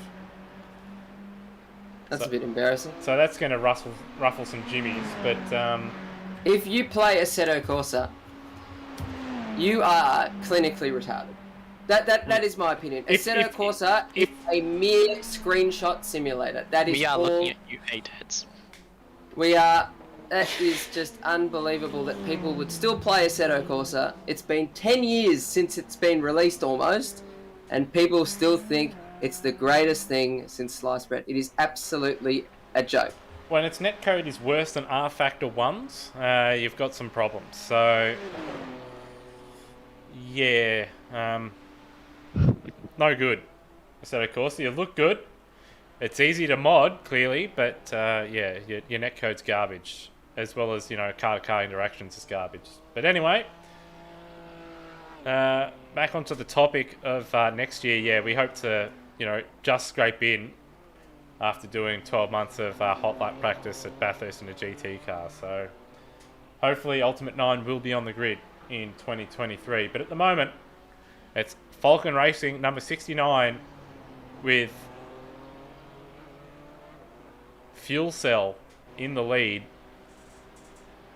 That's a bit embarrassing. So that's going to ruffle some jimmies, but... If you play Assetto Corsa, you are clinically retarded. That is my opinion. Assetto Corsa is a mere screenshot simulator. That is we are all... looking at you, hateheads. We are... That is just unbelievable that people would still play Assetto Corsa. It's been 10 years since it's been released almost, and people still think it's the greatest thing since sliced bread. It is absolutely a joke. When its netcode is worse than R Factor 1's, you've got some problems. So, yeah, no good. Assetto Corsa, you look good. It's easy to mod, clearly, but yeah, your netcode's garbage. As well as, you know, car-to-car interactions is garbage. But anyway, back onto the topic of next year. Yeah, we hope to, you know, just scrape in after doing 12 months of hot lap practice at Bathurst in a GT car. So hopefully Ultimate 9 will be on the grid. in 2023. But at the moment, it's Falcon Racing number 69 with Fuel Cell in the lead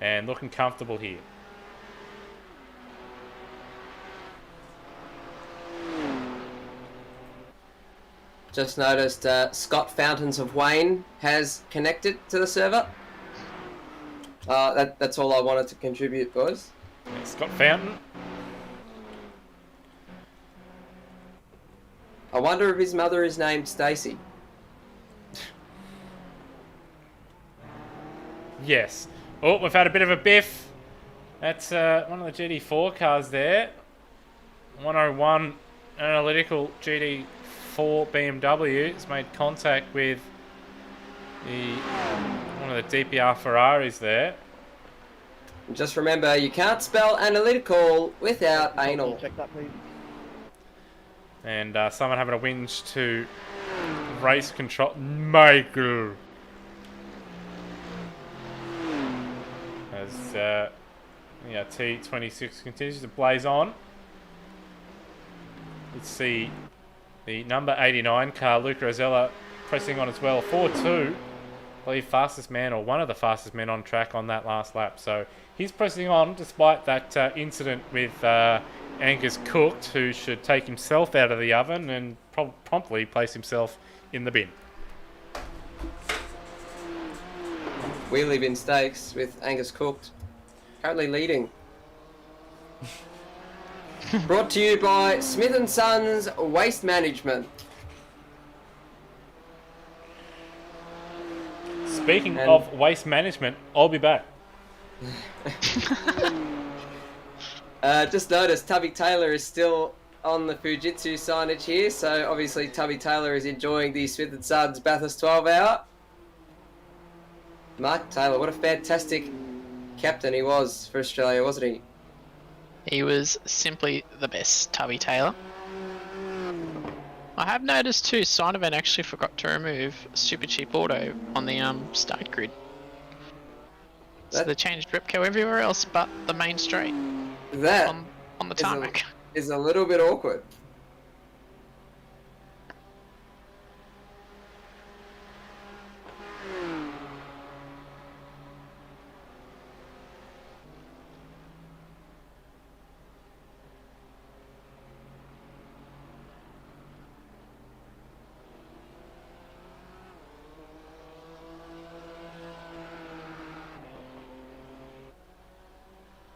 and looking comfortable here. Just noticed Scott Fountains of Wayne has connected to the server. That's all I wanted to contribute, boys. Yeah, Scott Fountain. I wonder if his mother is named Stacy. Yes. Oh, we've had a bit of a biff. That's one of the GT4 cars there. 101 analytical GT4 BMW. It's made contact with one of the DPR Ferraris there. Just remember, you can't spell analytical without anal. Check that, please. And someone having a whinge to race control. Michael. As T26 continues to blaze on. Let's see the number 89 car, Luca Rosella, pressing on as well. 4-2, I believe fastest man or one of the fastest men on track on that last lap. So he's pressing on despite that incident with Angus Cooked, who should take himself out of the oven and promptly place himself in the bin. Wheelie bin stakes with Angus Cooked, currently leading. Brought to you by Smith & Sons Waste Management. Speaking of waste management, I'll be back. Just noticed Tubby Taylor is still on the Fujitsu signage here, so obviously Tubby Taylor is enjoying the Smith & Sons Bathurst 12 hour. Mark Taylor, what a fantastic captain he was for Australia, wasn't he? He was simply the best, Tubby Taylor. I have noticed too, Sinovan actually forgot to remove Super Cheap Auto on the start grid. So they changed Ripco everywhere else but the main straight. That on the tarmac. Is a little bit awkward.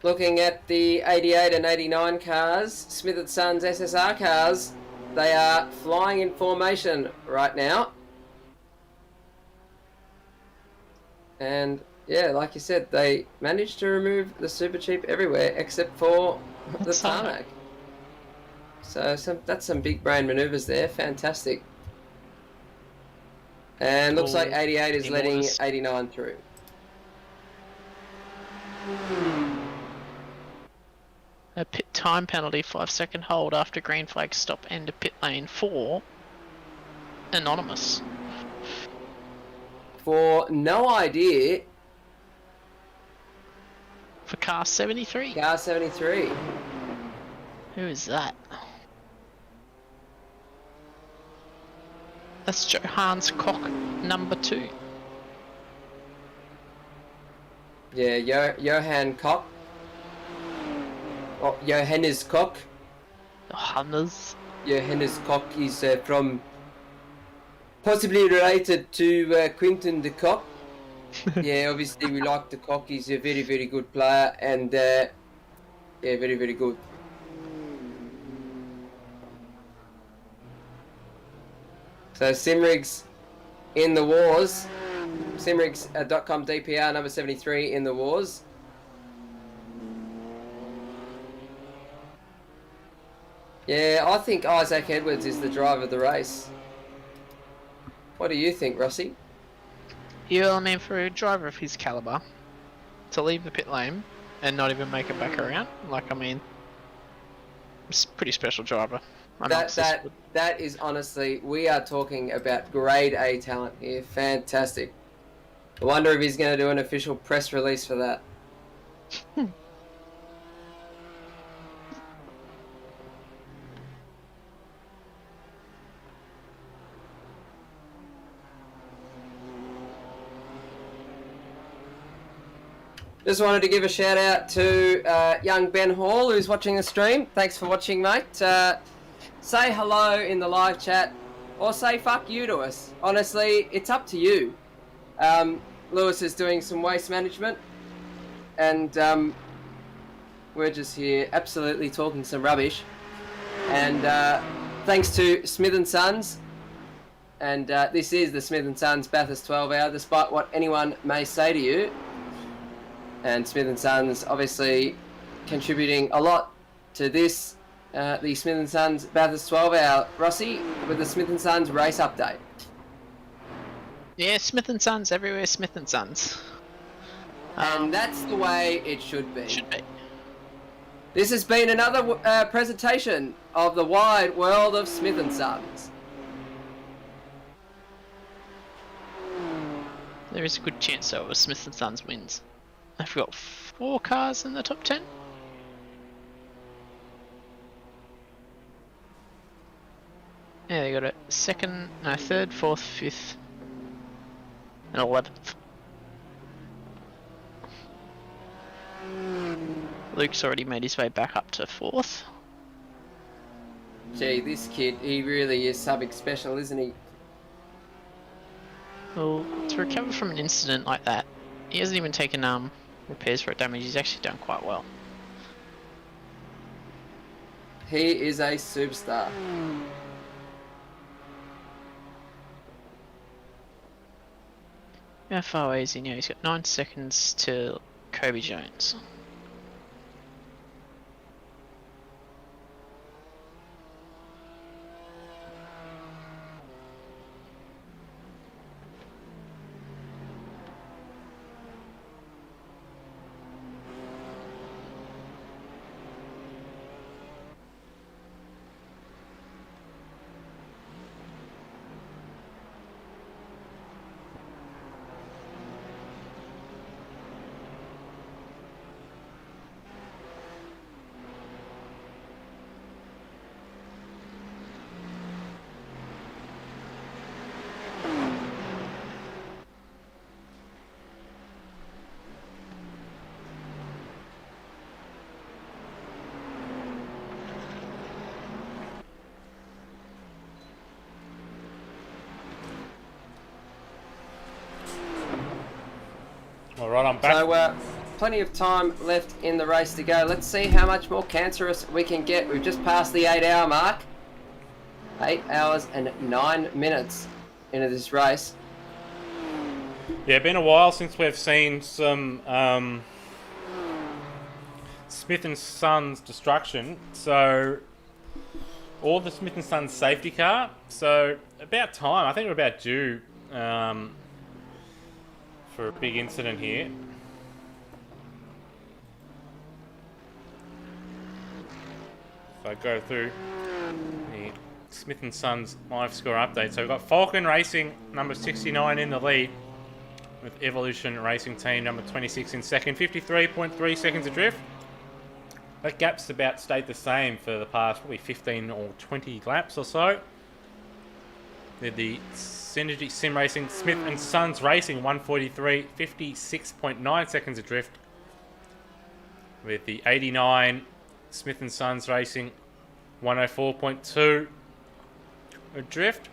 Looking at the 88 and 89 cars, Smith & Sons SSR cars, they are flying in formation right now. And yeah, like you said, they managed to remove the Super Cheap everywhere except for the tarmac. So that's some big brain maneuvers there, fantastic. And looks like 88 is letting 89 through. A pit time penalty, 5-second hold after green flag stop end of pit lane for Anonymous. For no idea. For car 73. Car 73. Who is that? That's Johannes Koch, number 2. Yeah, Johann Koch. Oh, Johannes Koch. Johannes. Johannes Koch is from possibly related to Quinton de Koch. Yeah, obviously we like de Koch. He's a very, very good player and yeah, very, very good. So Simrigs in the wars. Simrigs.com DPR number 73 in the wars. Yeah, I think Isaac Edwards is the driver of the race. What do you think, Rossi? Yeah, I mean, for a driver of his caliber, to leave the pit lane and not even make it back around, like, I mean, it's a pretty special driver. That is honestly, we are talking about grade A talent here. Fantastic. I wonder if he's going to do an official press release for that. Just wanted to give a shout out to young Ben Hall who's watching the stream. Thanks for watching, mate. Say hello in the live chat or say fuck you to us. Honestly, it's up to you. Lewis is doing some waste management and we're just here absolutely talking some rubbish. And thanks to Smith & Sons. And this is the Smith & Sons Bathurst 12 Hour, despite what anyone may say to you. And Smith & Sons obviously contributing a lot to this, the Smith & Sons Bathurst 12 Hour. Rossi, with the Smith & Sons race update. Yeah, Smith & Sons everywhere, Smith & Sons. And that's the way it should be. Should be. This has been another presentation of the wide world of Smith & Sons. There is a good chance though of Smith & Sons wins. I've got 4 cars in the top 10. Yeah, they got a third, fourth, fifth, and 11th. Luke's already made his way back up to 4th. Gee, this kid, he really is something special, isn't he? Well, to recover from an incident like that, he hasn't even taken repairs for damage. He's actually done quite well. He is a superstar. How far away is he now? He's got 9 seconds to Kobe Jones. Alright, I'm back. So, plenty of time left in the race to go. Let's see how much more cancerous we can get. We've just passed the 8-hour mark. 8 hours and 9 minutes into this race. Yeah, been a while since we've seen some Smith & Sons destruction. So, all the Smith & Sons safety car. So, about time. I think we're about due for a big incident here. If I go through the Smith & Sons live score update. So we've got Falcon Racing, number 69 in the lead, with Evolution Racing Team, number 26 in second, 53.3 seconds adrift. That gap's about stayed the same for the past probably 15 or 20 laps or so. With the Synergy Sim Racing, Smith & Sons Racing, 143, 56.9 seconds adrift. With the 89 Smith & Sons Racing, 104.2 adrift.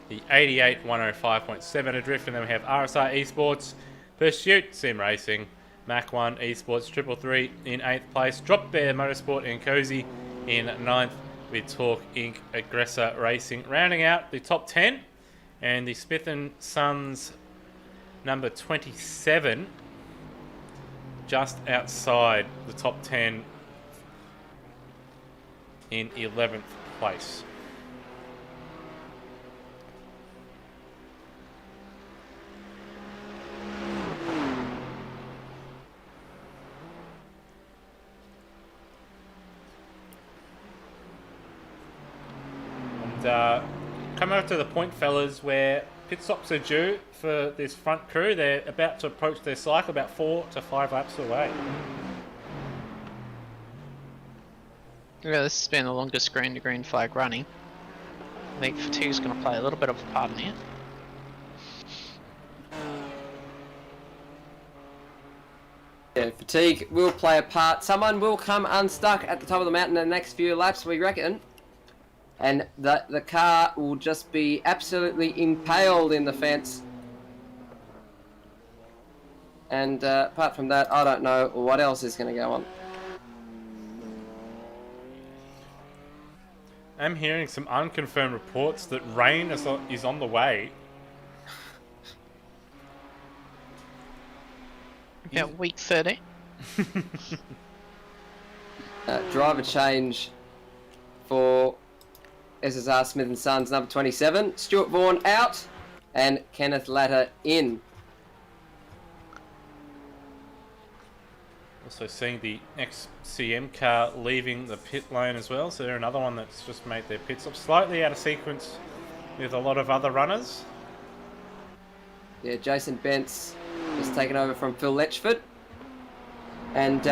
The 88, 105.7 adrift. And then we have RSR Esports, Pursuit Sim Racing, Mach 1 Esports, 333 in 8th place. Drop Bear Motorsport and Cozy in 9th. With Talk Inc. Aggressor Racing rounding out the top 10, and the Smith & Sons number 27 just outside the top 10 in 11th place. Coming up to the point, fellas, where pit stops are due for this front crew. They're about to approach their cycle, about 4 to 5 laps away. Yeah, this has been the longest green to green flag running. I think fatigue's going to play a little bit of a part in it. Yeah, fatigue will play a part. Someone will come unstuck at the top of the mountain in the next few laps, we reckon. And the car will just be absolutely impaled in the fence. And apart from that, I don't know what else is going to go on. I'm hearing some unconfirmed reports that rain is on the way. About week 30. Driver change for SSR Smith & Sons number 27. Stuart Vaughan out and Kenneth Latter in. Also seeing the XCM car leaving the pit lane as well, so they're another one that's just made their pit stop slightly out of sequence with a lot of other runners. Yeah, Jason Bentz has taken over from Phil Letchford. And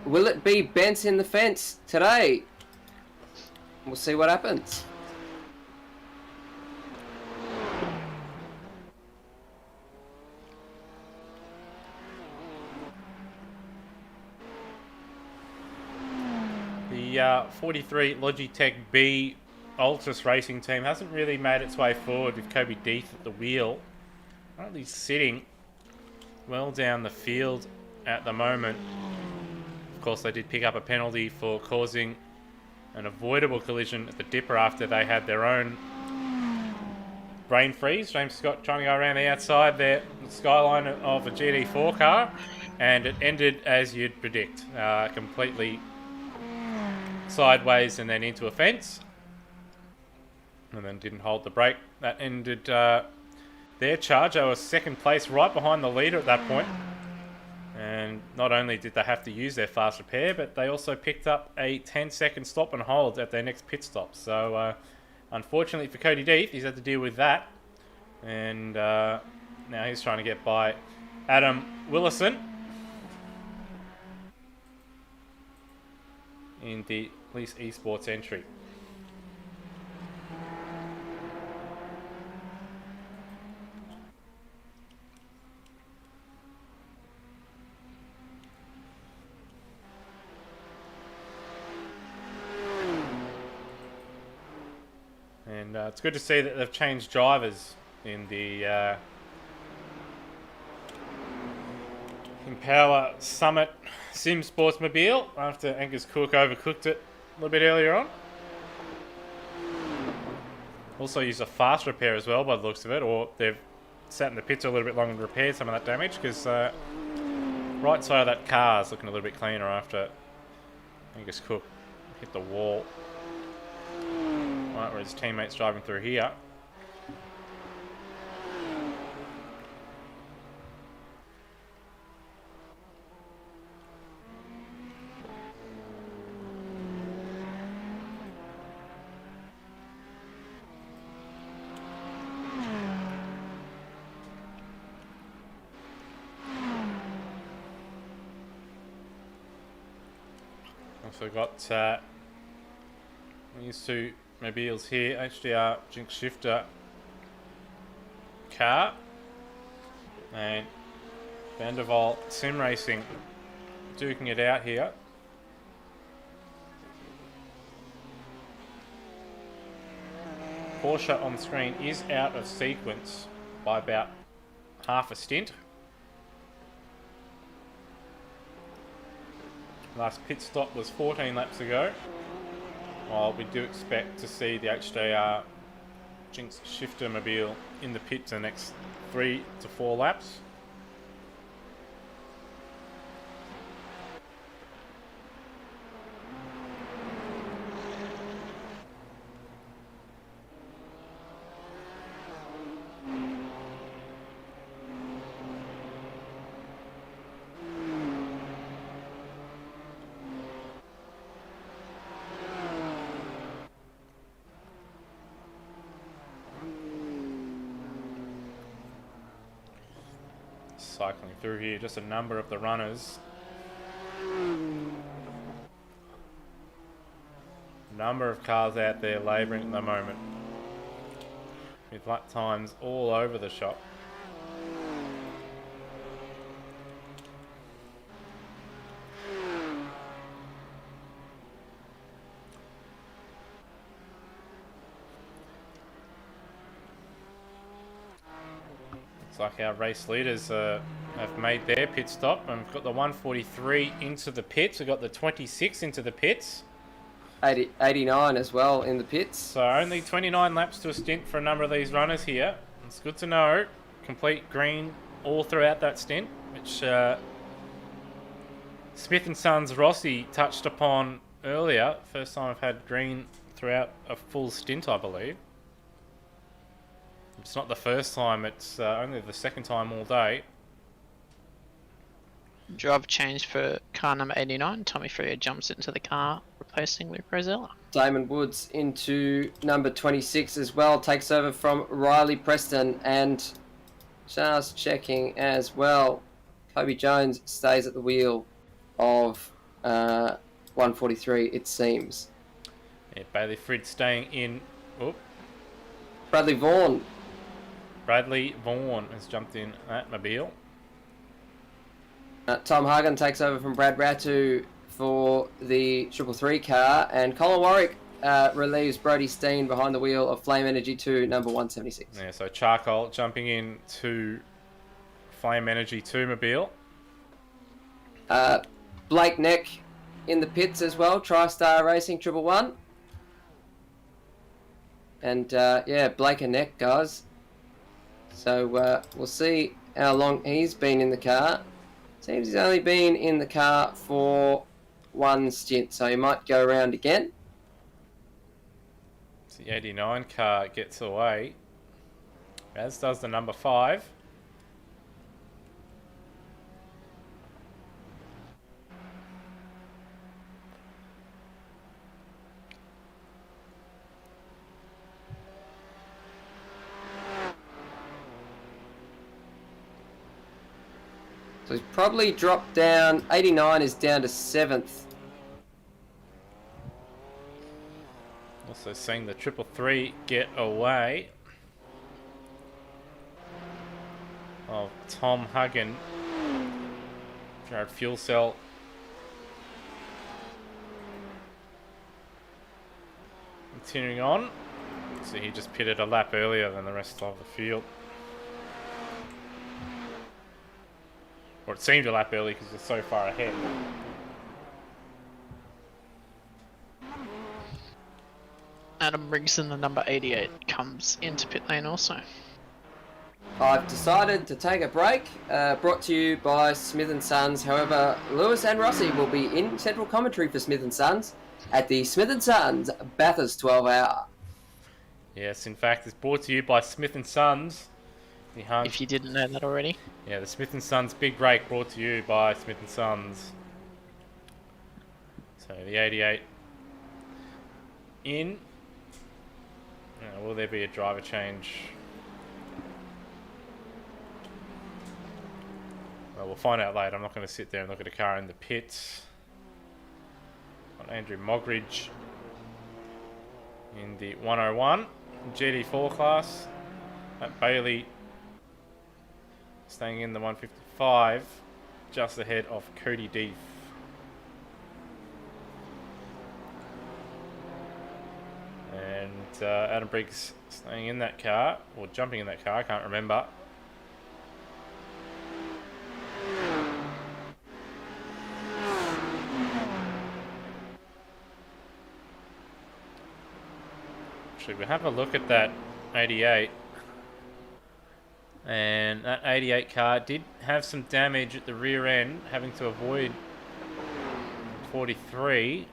will it be Bentz in the fence today? We'll see what happens. The 43 Logitech B Ultras racing team hasn't really made its way forward with Kobe Deeth at the wheel. Currently sitting well down the field at the moment. Of course, they did pick up a penalty for causing an avoidable collision at the dipper after they had their own brain freeze. James Scott trying to go around the outside there, the skyline of a GT4 car, and it ended as you'd predict, completely sideways and then into a fence, and then didn't hold the brake. That ended their charge. They were second place, right behind the leader at that point. And not only did they have to use their fast repair, but they also picked up a 10-second stop and hold at their next pit stop. So, unfortunately for Cody Deeth, he's had to deal with that. And now he's trying to get by Adam Willison in the Police Esports entry. And it's good to see that they've changed drivers in the Impala Summit Sim Sportsmobile after Angus Cook overcooked it a little bit earlier on. Also used a fast repair as well by the looks of it, or they've sat in the pits a little bit longer and repaired some of that damage, because right side of that car is looking a little bit cleaner after Angus Cook hit the wall. Right where his teammates driving through here. Also got these two mobiles here, HDR Jinx Shifter car and Vanderval Sim Racing duking it out here. Porsche on screen is out of sequence by about half a stint. Last pit stop was 14 laps ago. While we do expect to see the HDR Jinx Shifter mobile in the pit for the next 3 to 4 laps. Cycling through here, just a number of the runners. Number of cars out there labouring at the moment, with lap times all over the shop. Looks like our race leaders have made their pit stop, and we've got the 143 into the pits. We've got the 26 into the pits. 89 as well in the pits. So only 29 laps to a stint for a number of these runners here. It's good to know. Complete green all throughout that stint, which Smith & Sons Rossi touched upon earlier. First time I've had green throughout a full stint, I believe. It's not the first time, it's only the second time all day. Driver change for car number 89. Tommy Freer jumps into the car, replacing Luke Rosella. Damon Woods into number 26 as well. Takes over from Riley Preston, and just checking as well, Kobe Jones stays at the wheel of 143, it seems. Yeah, Bailey Frid staying in. Oh. Bradley Vaughan has jumped in at Mobile. Tom Hagen takes over from Brad Ratu for the 333 car, and Colin Warwick relieves Brody Steen behind the wheel of Flame Energy 2, number 176. Yeah, so Charcoal jumping in to Flame Energy 2 Mobile. Blake Neck in the pits as well, TriStar Racing 111. And yeah, Blake and Neck, guys. So we'll see how long he's been in the car. Seems he's only been in the car for one stint, so he might go around again. So the 89 car gets away, as does the number 5. So he's probably dropped down. 89 is down to 7th. Also seeing the 333 get away of Tom Hagen. Jared Fuel Cell continuing on. So he just pitted a lap earlier than the rest of the field. Or it seemed a lap early because it's so far ahead. Adam Brigson, the number 88, comes into pit lane also. I've decided to take a break, brought to you by Smith & Sons. However, Lewis and Rossi will be in central commentary for Smith & Sons at the Smith & Sons Bathurst 12 hour. Yes, in fact, it's brought to you by Smith & Sons. If you didn't know that already. Yeah, the Smith & Sons Big Break brought to you by Smith & Sons. So the 88 in. Will there be a driver change? Well, we'll find out later. I'm not going to sit there and look at a car in the pits. Got Andrew Mogridge in the 101 GT4 class. Matt Bailey staying in the 155, just ahead of Cody Deef. And Adam Briggs staying in that car, or jumping in that car, I can't remember. Actually, we have a look at that 88. And that 88 car did have some damage at the rear end, having to avoid 43.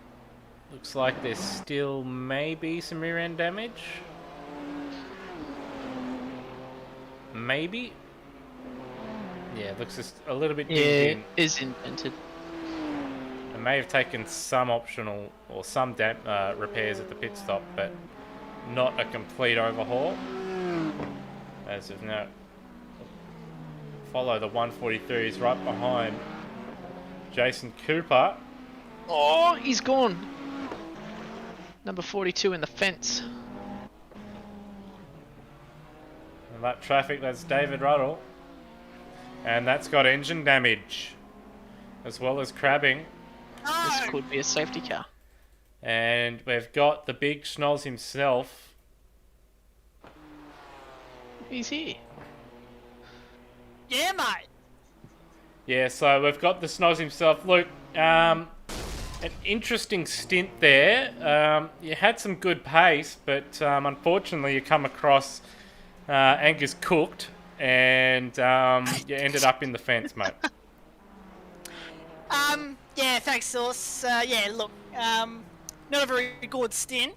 Looks like there's still maybe some rear end damage. Maybe. Yeah, it looks just a little bit dinged in. It is indented. It may have taken some optional or some repairs at the pit stop, but not a complete overhaul. As of now, follow the 143s right behind Jason Cooper. Oh, he's gone. Number 42 in the fence. And that traffic, that's David Ruddle. And that's got engine damage, as well as crabbing. This could be a safety car. And we've got the big schnoz himself. He's here. Yeah, mate. Yeah, so we've got the Snoz himself. Luke, an interesting stint there. You had some good pace, but unfortunately you come across Angus cooked, and you ended up in the fence, mate. Yeah, thanks, Sauce. Yeah, look, not a very good stint.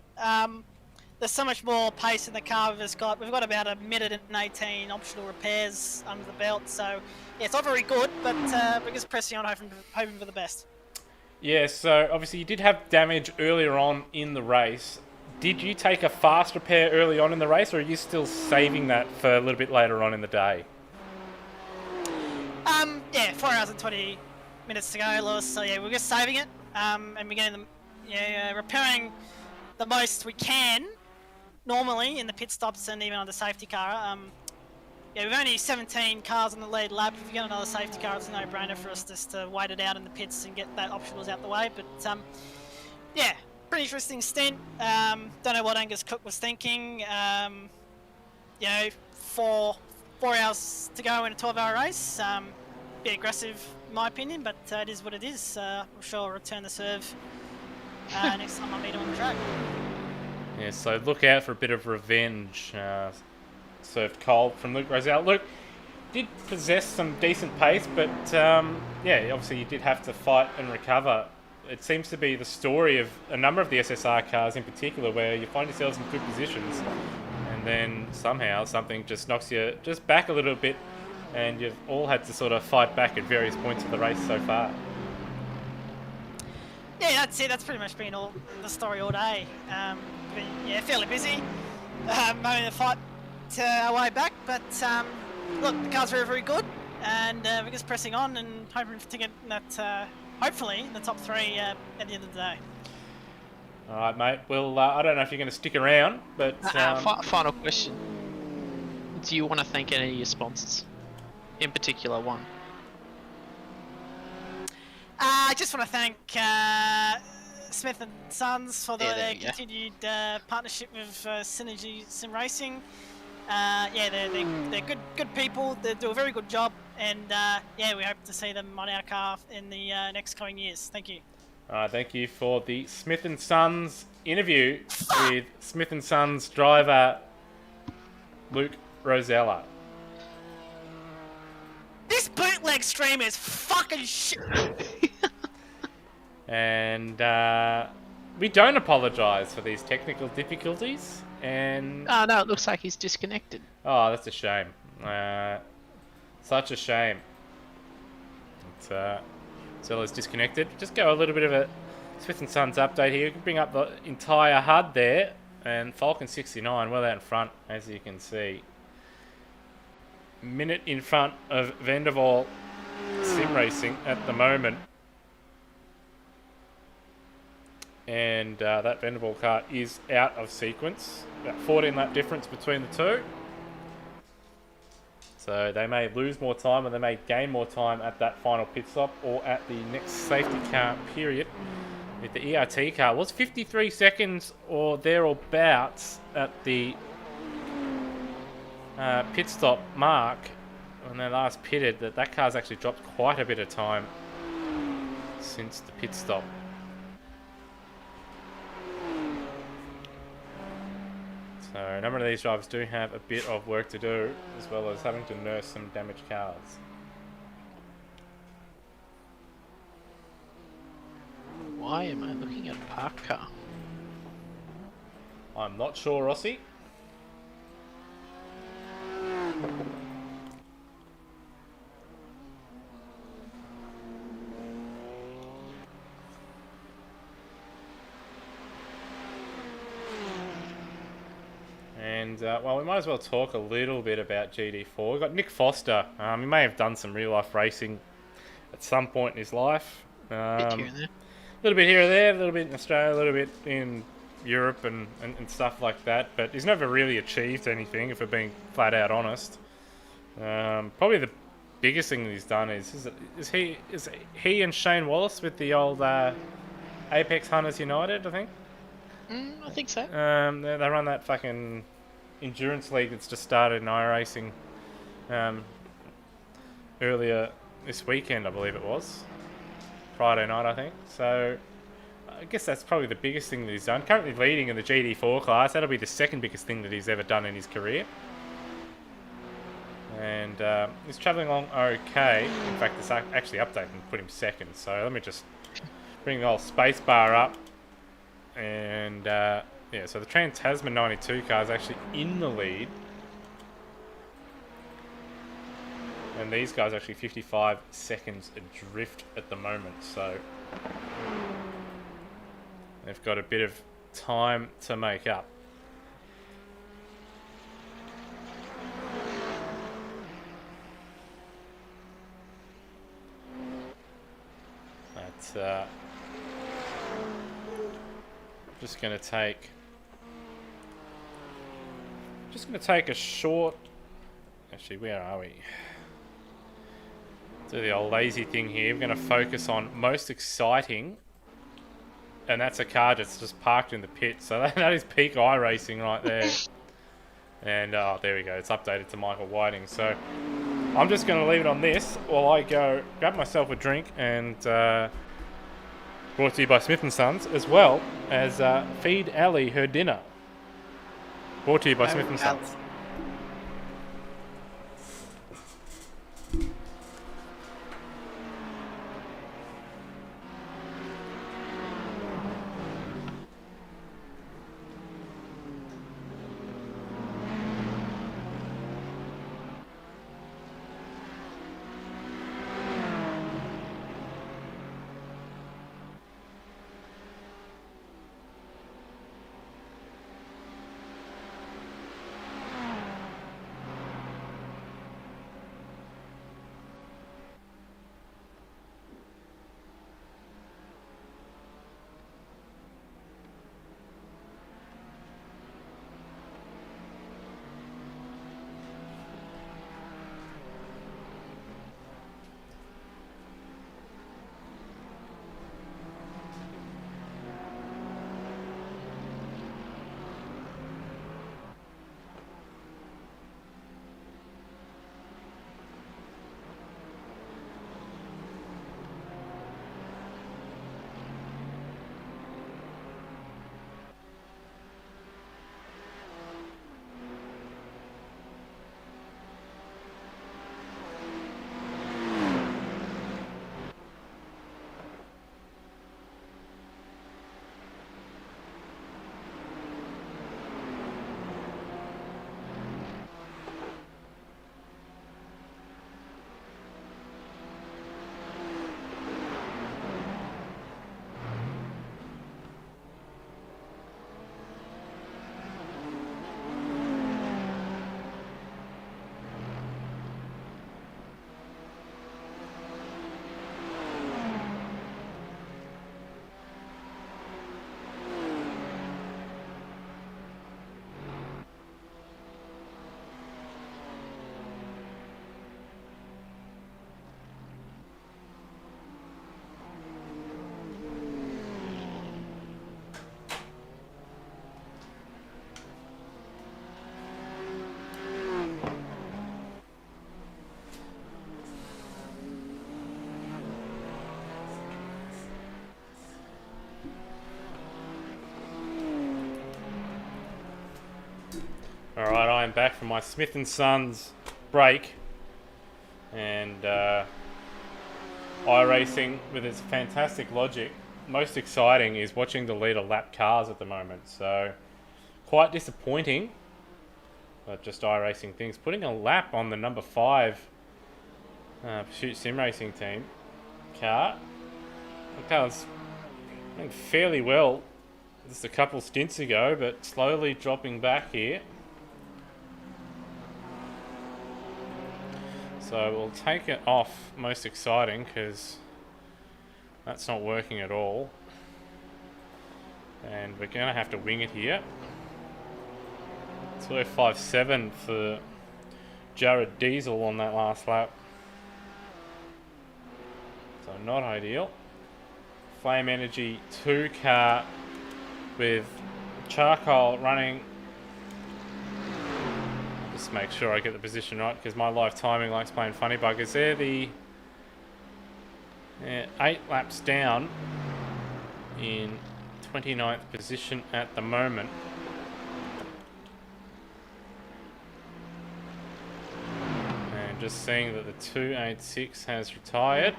There's so much more pace in the car we've got. We've got about 1:18 optional repairs under the belt, so yeah, it's not very good, but we're just pressing on, hoping for the best. Yeah, so obviously you did have damage earlier on in the race. Did you take a fast repair early on in the race, or are you still saving that for a little bit later on in the day? Yeah, 4 hours and 20 minutes to go, Lewis. So yeah, we're just saving it, and we're getting them, repairing the most we can. Normally in the pit stops and even on the safety car. Yeah, we've only 17 cars on the lead lap. If we get another safety car, it's a no-brainer for us just to wait it out in the pits and get that optionals out the way. But yeah, pretty interesting stint. Don't know what Angus Cook was thinking. You know, four hours to go in a 12-hour race. Bit aggressive, in my opinion, but it is what it is. I'm sure I'll return the serve next time I meet him on the track. Yeah, so look out for a bit of revenge. Served cold from Luke Rosell. Luke did possess some decent pace, but yeah, obviously you did have to fight and recover. It seems to be the story of a number of the SSR cars in particular, where you find yourselves in good positions, and then somehow something just knocks you just back a little bit, and you've all had to sort of fight back at various points of the race so far. Yeah, that's it. That's pretty much been all the story all day. Been, yeah, fairly busy. Having to fight our way back, but look, the car's very, very good, and we're just pressing on and hoping to get that, hopefully, in the top 3 at the end of the day. All right, mate. Well, I don't know if you're going to stick around, but final question: do you want to thank any of your sponsors, in particular one? I just want to thank Smith and Sons for their continued partnership with Synergy Sim Racing. Yeah, they're good people. They do a very good job, and yeah, we hope to see them on our car in the next coming years. Thank you. Thank you for the Smith and Sons interview with Smith and Sons driver Luke Rosella. This bootleg stream is fucking shit. And we don't apologise for these technical difficulties. And oh no, it looks like he's disconnected. Oh, that's a shame. Such a shame. Zella's disconnected. Just go a little bit of a Smith and Sons update here. You can bring up the entire HUD there, and Falcon 69 well out in front, as you can see. Minute in front of Vanderwall Sim Racing at the moment. And that Vanderwall car is out of sequence. About 14 lap difference between the two. So they may lose more time, or they may gain more time at that final pit stop or at the next safety car period. With the ERT car, it was 53 seconds or thereabouts at the pit stop mark when they last pitted. That car's actually dropped quite a bit of time since the pit stop. So a number of these drivers do have a bit of work to do, as well as having to nurse some damaged cars. Why am I looking at a parked car? I'm not sure, Rossi. And, well, we might as well talk a little bit about GD4. We've got Nick Foster. He may have done some real-life racing at some point in his life. Bit here and there. A little bit here or there, a little bit in Australia, a little bit in Europe and stuff like that. But he's never really achieved anything, if we're being flat-out honest. Probably the biggest thing that he's done is he and Shane Wallace with the old Apex Hunters United, I think? I think so. They run that fucking endurance league that's just started in iRacing. earlier this weekend, I believe it was. Friday night, I think. So I guess that's probably the biggest thing that he's done. Currently leading in the GD4 class. That'll be the second biggest thing that he's ever done in his career. And he's travelling along okay. In fact, it's actually updated and put him second. So let me just bring the whole space bar up. And yeah, so the Trans-Tasman 92 car is actually in the lead. And these guys are actually 55 seconds adrift at the moment. So they've got a bit of time to make up. That's just going to take a short. Actually, where are we? Do the old lazy thing here. We're going to focus on most exciting. And that's a car that's just parked in the pit. So that is peak iRacing right there. And oh, there we go. It's updated to Michael Whiting. So I'm just going to leave it on this while I go grab myself a drink. And brought to you by Smith & Sons, as well as feed Ellie her dinner. Brought to you by Smith & Sons. Alright, I am back from my Smith & Sons break. And iRacing, with its fantastic logic, most exciting is watching the leader lap cars at the moment. So, quite disappointing. But just iRacing things. Putting a lap on the number 5 Pursuit Sim Racing team car. The car's doing fairly well just a couple stints ago, but slowly dropping back here. So we'll take it off most exciting because that's not working at all. And we're going to have to wing it here. 2:57 for Jared Diesel on that last lap. So not ideal. Flame Energy 2 car with Charcoal running. Just just make sure I get the position right because my live timing likes playing funny buggers. They're the 8 laps down in 29th position at the moment. And just seeing that the 286 has retired.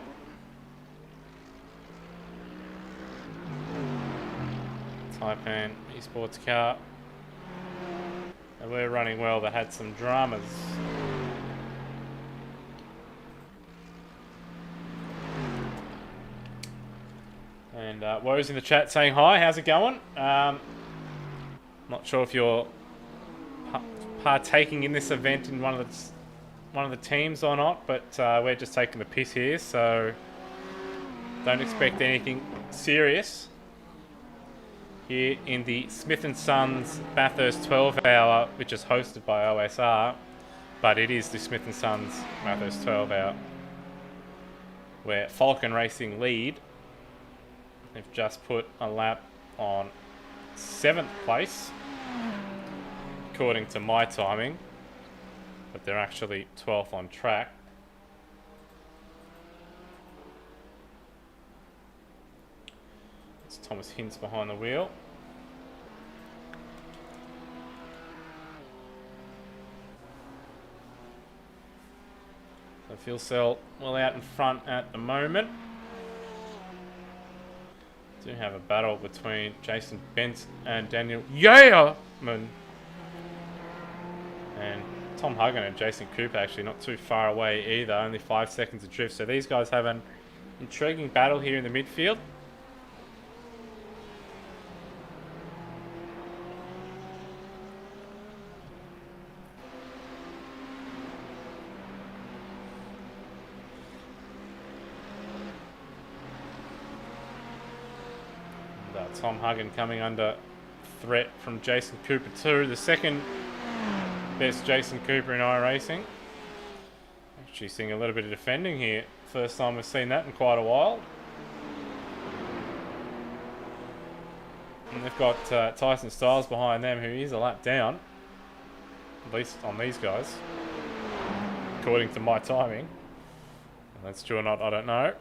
Taipan esports car. They were running well, they had some dramas. And Woe's in the chat saying hi, how's it going? Not sure if you're partaking in this event in one of the teams or not, but we're just taking the piss here, so don't expect anything serious. Here in the Smith & Sons Bathurst 12 hour, which is hosted by OSR, but it is the Smith & Sons Bathurst 12 hour, where Falcon Racing lead. They've just put a lap on 7th place, according to my timing, but they're actually 12th on track. Thomas Hinz behind the wheel. So fuel cell well out in front at the moment. Do have a battle between Jason Bent and Daniel Yeaman. And Tom Huggan and Jason Cooper actually not too far away either, only 5 seconds of drift. So these guys have an intriguing battle here in the midfield. Tom Huggan coming under threat from Jason Cooper too. The second best Jason Cooper in iRacing. Actually seeing a little bit of defending here. First time we've seen that in quite a while. And they've got Tyson Styles behind them, who is a lap down. At least on these guys. According to my timing. If that's true or not, I don't know.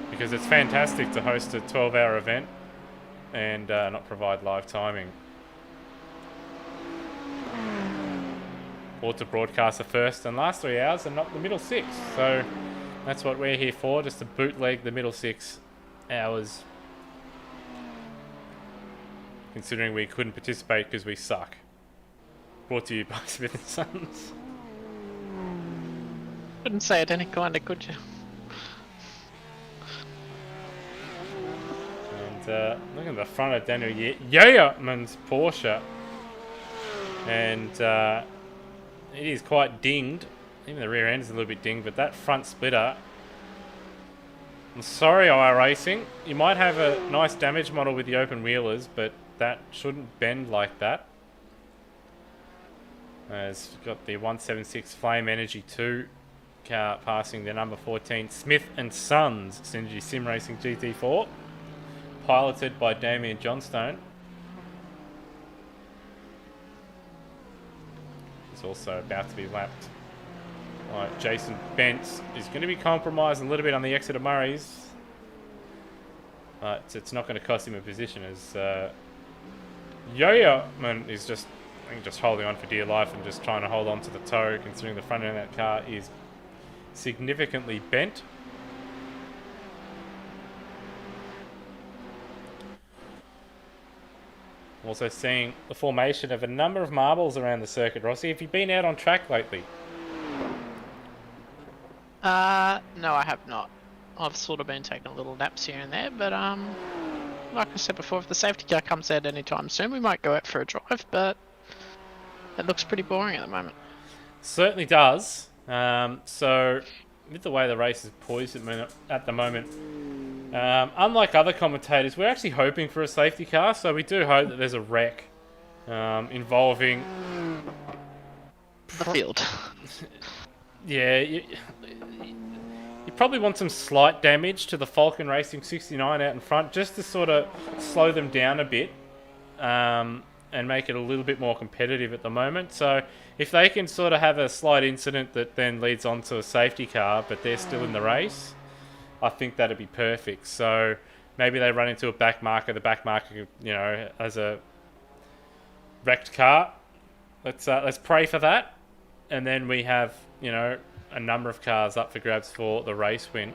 Because it's fantastic to host a 12-hour event and not provide live timing. Or to broadcast the first and last 3 hours and not the middle 6. So that's what we're here for, just to bootleg the middle 6 hours. Considering we couldn't participate because we suck. Brought to you by Smith & Sons. Couldn't say it any kinder, could you? Look at the front of Daniel Yeaman's Porsche. And it is quite dinged. Even the rear end is a little bit dinged, but that front splitter... I'm sorry, iRacing. You might have a nice damage model with the open wheelers, but that shouldn't bend like that. It's got the 176 Flame Energy 2 car passing the number 14 Smith & Sons Synergy Sim Racing GT4. Piloted by Damien Johnstone. He's also about to be lapped by Jason Bent. He's going to be compromised a little bit on the exit of Murray's. But it's not going to cost him a position as Yeaman is just, I think, just holding on for dear life and just trying to hold on to the toe, considering the front end of that car is significantly bent. Also seeing the formation of a number of marbles around the circuit. Rossi, have you been out on track lately? No, I have not. I've sort of been taking little naps here and there, but like I said before, if the safety car comes out anytime soon, we might go out for a drive, but it looks pretty boring at the moment. Certainly does. So, with the way the race is poised at the moment, unlike other commentators, we're actually hoping for a safety car, so we do hope that there's a wreck involving... The field. Yeah, you probably want some slight damage to the Falcon Racing 69 out in front, just to sort of slow them down a bit. and make it a little bit more competitive at the moment. So if they can sort of have a slight incident that then leads on to a safety car, but they're still in the race, I think that'd be perfect. So maybe they run into a back marker. The back marker, you know, has a wrecked car. Let's pray for that, and then we have, you know, a number of cars up for grabs for the race win.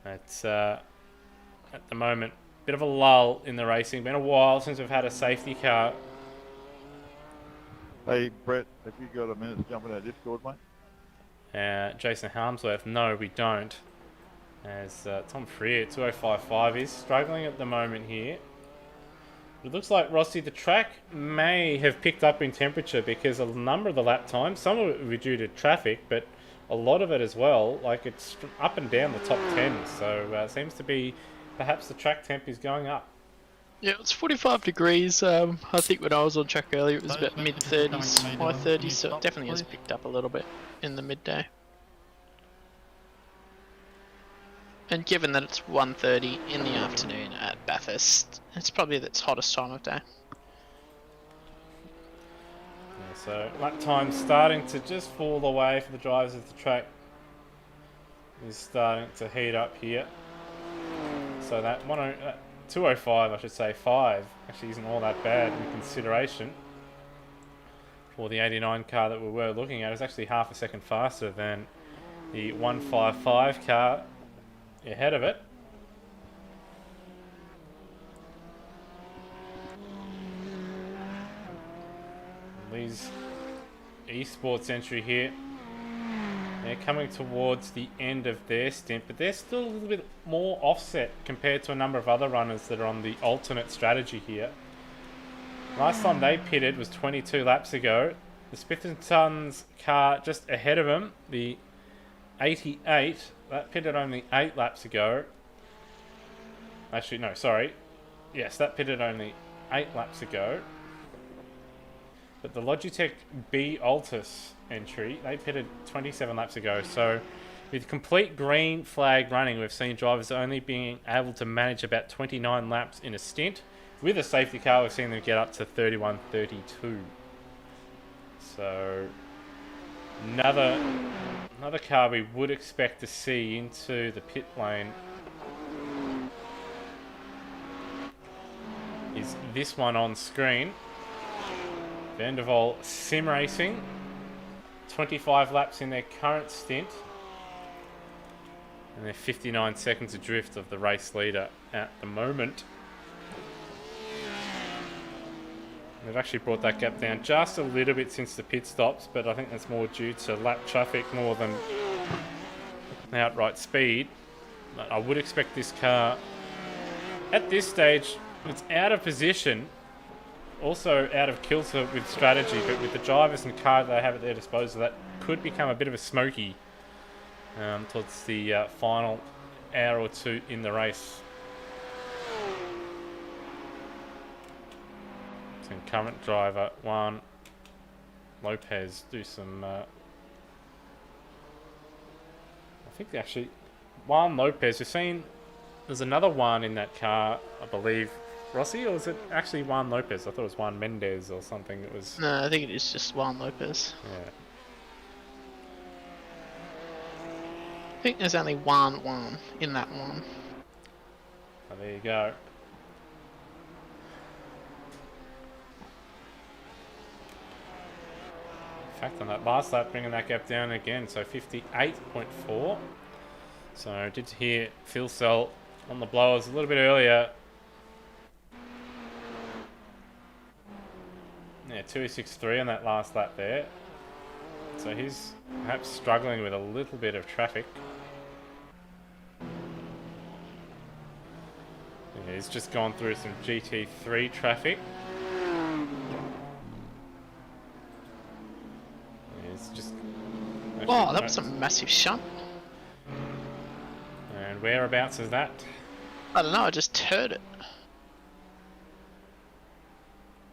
It's at the moment bit of a lull in the racing. Been a while since we've had a safety car. Hey Brett, have you got a minute to jump in our Discord, mate? Jason Harmsworth, no, we don't. As Tom Freer, 2055, is struggling at the moment here. It looks like, Rossi, the track may have picked up in temperature because a number of the lap times, some of it will be due to traffic, but a lot of it as well, like it's up and down the top 10. So it seems to be perhaps the track temp is going up. Yeah, it's 45 degrees. I think when I was on track earlier it was about mid-30s, high 30s, so it definitely has picked up a little bit in the midday. And given that it's 1:30 in the afternoon at Bathurst, it's probably its hottest time of day. Yeah, so lap time starting to just fall away for the drivers of the track. Is starting to heat up here. So that 205, I should say, 5 actually isn't all that bad in consideration for the 89 car that we were looking at. It's actually half a second faster than the 155 car ahead of it. Lee's esports entry here. They're coming towards the end of their stint, but they're still a little bit more offset compared to a number of other runners that are on the alternate strategy here. Last time they pitted was 22 laps ago. The Smith & Sons car just ahead of them, the 88, that pitted only 8 laps ago. Actually, no, sorry. Yes, that pitted only 8 laps ago. But the Logitech B Altus entry, they pitted 27 laps ago. So with complete green flag running, we've seen drivers only being able to manage about 29 laps in a stint. With a safety car, we've seen them get up to 31, 32. So another car we would expect to see into the pit lane is this one on screen. Vandervool Sim Racing, 25 laps in their current stint, and they're 59 seconds adrift of the race leader at the moment. They've actually brought that gap down just a little bit since the pit stops, but I think that's more due to lap traffic more than outright speed. But I would expect this car, at this stage, it's out of position, also out of kilter with strategy, but with the drivers and car they have at their disposal, that could become a bit of a smoky towards the final hour or two in the race. And current driver Juan Lopez do some I think actually Juan Lopez, we've seen there's another one in that car, I believe. Rossi, or was it actually Juan Lopez? I thought it was Juan Mendez or something. It was. No, I think it is just Juan Lopez. Yeah. I think there's only one in that one. Oh, there you go. In fact, on that last lap, bringing that gap down again, so 58.4. So I did hear Phil Sell on the blowers a little bit earlier. Yeah, 2.63 on that last lap there. So he's perhaps struggling with a little bit of traffic. Yeah, he's just gone through some GT3 traffic. Yeah, it's just... Oh, that was a massive shunt. And whereabouts is that? I don't know, I just heard it.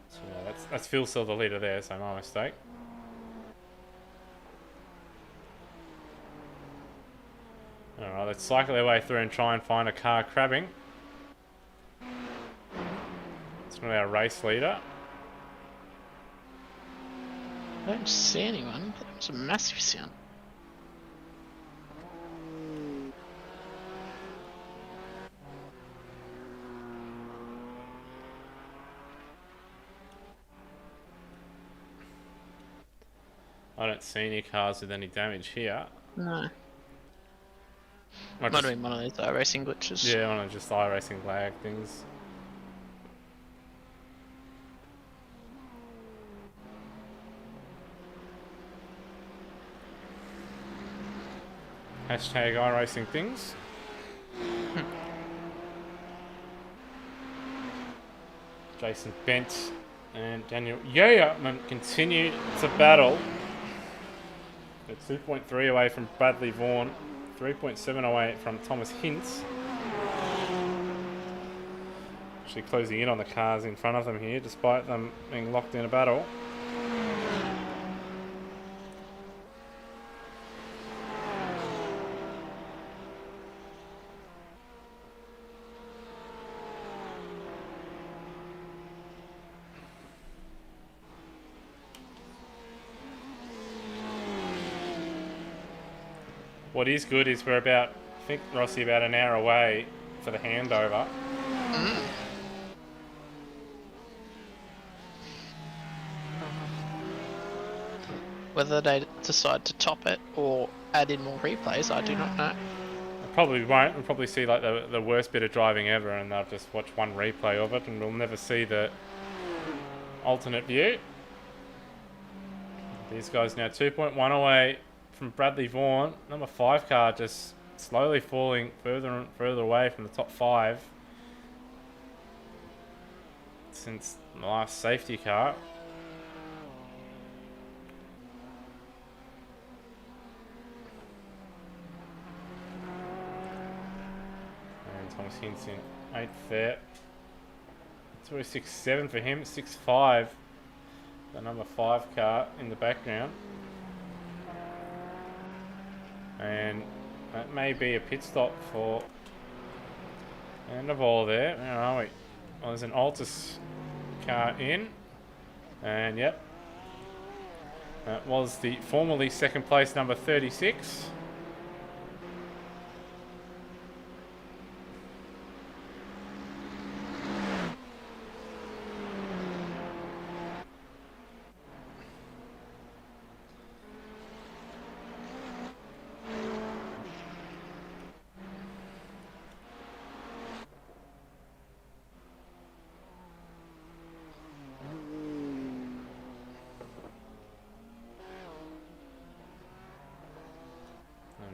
So that's Phil Sill, the leader there, so my mistake. Alright, let's cycle our way through and try and find a car crabbing. It's not our race leader. I don't see anyone. It's a massive sound. I don't see any cars with any damage here. No. I Might just- have been one of those iRacing glitches. Yeah, one of just iRacing lag things. Hashtag iRacing things. Jason Bent and Daniel Yeatman continue to battle. They're 2.3 away from Bradley Vaughan, 3.7 away from Thomas Hintz. Actually closing in on the cars in front of them here, despite them being locked in a battle. What is good is we're about, I think, Rossi, about an hour away for the handover. Whether they decide to top it or add in more replays, I do not know. Probably won't. We'll probably see like the worst bit of driving ever, and they'll just watch one replay of it, and we'll never see the alternate view. These guys now 2.1 away from Bradley Vaughan. Number 5 car just slowly falling further and further away from the top 5 since the last safety car. And Thomas Hintz in 8th there. It's always 6.7 for him, 6.5. The number 5 car in the background. And that may be a pit stop for end of all there. Where are we? Well, there's an Altus car in. And yep. That was the formerly second place number 36.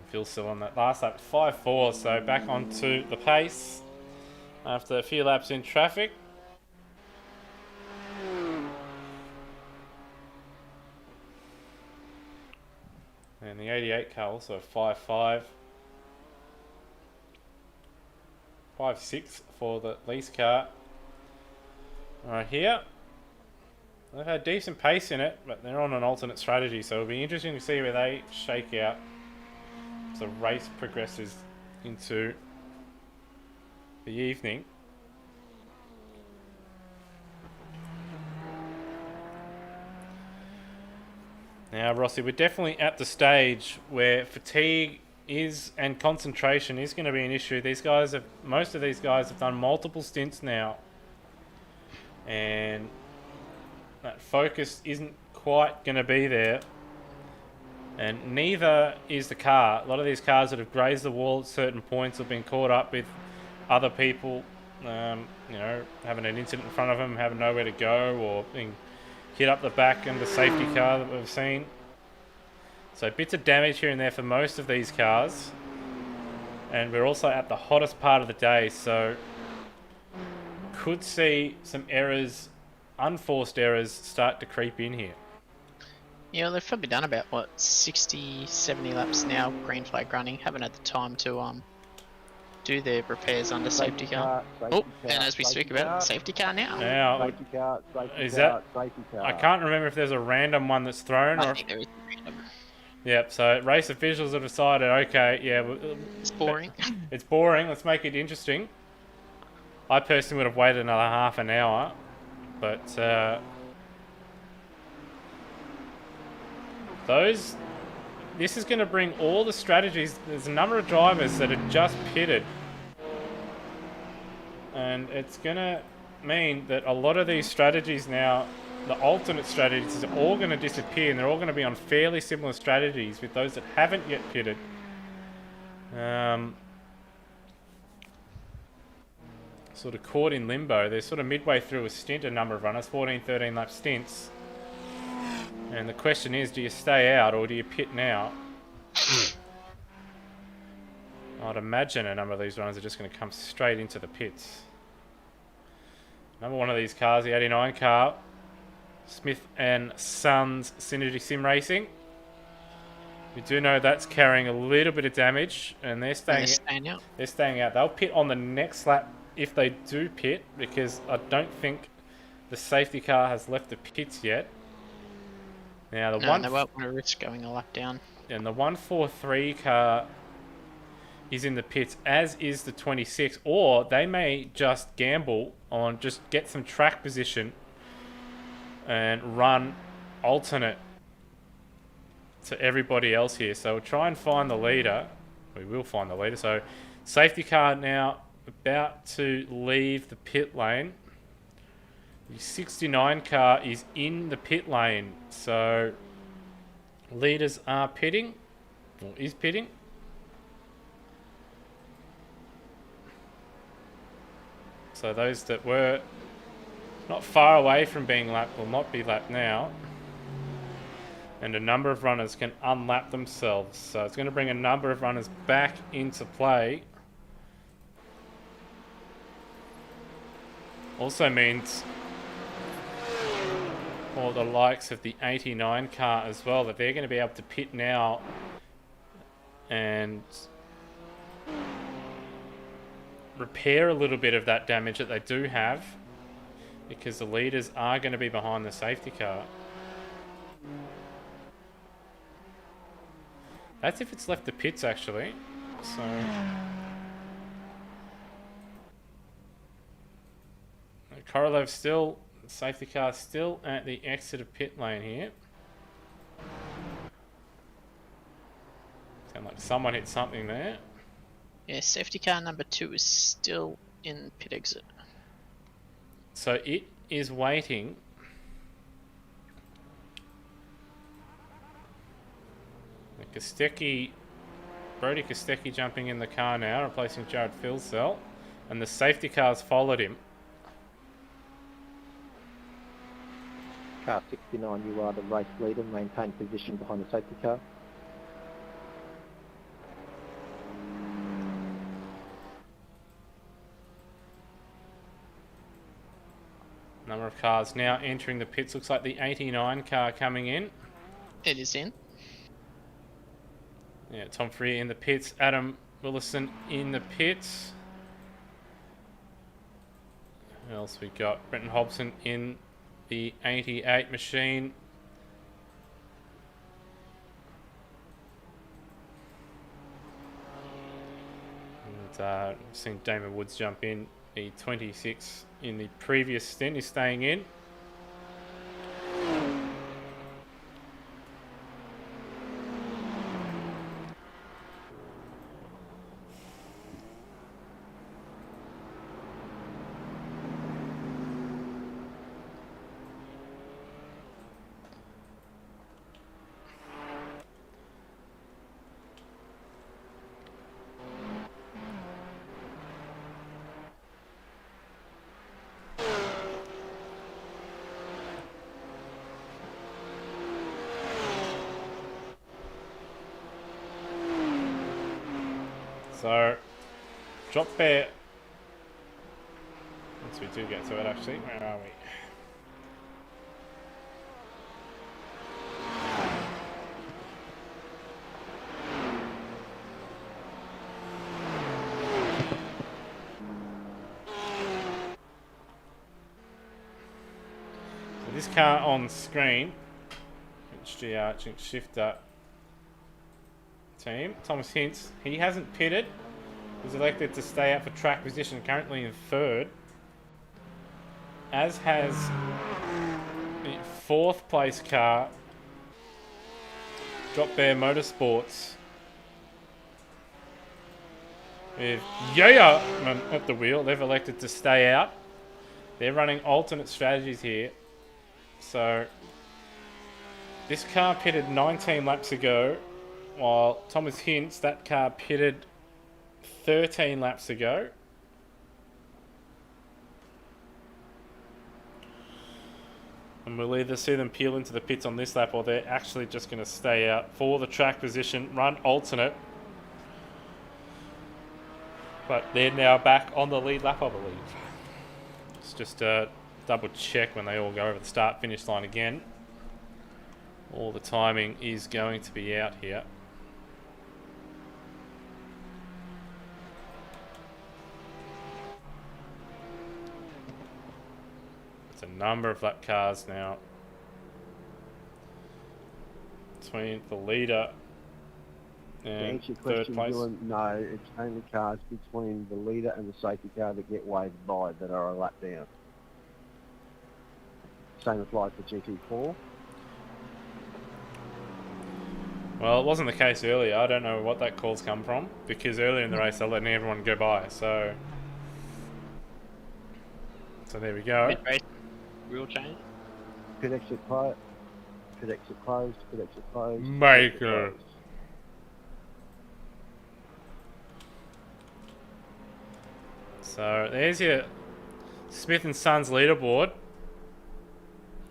Phil still on that last lap, 5.4, so back onto the pace after a few laps in traffic. And the 88 car also 5.5. 5.6 for the lease car. Right here. They've had decent pace in it, but they're on an alternate strategy, so it'll be interesting to see where they shake out. The race progresses into the evening. Now, Rossi, we're definitely at the stage where fatigue is and concentration is going to be an issue. Most of these guys have done multiple stints now, and that focus isn't quite going to be there. And neither is the car. A lot of these cars that have grazed the wall at certain points have been caught up with other people, having an incident in front of them, having nowhere to go, or being hit up the back in the safety car that we've seen. So bits of damage here and there for most of these cars. And we're also at the hottest part of the day, so could see some errors, unforced errors, start to creep in here. Yeah, they've probably done about, 60, 70 laps now, green flag running. Haven't had the time to do their repairs under safety car. And as we speak about it, safety car now. Safety car, Is safety car. I can't remember if there's a random one that's thrown. I or think there is a random. Yep, so race officials have decided, okay, yeah. It's boring. It's boring, let's make it interesting. I personally would have waited another half an hour But this is going to bring all the strategies. There's a number of drivers that are just pitted, and it's going to mean that a lot of these strategies now, the alternate strategies, are all going to disappear, and they're all going to be on fairly similar strategies with those that haven't yet pitted. Sort of caught in limbo. They're sort of midway through a stint, a number of runners, 14, 13 lap stints. And the question is, do you stay out or do you pit now? I'd imagine a number of these runners are just going to come straight into the pits. Number one of these cars, the 89 car, Smith and Sons Synergy Sim Racing. We do know that's carrying a little bit of damage, and they're staying out. They're staying out. They'll pit on the next lap if they do pit, because I don't think the safety car has left the pits yet. Now they won't want to risk going a lap down. And the 143 car is in the pits, as is the 26, or they may just gamble on just get some track position and run alternate to everybody else here. So we'll try and find the leader. We will find the leader. So safety car now about to leave the pit lane. The 69 car is in the pit lane. So leaders are pitting, or is pitting. So those that were not far away from being lapped will not be lapped now. And a number of runners can unlap themselves. So it's going to bring a number of runners back into play. Also means for the likes of the 89 car as well, that they're going to be able to pit now and repair a little bit of that damage that they do have, because the leaders are going to be behind the safety car. That's if it's left the pits, actually. So Korolev still, safety car still at the exit of pit lane here. Sound like someone hit something there. Yeah, safety car number 2 is still in pit exit. So it is waiting. Brody Kostecki jumping in the car now, replacing Jared Filsell, and the safety cars followed him. Car 69, you are the race leader. Maintain position behind the safety car. Number of cars now entering the pits. Looks like the 89 car coming in. It is in. Yeah, Tom Freer in the pits. Adam Willison in the pits. Who else we got? Brenton Hobson in the 88 machine. And seen Damon Woods jump in. The 26 in the previous stint is staying in. So, drop bear. Once we do get to it, actually, where are we? So this car on screen, HGR shifter team, Thomas Hintz, he hasn't pitted. He's elected to stay out for track position, currently in third. as has the 4th place car, Drop Bear Motorsports, with Yaya at the wheel. They've elected to stay out. They're running alternate strategies here. So this car pitted 19 laps ago, while Thomas Hintz, that car pitted 13 laps ago. And we'll either see them peel into the pits on this lap, or they're actually just going to stay out for the track position, run alternate. But they're now back on the lead lap, I believe. Let's just double check when they all go over the start-finish line again. All the timing is going to be out here. It's a number of lap cars now between the leader and to answer your third question, place. Dylan, no, it's only cars between the leader and the safety car that get waved by that are a lap down. Same applies for GT4. Well, it wasn't the case earlier. I don't know what that call's come from, because earlier in the race they're letting everyone go by. So there we go. Mid-race rule change. Pit exit closed. Pit exit closed. Pit exit closed. Maker. So there's your Smith and Sons leaderboard.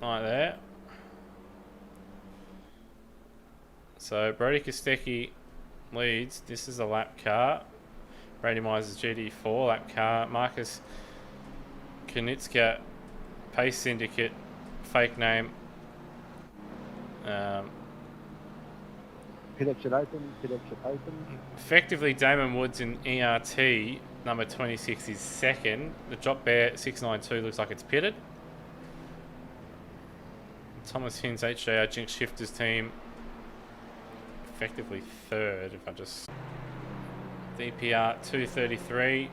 Right there. So Brody Kostecki leads. This is a lap car. Brady Myers' GD4 lap car. Marcus Konitska, Pace Syndicate, fake name. Pit exit open. Pit exit open. Effectively, Damon Woods in ERT, number 26, is second. The Drop Bear 692 looks like it's pitted. Thomas Hins HJR Jinx Shifters team, effectively third. If I just DPR 233,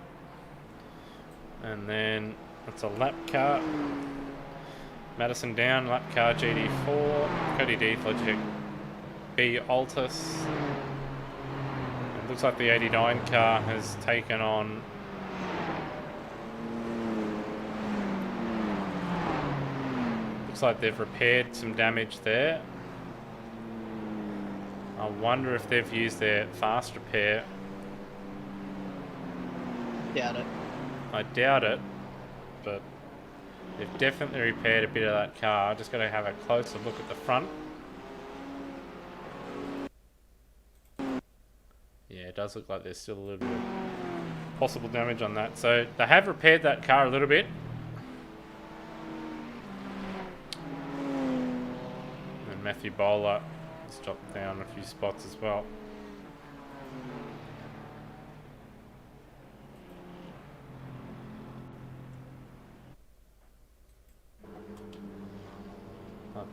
and then it's a lap car. Madison down, lap car GD4, Cody D, Logitech B Altus. It looks like the 89 car has taken on looks like they've repaired some damage there. I wonder if they've used their fast repair. Doubt it. I doubt it, but they've definitely repaired a bit of that car. Just got to have a closer look at the front. Yeah, it does look like there's still a little bit of possible damage on that. So they have repaired that car a little bit. And Matthew Bowler has dropped down a few spots as well.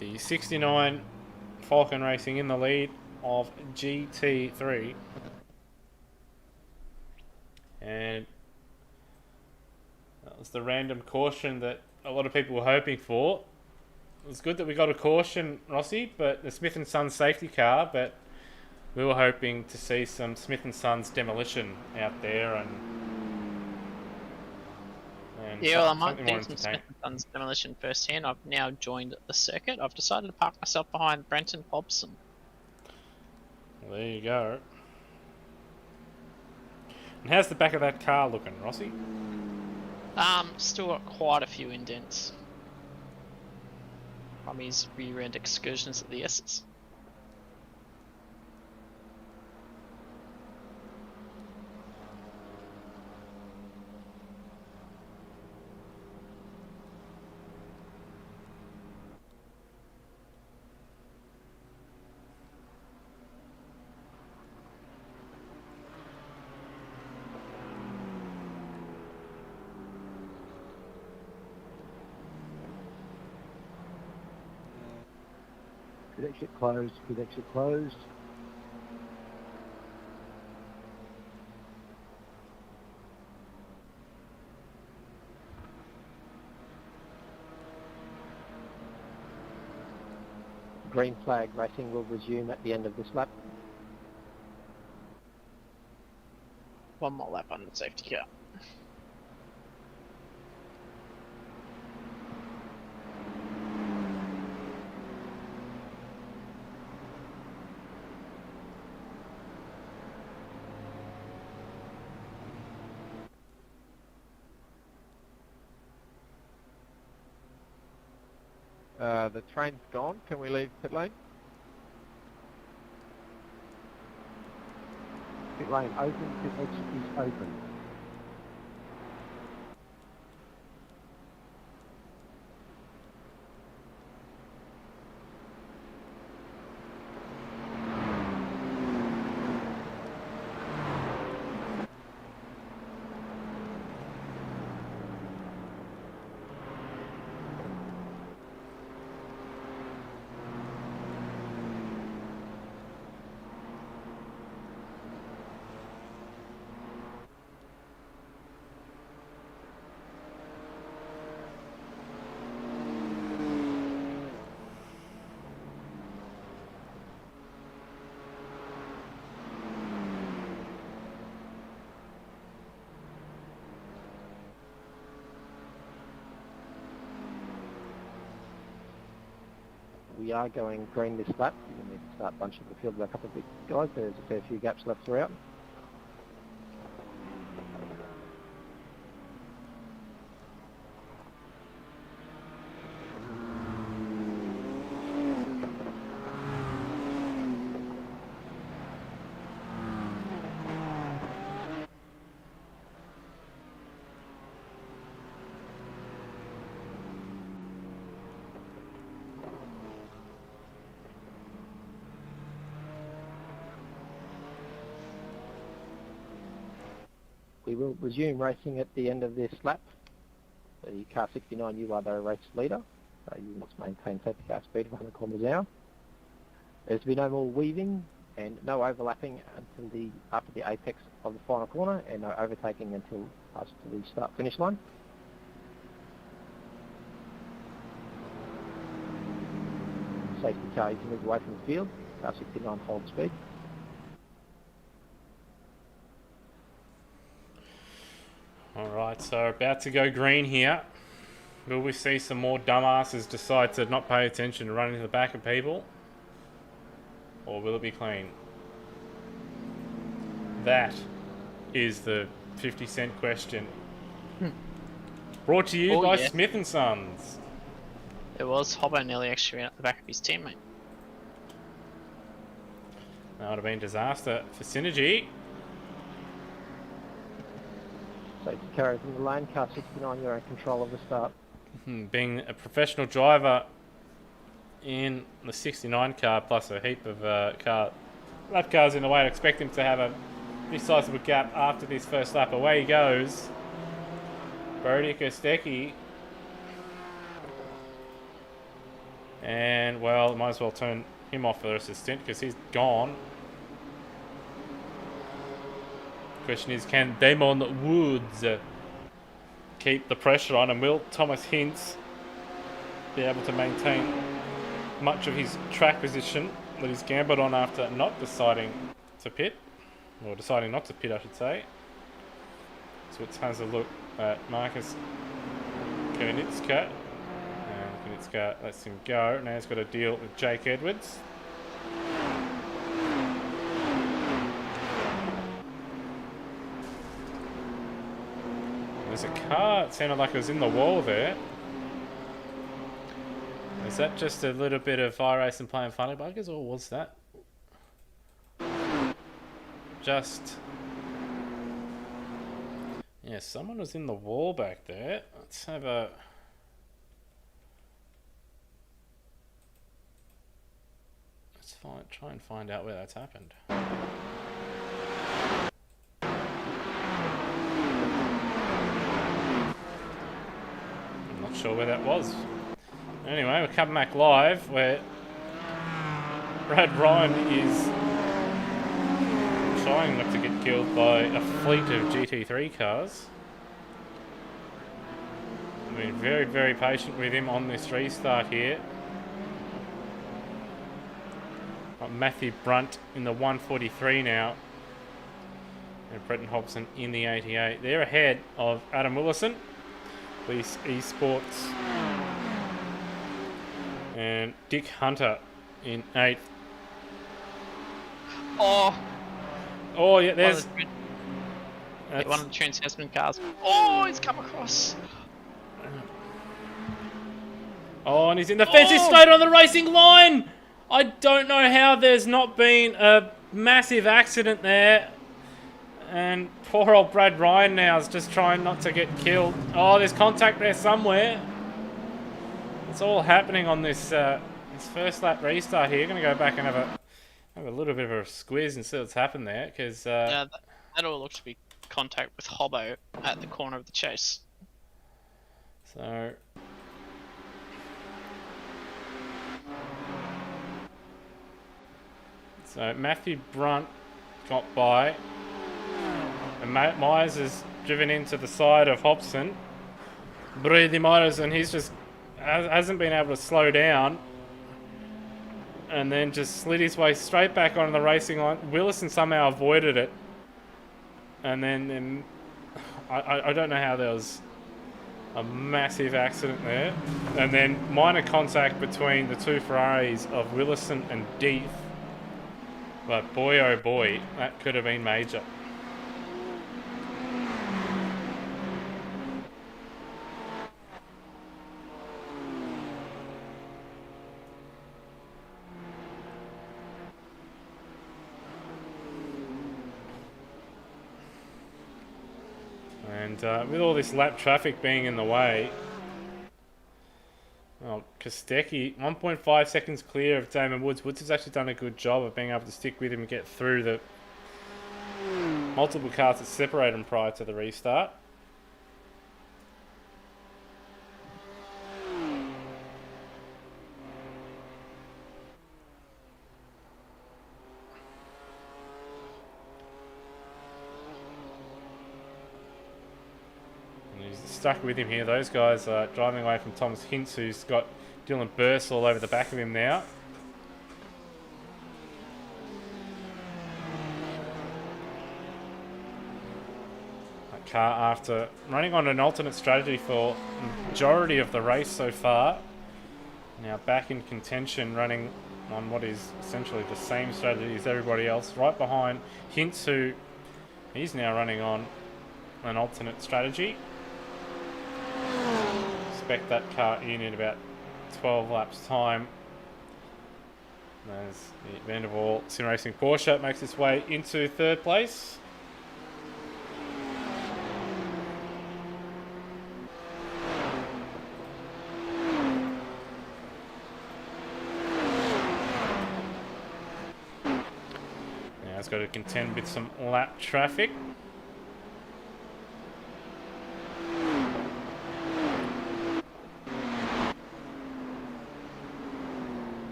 The 69 Falcon Racing in the lead of GT3. And that was the random caution that a lot of people were hoping for. It was good that we got a caution, Rossi, but the Smith & Sons safety car, but we were hoping to see some Smith & Sons demolition out there and yeah, well, I might do some Smith & Sons demolition firsthand. I've now joined the circuit. I've decided to park myself behind Brenton Hobson. Well, there you go. And how's the back of that car looking, Rossi? Still got quite a few indents from his rear end excursions at the S's. Pit exit closed. Pit exit closed. green flag racing will resume at the end of this lap. One more lap on the safety car. The train's gone. Can we leave pit lane? Pit lane open, pit exit is open. We are going green this lap. We need to start bunching the field back up a bit, guys. There's a fair few gaps left throughout. We will resume racing at the end of this lap. The car 69, you are the race leader. You must maintain safety car speed of 100 kilometres an hour. There's to be no more weaving and no overlapping until after the apex of the final corner, and no overtaking until past the start-finish line. Safety car, you can move away from the field. Car 69, hold speed. Alright, so about to go green here. Will we see some more dumbasses decide to not pay attention and run into the back of people? Or will it be clean? That is the 50-cent question. Brought to you by Smith & Sons. It was. Hobbo nearly actually at the back of his teammate. That would have been disaster for Synergy. Safety car from the lane, car 69, you're in control of the start. Being a professional driver in the 69 car plus a heap of lap cars in the way, I'd expect him to have a this size of a gap after this first lap. Away he goes. Brody Kostecki. And, well, might as well turn him off for the rest of the stint because he's gone. Question is, can Damon Woods keep the pressure on, and will Thomas Hintz be able to maintain much of his track position that he's gambled on after not deciding to pit, or deciding not to pit, I should say. So it has a look at Marcus Koenitzka, and Koenitzka lets him go. Now he's got to deal with Jake Edwards. There's a car, it sounded like it was in the wall there. Is that just a little bit of fire racing playing funny buggers, or was that just... Yeah, someone was in the wall back there. Let's have a... Let's try and find out where that's happened. Sure where that was. Anyway, we're coming back live where Brad Ryan is trying not to get killed by a fleet of GT3 cars. I've been very, very patient with him on this restart here. Got Matthew Brunt in the 143 now. And Bretton Hobson in the 88. They're ahead of Adam Willison, Police Esports, and Dick Hunter in 8th. Oh, Yeah, there's... one of the Trans Tasman cars. Oh, he's come across. Oh, and he's in the fence. He's straight on the racing line. I don't know how there's not been a massive accident there. And poor old Brad Ryan now is just trying not to get killed. Oh, there's contact there somewhere. It's all happening on this this first lap restart here. Going to go back and have a little bit of a squiz and see what's happened there, because Yeah, that all looks to be contact with Hobbo at the corner of the chase. So Matthew Brunt got by, and Myers has driven into the side of Hobson. Brady Myers, and he's just hasn't been able to slow down, and then just slid his way straight back onto the racing line. Willison somehow avoided it, and then I don't know how there was a massive accident there, and then minor contact between the two Ferraris of Willison and Deeth. But boy, oh boy, that could have been major. And with all this lap traffic being in the way, well, Kostecki, 1.5 seconds clear of Damon Woods. Woods has actually done a good job of being able to stick with him and get through the multiple cars that separate him prior to the restart. Stuck with him here. Those guys are driving away from Thomas Hintz, who's got Dylan Burst all over the back of him now. That car, after running on an alternate strategy for the majority of the race so far, now back in contention, running on what is essentially the same strategy as everybody else, right behind Hintz, who he's now running on an alternate strategy. Expect that car in about 12 laps time. As the Vanderwaal Sim Racing Porsche makes its way into 3rd place. Now it's got to contend with some lap traffic.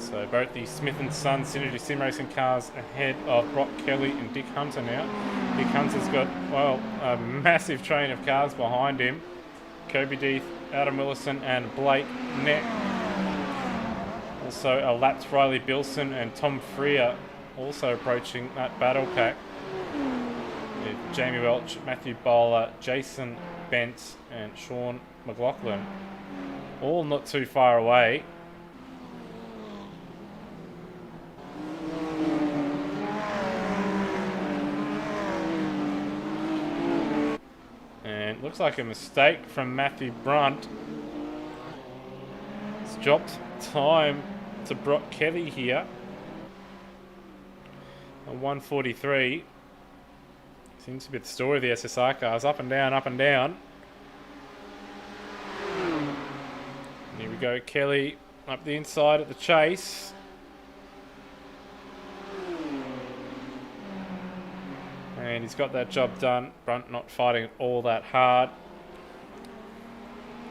So both the Smith & Son Synergy Sim Racing cars ahead of Brock Kelly and Dick Hunter now. Dick Hunter's got, well, a massive train of cars behind him. Kobe Deeth, Adam Willison and Blake Neck. Also a lapped Riley Bilson and Tom Freer also approaching that battle pack. With Jamie Welch, Matthew Bowler, Jason Bent and Sean McLaughlin. All not too far away. And looks like a mistake from Matthew Brunt. It's dropped time to Brock Kelly here. A 143. Seems to be the story of the SSR cars. Up and down, up and down. And here we go, Kelly up the inside at the chase. And he's got that job done. Brunt not fighting all that hard.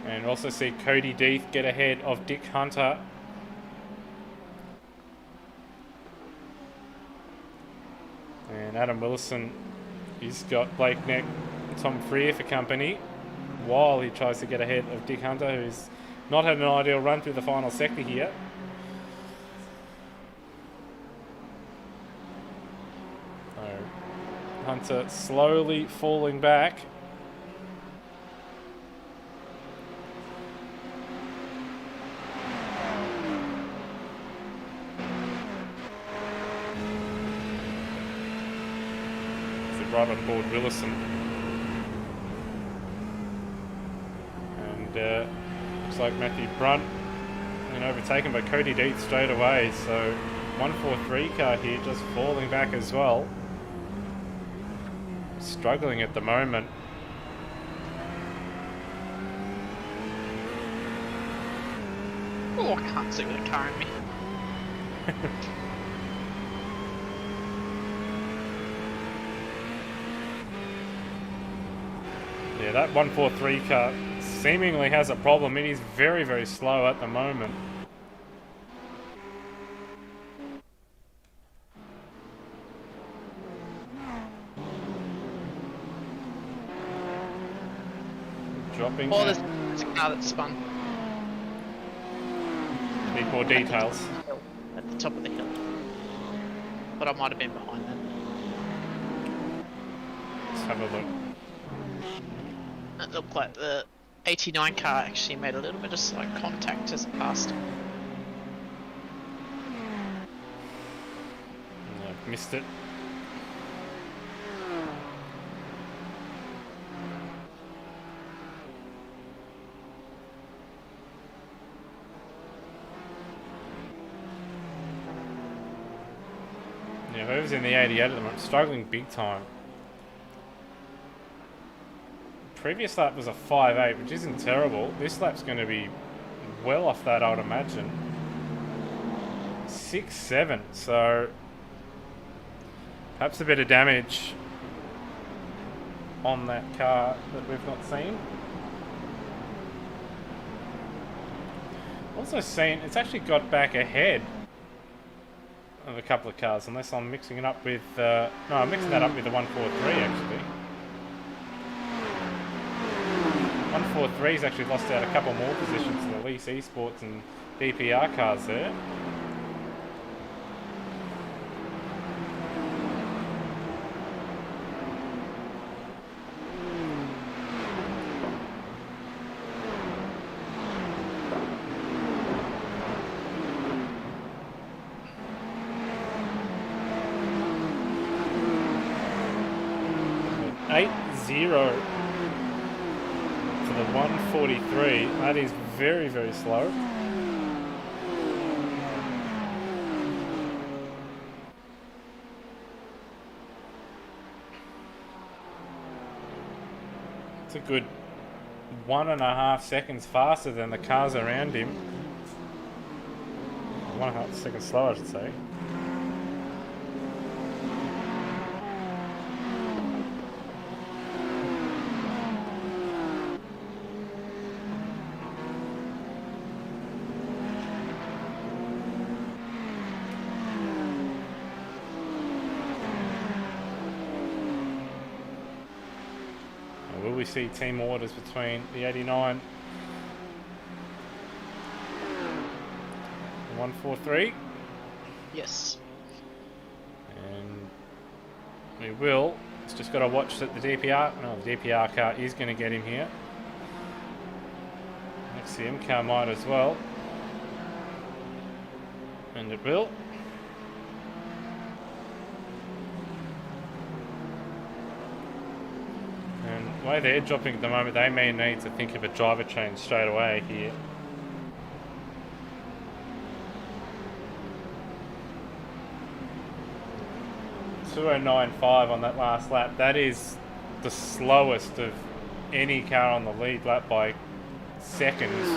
And also see Cody Deeth get ahead of Dick Hunter. And Adam Willison, he's got Blake Neck and Tom Freer for company, while he tries to get ahead of Dick Hunter, who's not had an ideal run through the final sector here. Hunter slowly falling back. Right on board Willison, and looks like Matthew Brunt and overtaken by Cody Deeth straight away. So 143 car here just falling back as well, struggling at the moment. Oh, I can't see with a car in me. Yeah, that 143 car seemingly has a problem. It is very, very slow at the moment. Dropping. Oh, there's a car that spun. Need more details. At the top of the hill. But I might have been behind that. Let's have a look. It looked like the 89 car actually made a little bit of slight contact as it passed. No, missed it. Yeah, whoever's in the 88 at the moment, struggling big time. Previous lap was a 5.8, which isn't terrible. This lap's going to be well off that, I would imagine. 6.7, so perhaps a bit of damage on that car that we've not seen. Also seen, it's actually got back ahead of a couple of cars, unless I'm mixing it up with... no, I'm mixing that up with the 143 actually. 143's actually lost out a couple more positions to the Lease Esports and DPR cars there. But 8-0. The 143, that is very, very slow. It's a good 1.5 seconds faster than the cars around him. 1.5 seconds slower, I should say. Will we see team orders between the 89 and 143? Yes. And we will. It's just got to watch that the DPR... No, the DPR car is going to get him here. XCM car might as well. And it will. And the way they're dropping at the moment, they may need to think of a driver change straight away here. .209.5 on that last lap. That is the slowest of any car on the lead lap by seconds.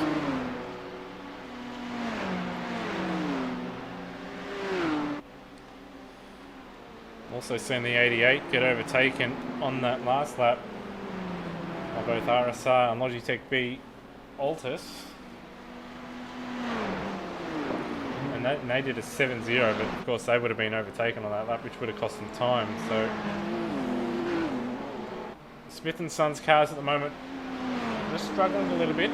Also seen the 88 get overtaken on that last lap by both RSR and Logitech B Altus. And they did a 7-0, but of course they would have been overtaken on that lap, which would have cost them time. So Smith & Sons cars at the moment just struggling a little bit.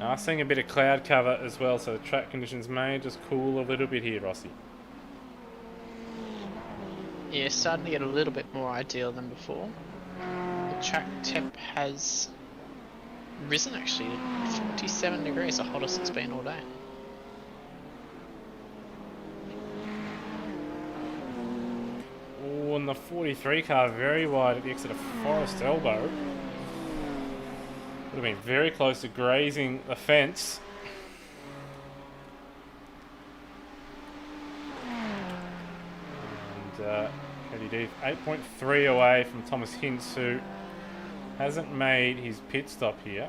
are seeing a bit of cloud cover as well, so the track conditions may just cool a little bit here, Rossi. Yeah, starting to get a little bit more ideal than before. The track temp has risen actually to 47 degrees, the hottest it's been all day. Oh, and the 43 car very wide at the exit of Forest Elbow. Would have been very close to grazing the fence. And Cody Deef 8.3 away from Thomas Hintz, who hasn't made his pit stop here.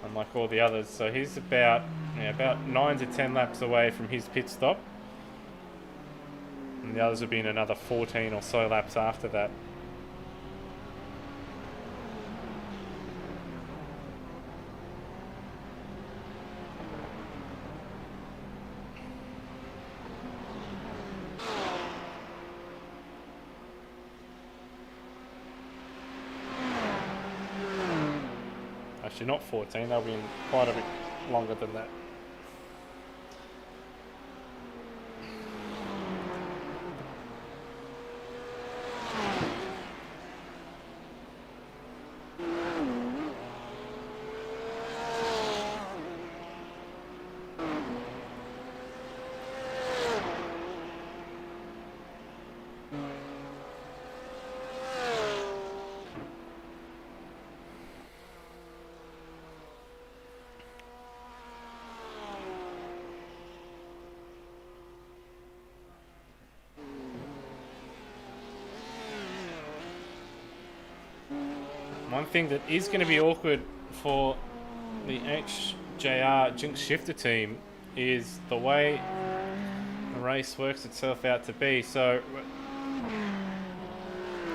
Unlike all the others, so he's about 9 to 10 laps away from his pit stop. And the others will be in another 14 or so laps after that. Actually, not 14, they'll be in quite a bit longer than that. One thing that is going to be awkward for the HJR Jinx Shifter team is the way the race works itself out to be. So,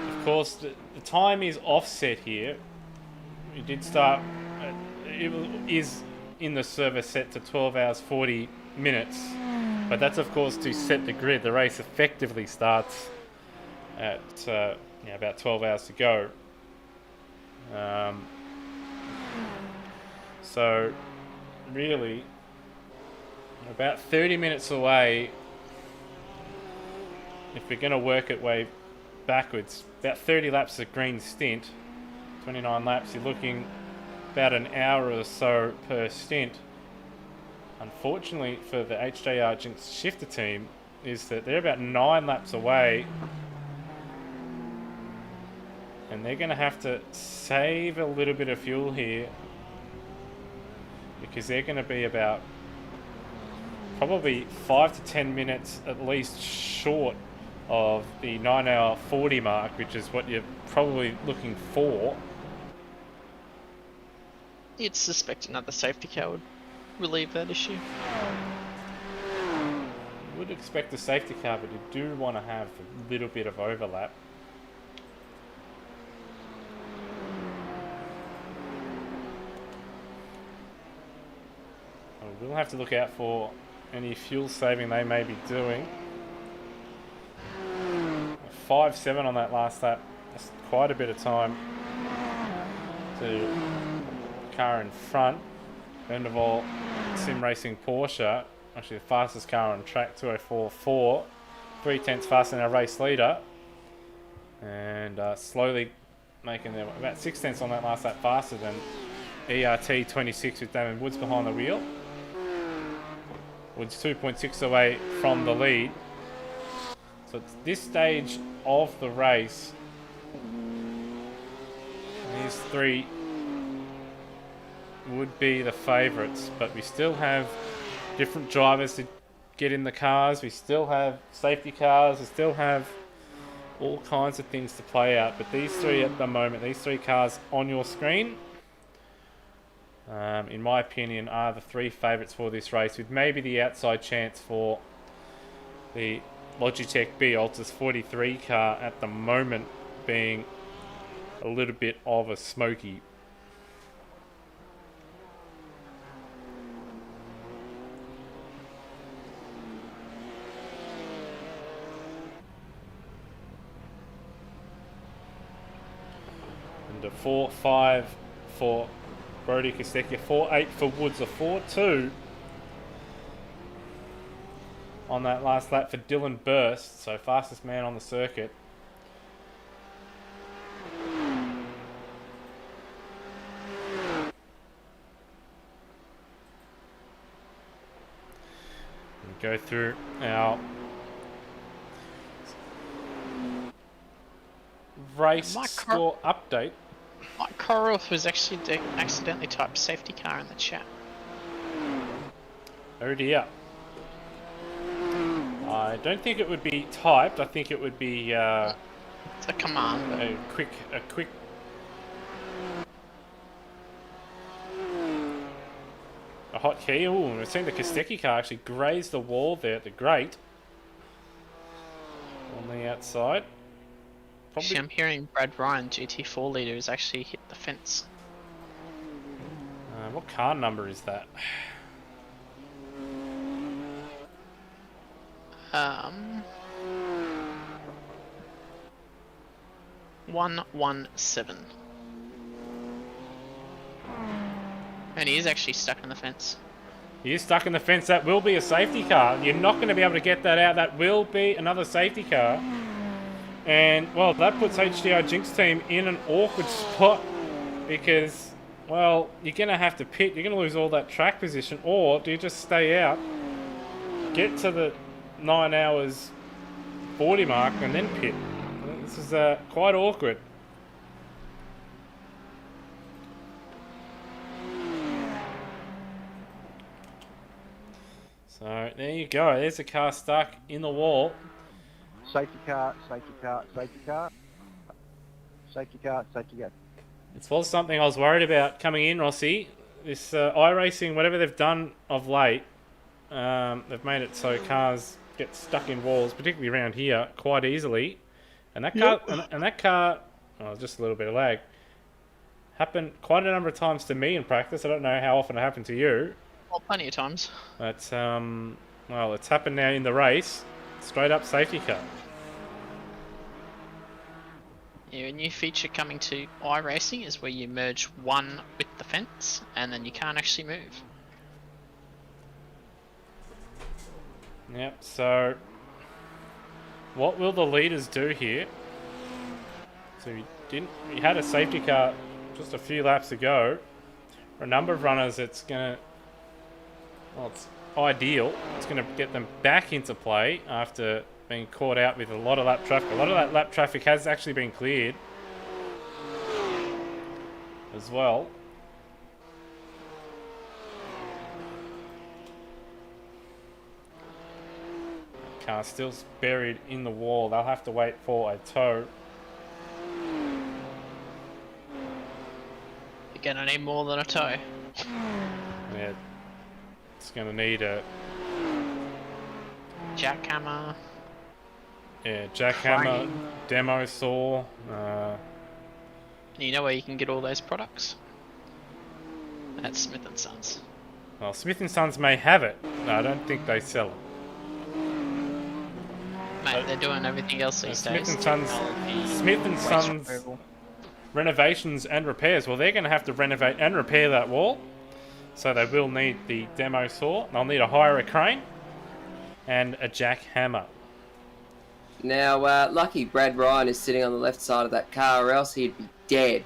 of course, the time is offset here. It did start, it is in the service set to 12 hours 40 minutes, but that's of course to set the grid. The race effectively starts at about 12 hours to go. So really about 30 minutes away, if we're going to work it way backwards, about 30 laps of green stint, 29 laps, you're looking about an hour or so per stint. Unfortunately for the HJR Jinx Shifter team is that they're about 9 laps away, and they're going to have to save a little bit of fuel here because they're going to be about probably 5 to 10 minutes at least short of the 9 hour 40 mark, which is what you're probably looking for. You'd suspect another safety car would relieve that issue. You would expect a safety car, but you do want to have a little bit of overlap. We'll have to look out for any fuel saving they may be doing. 5.7 on that last lap. That's quite a bit of time to the car in front. End of all, Sim Racing Porsche, actually the fastest car on track, 2:04.4, 3/10 faster than our race leader, and slowly making them about 6/10 on that last lap faster than ERT 26 with Damon Woods behind the wheel. Woods 2.6 away from the lead. So at this stage of the race, these three would be the favourites, but we still have different drivers to get in the cars. We still have safety cars. We still have all kinds of things to play out. But these three at the moment, these three cars on your screen, in my opinion, are the three favourites for this race, with maybe the outside chance for the Logitech B Altus 43 car at the moment being a little bit of a smoky. And a 4.5 for Brody Kostecki, 4.8 for Woods, a 4.2 on that last lap for Dylan Burst, so fastest man on the circuit. We go through our race score update. Mike Corroth was actually accidentally typed safety car in the chat. Oh dear. I don't think it would be typed. I think it would be it's a command. A quick. A hotkey. Ooh, we've seen the Kostecki car actually graze the wall there at the grate on the outside. Actually, I'm hearing Brad Ryan, GT4 leader, has actually hit the fence. What car number is that? 117. And he is actually stuck in the fence. He is stuck in the fence. That will be a safety car. You're not going to be able to get that out. That will be another safety car. And, well, that puts HDR Jinx team in an awkward spot because, well, you're going to have to pit. You're going to lose all that track position. Or do you just stay out, get to the 9 hours 40 mark, and then pit? This is quite awkward. So, there you go. There's a car stuck in the wall. Safety car, safety car, safety car. Safety car, safety car. It was something I was worried about coming in, Rossi. This iRacing, whatever they've done of late, they've made it so cars get stuck in walls, particularly around here, quite easily. And that car, and that car, oh, just a little bit of lag, happened quite a number of times to me in practice. I don't know how often it happened to you. Well, plenty of times. But, well, it's happened now in the race. Straight up safety car. Yeah, a new feature coming to iRacing is where you merge one with the fence and then you can't actually move. Yep, so what will the leaders do here? So we had a safety car just a few laps ago. For a number of runners, it's ideal. It's going to get them back into play after being caught out with a lot of lap traffic. A lot of that lap traffic has actually been cleared as well. Car still buried in the wall. They'll have to wait for a tow. You're going to need more than a tow. Yeah. It's going to need a jackhammer. Yeah, jackhammer, demo saw. You know where you can get all those products? At Smith & Sons. Well, Smith & Sons may have it. No, I don't think they sell it. Mate, they're doing everything else these days. Smith & Sons renovations and repairs. Well, they're going to have to renovate and repair that wall. So they will need the demo saw. They'll need to hire a crane and a jackhammer. Now, lucky Brad Ryan is sitting on the left side of that car, or else he'd be dead.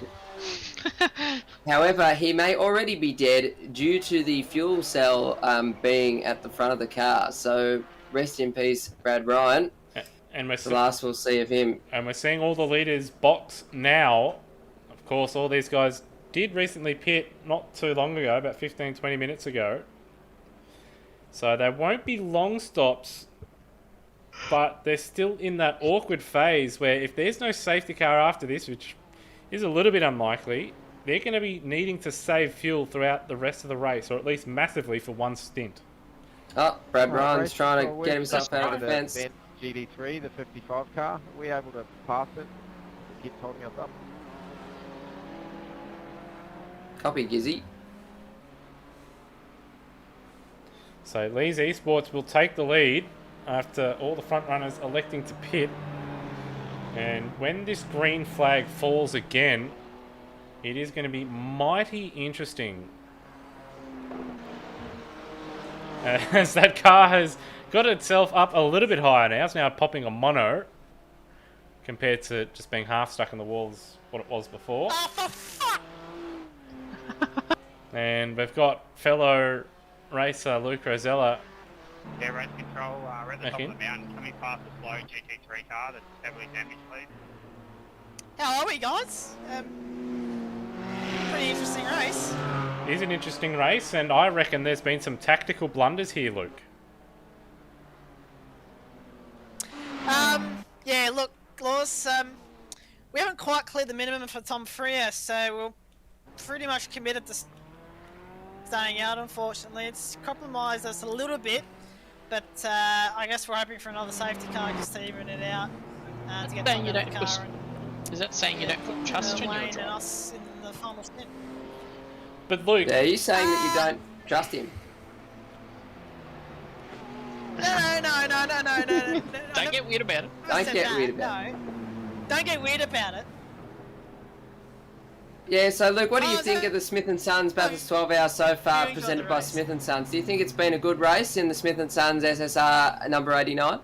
However, he may already be dead due to the fuel cell being at the front of the car. So, rest in peace, Brad Ryan. And the last we'll see of him. And we're seeing all the leaders box now. Of course, all these guys did recently pit not too long ago, about 15-20 minutes ago. So there won't be long stops, but they're still in that awkward phase where if there's no safety car after this, which is a little bit unlikely, they're going to be needing to save fuel throughout the rest of the race, or at least massively for one stint. Oh, Brad Ryan's trying to get himself out of the fence. GD3, the 55 car, are we able to pass it? The kid's holding us up. Copy, Gizzy. So Lee's Esports will take the lead after all the front runners electing to pit. And when this green flag falls again, It is going to be mighty interesting. As that car has got itself up a little bit higher now. It's now popping a mono compared to just being half stuck in the walls, what it was before. Oh, for fuck! And we've got fellow racer Luke Rosella. Yeah, race control, we're at the top Okay. of the mountain, coming past the slow GT3 car that's heavily damaged, please. How are we, guys? Pretty interesting race. It is an interesting race, and I reckon there's been some tactical blunders here, Luke. Yeah, look, Lewis, we haven't quite cleared the minimum for Tom Freer, so we're pretty much committed to staying out, unfortunately. It's compromised us a little bit, but I guess we're hoping for another safety car just to even it out. To get Saying you Tom out of don't the car put- Is that saying you don't put trust in your Wayne and driver? us in the final stint. But Luke, Yeah, are you saying that you don't trust him? No. Don't get weird about it. Don't get weird about it. Don't get weird about it. Yeah, so Luke, what do you Oh, think no. of the Smith & Sons Bathurst 12 Hours so far, You enjoyed presented the by race. Smith & Sons? Do you think it's been a good race in the Smith & Sons SSR number 89?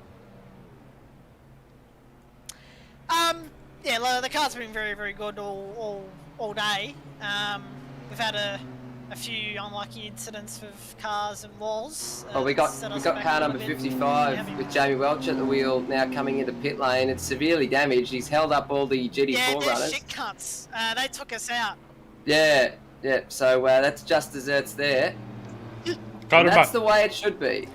Yeah, look, the car's been very, very good all day. We've had a few unlucky incidents with cars and walls. Well, we got set us car back a number little bit. 55 with Jamie Welch at the wheel, now coming into pit lane. It's severely damaged. He's held up all the GT4 Yeah, they're runners. shit cunts. They took us out. Yeah. So that's just desserts there. got And him that's up. the way it should be.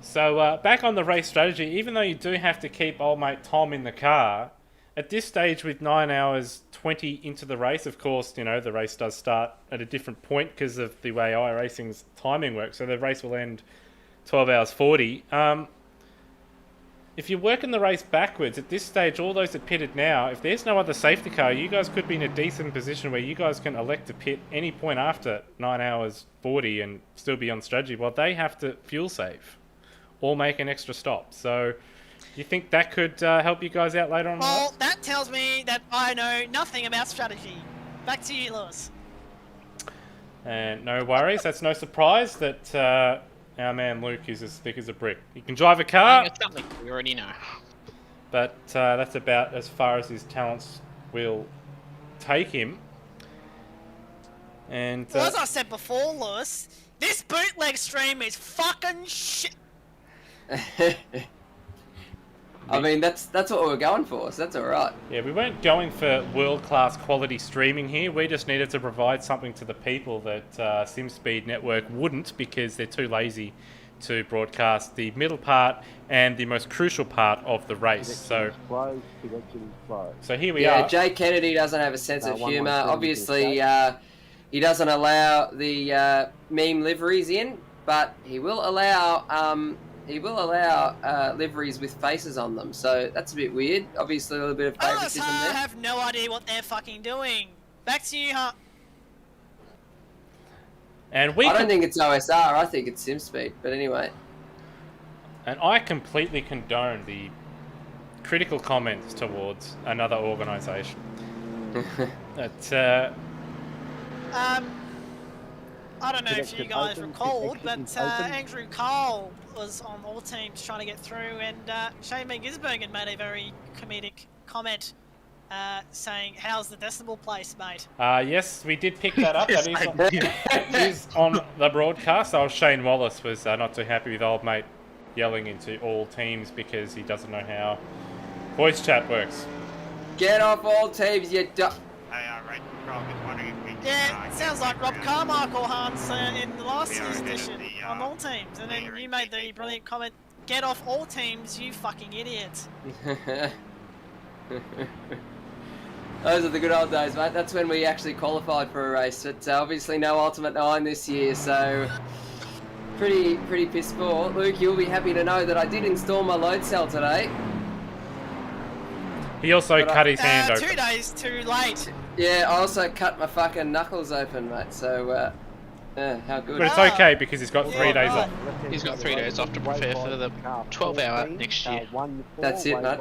So back on the race strategy, even though you do have to keep old mate Tom in the car, at this stage with 9 hours 20 into the race, of course, you know, the race does start at a different point because of the way iRacing's timing works. So the race will end 12 hours 40. If you're working the race backwards, at this stage, all those that pitted now, if there's no other safety car, you guys could be in a decent position where you guys can elect to pit any point after 9 hours 40 and still be on strategy. Well, they have to fuel save or make an extra stop. So you think that could help you guys out later on? Well, that tells me that I know nothing about strategy. Back to you, Lewis. And no worries. That's no surprise that our man Luke is as thick as a brick. He can drive a car, It's something we already know. but that's about as far as his talents will take him. And Well, as I said before, Lewis, this bootleg stream is fucking shit. I mean, that's what we were going for, so that's alright. yeah, we weren't going for world-class quality streaming here. We just needed to provide something to the people that SimSpeed Network wouldn't, because they're too lazy to broadcast the middle part and the most crucial part of the race. So here we are. Jay Kennedy doesn't have a sense of 1-1 humour. friendly Obviously, mistake. he doesn't allow the meme liveries in, but he will allow liveries with faces on them. So that's a bit weird. Obviously, a little bit of favouritism I there. have no idea what they're fucking doing. Back to you, huh? And I don't think it's OSR. I think it's SimSpeed. But anyway. And I completely condone the critical comments towards another organisation. That I don't know if you Connection guys open, recalled, connection but open. Andrew Cole was on all teams trying to get through, and Shane Van Gisbergen made a very comedic comment saying, "How's the decibel place, mate?" yes, we did pick that up. Yes, That is on the broadcast. Oh, Shane Wallace was not too happy with old mate yelling into all teams because he doesn't know how voice chat works. Get off all teams, you duck. Hey, race control, just wondering if we can... Yeah, it sounds like Rob Carmichael, Hans, in the last Yeah, edition the, on all teams, and then you made the brilliant comment, "Get off all teams, you fucking idiots." Those are the good old days, mate. That's when we actually qualified for a race. But obviously no Ultimate 9 this year, so pretty piss poor. Luke, you'll be happy to know that I did install my load cell today. He also cut his hand 2 open. days too late. Yeah, I also cut my fucking knuckles open, mate. So, how good. But it's okay because he's got 3 days right. off. He's got 3 days off to prepare for the 12-hour next year. That's it, mate.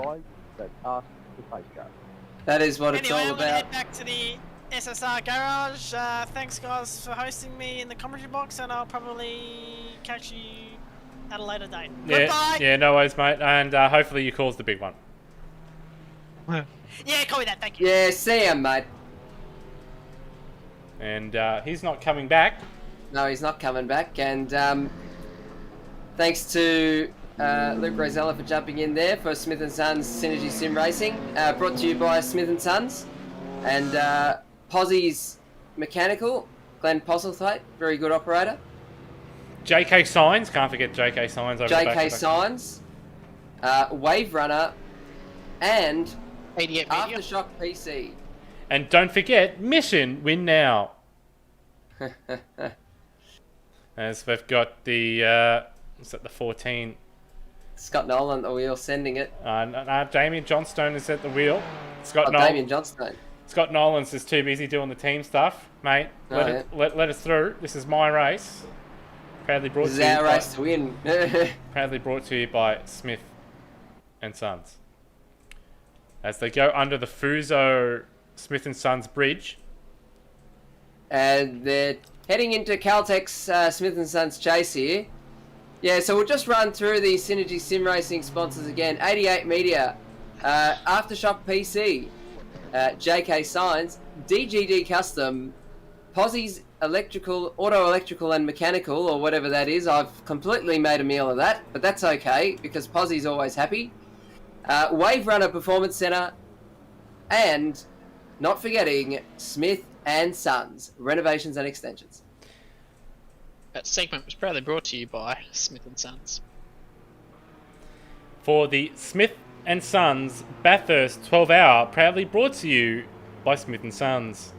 That is what it's Anyway, all I'm gonna about. head back to the SSR Garage. Thanks, guys, for hosting me in the commentary box, and I'll probably catch you at a later date. Goodbye! Yeah, no worries, mate. And hopefully your call's the big one. Yeah, call me that, thank you. Yeah, see ya, mate. And he's not coming back. No, he's not coming back. And thanks to Luke Rosella for jumping in there for Smith & Sons Synergy Sim Racing. Brought to you by Smith & Sons. And Posse's Mechanical, Glenn Postlethwaite, very good operator. JK Signs, can't forget JK Signs. Over JK Signs, Wave Runner, and 88 Aftershock PC. And don't forget, Mission Win Now. As we've got the, is that the 14? Scott Nolan at the wheel, sending it. Damien Johnstone is at the wheel. Damien Johnstone. Scott Nolan's just too busy doing the team stuff, mate. Let us through. This is my race. Proudly brought this is our race to win. Proudly brought to you by Smith & Sons. As they go under the Fuso Smith & Sons bridge. And they're heading into Caltech's Smith & Sons chase here. Yeah, so we'll just run through the Synergy Sim Racing sponsors again. 88 Media, Aftershock PC, JK Signs, DGD Custom, Posse's Auto Electrical and Mechanical, or whatever that is. I've completely made a meal of that, but that's okay, because Posse's always happy. Wave Runner Performance Center, and not forgetting Smith & Sons, Renovations and Extensions. That segment was proudly brought to you by Smith & Sons. For the Smith & Sons Bathurst 12 Hour, proudly brought to you by Smith & Sons.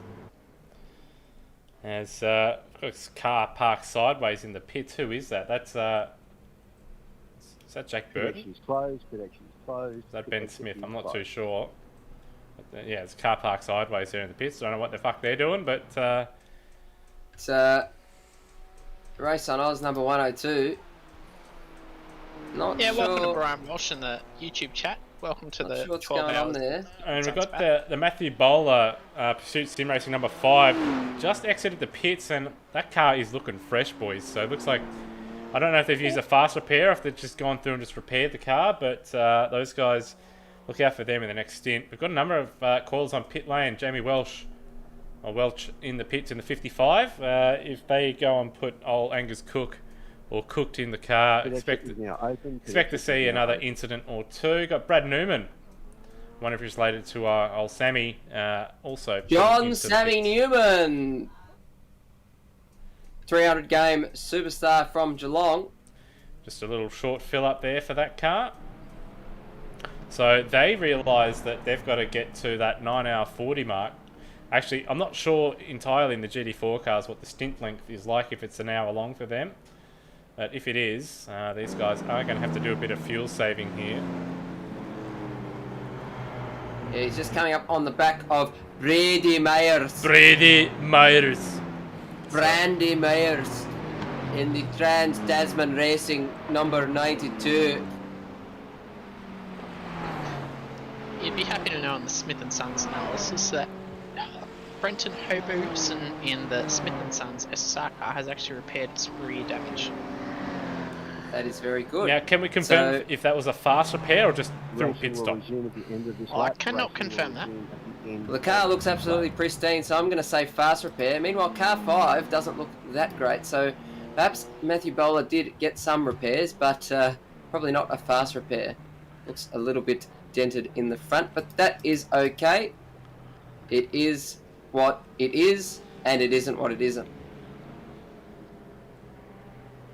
As got this car parked sideways in the pits. Who is that? That's is that Jack Bird? Pit action's closed. Is that Ben Smith? I'm not too sure. But, yeah, it's a car parked sideways there in the pits. I don't know what the fuck they're doing, but it's race on Oz number 102. Not sure. Welcome to Brian Walsh in the YouTube chat. Welcome to the 12 hours there. And we've got the Matthew Bowler Pursuit Sim Racing number 5 just exited the pits, and that car is looking fresh, boys. So it looks like, I don't know if they've used a fast repair or if they've just gone through and just repaired the car, but those guys, look out for them in the next stint. We've got a number of calls on pit lane. Jamie Welch in the pits in the 55. If they go and put old Angus Cook or Cooked in the car, expect to see another incident or two. Got Brad Newman, one of his related to our old Sammy, also. John Sammy Newman, 300 game superstar from Geelong. Just a little short fill up there for that car. So they realise that they've got to get to that 9-hour 40 mark. Actually, I'm not sure entirely in the GT4 cars what the stint length is like, if it's an hour long for them. But if it is, these guys are going to have to do a bit of fuel saving here. Yeah, he's just coming up on the back of Brady Myers. Brandy Myers In the Trans Tasman Racing number 92. You'd be happy to know on the Smith & Sons analysis that Brenton Hoboson in the Smith & Sons SSR car has actually repaired its rear damage. That is very good. Now, can we confirm if that was a fast repair or just through a pit stop? I cannot confirm that. Well, the car looks absolutely pristine, so I'm going to say fast repair. Meanwhile, car 5 doesn't look that great, so perhaps Matthew Bowler did get some repairs, but probably not a fast repair. Looks a little bit dented in the front, but that is okay. It is what it is, and it isn't what it isn't.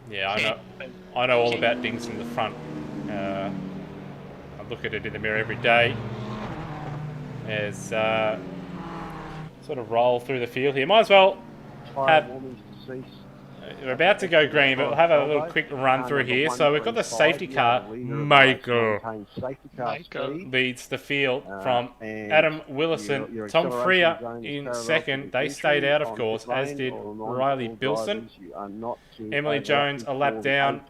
Yeah, I know all about dings in the front. I look at it in the mirror every day. As sort of roll through the field here. Might as well have. We're about to go green, but we'll have a little quick run through here. So we've got the safety car. Michael leads the field from Adam Willison. Tom Freer in second. They stayed out, of course, as did Riley Bilson. Emily Jones a lap down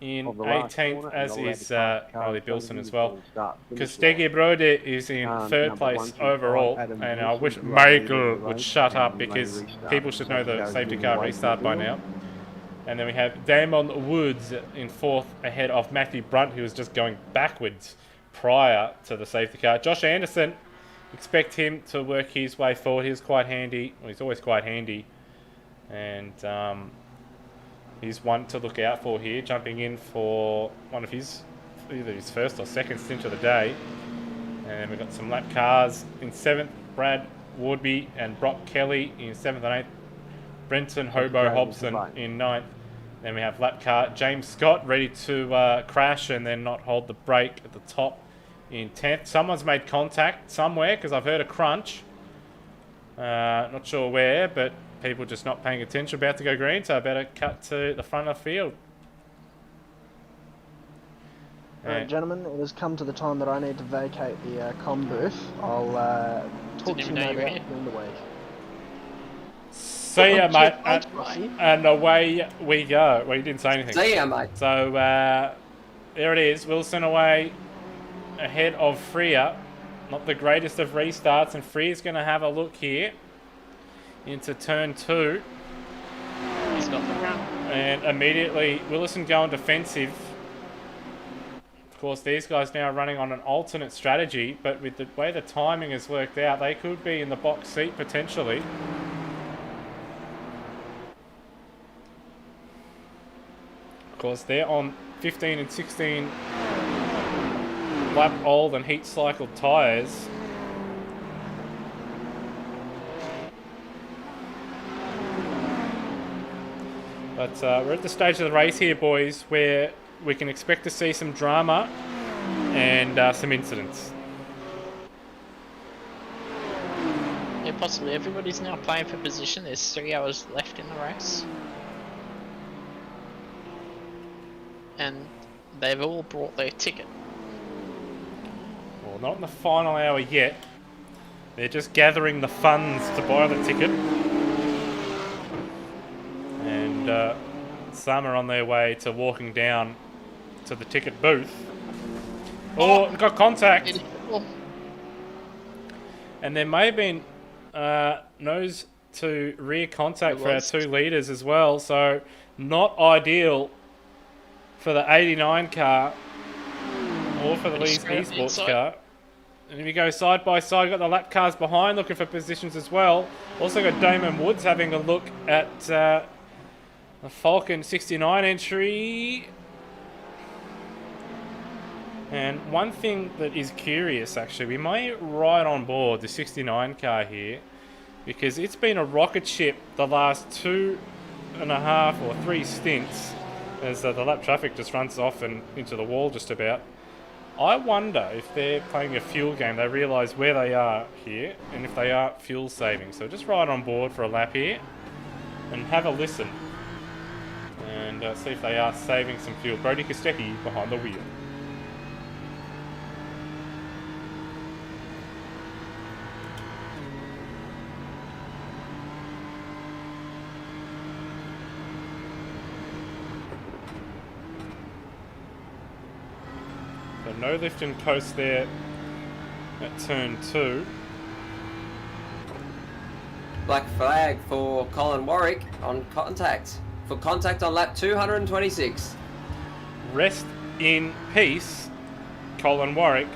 in of the last 18th, corner, as and allowed is the car Ollie in front Bilson of as him well. for the start-finish Stegi Brode is in third number place 1 through 5, overall, Adam and I Wilson, wish the right leader Michael of the would race, shut up and may because restart. people should know the Safety safety moving car away from the restart by wheel. now. And then we have Damon Woods in 4th ahead of Matthew Brunt, who was just going backwards prior to the safety car. Josh Anderson, expect him to work his way forward. He was quite handy. Well, he's always quite handy. And he's one to look out for here, jumping in for one of his, either his first or second stint of the day. And we've got some lap cars in 7th, Brad Wardby and Brock Kelly in 7th and 8th. Brenton Hobo Hobson in 9th. Then we have lap car James Scott ready to crash and then not hold the brake at the top in 10th. Someone's made contact somewhere because I've heard a crunch. Not sure where, but people just not paying attention. About to go green, so I better cut to the front of the field. Alright, gentlemen, it has come to the time that I need to vacate the comm booth. I'll talk to you later in the week. See ya, mate. And away we go. Well, you didn't say anything. See ya, mate. So, there it is. Wilson away ahead of Freer. Not the greatest of restarts. And Freer's going to have a look here into turn 2. He's got the run. And immediately, Willison going defensive. Of course, these guys now are running on an alternate strategy. But with the way the timing has worked out, they could be in the box seat potentially. Of course, they're on 15 and 16 lap old and heat cycled tyres. But we're at the stage of the race here, boys, where we can expect to see some drama and some incidents. Yeah, possibly. Everybody's now playing for position. There's 3 hours left in the race. And they've all brought their ticket. Well, not in the final hour yet. They're just gathering the funds to buy the ticket. And some are on their way to walking down to the ticket booth. Oh, got contact! And there may have been nose to rear contact for our 2 leaders as well, so not ideal for the 89 car or for the Lee's Esports car. And if you go side by side, got the lap cars behind looking for positions as well. Also got Damon Woods having a look at the Falcon 69 entry. And one thing that is curious, actually, we may ride on board the 69 car here because it's been a rocket ship the last 2.5 or 3 stints as the lap traffic just runs off and into the wall just about. I wonder if they're playing a fuel game, they realise where they are here and if they are fuel saving. So just ride on board for a lap here and have a listen and see if they are saving some fuel. Brody Kostecki behind the wheel. No lift and coast there at turn 2. Black flag for Colin Warwick on contact. For contact on lap 226. Rest in peace, Colin Warwick.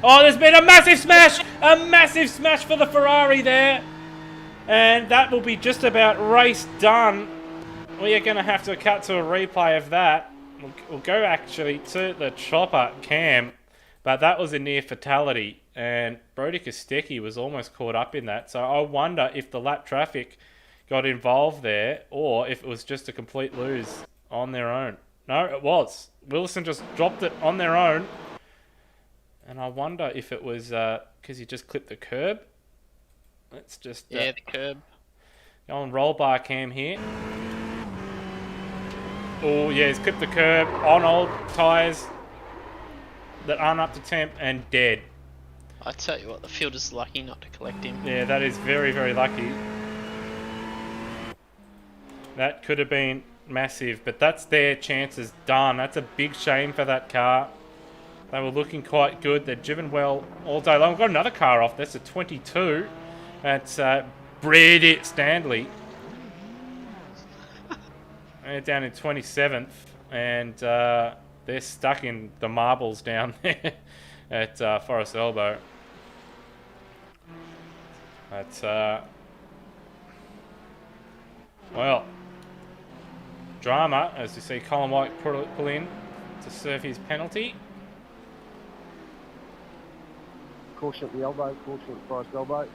Oh, there's been a massive smash! A massive smash for the Ferrari there. And that will be just about race done. We are going to have to cut to a replay of that. We'll go actually to the chopper cam, but that was a near fatality, and Brody Kostecki was almost caught up in that. So I wonder if the lap traffic got involved there, or if it was just a complete lose on their own. No, it was. Wilson just dropped it on their own, and I wonder if it was because he just clipped the curb. Let's just the curb. Go on roll bar cam here. Oh, yeah, he's clipped the curb on old tyres that aren't up to temp and dead. I tell you what, the field is lucky not to collect him. Yeah, that is very, very lucky. That could have been massive, but that's their chances done. That's a big shame for that car. They were looking quite good. They'd driven well all day long. We've got another car off. That's a 22. That's Brady Stanley. They're down in 27th, and they're stuck in the marbles down there at Forest Elbow. That's well, drama as you see Colin White pull in to serve his penalty. Caution at the elbow, caution at the Forest Elbow.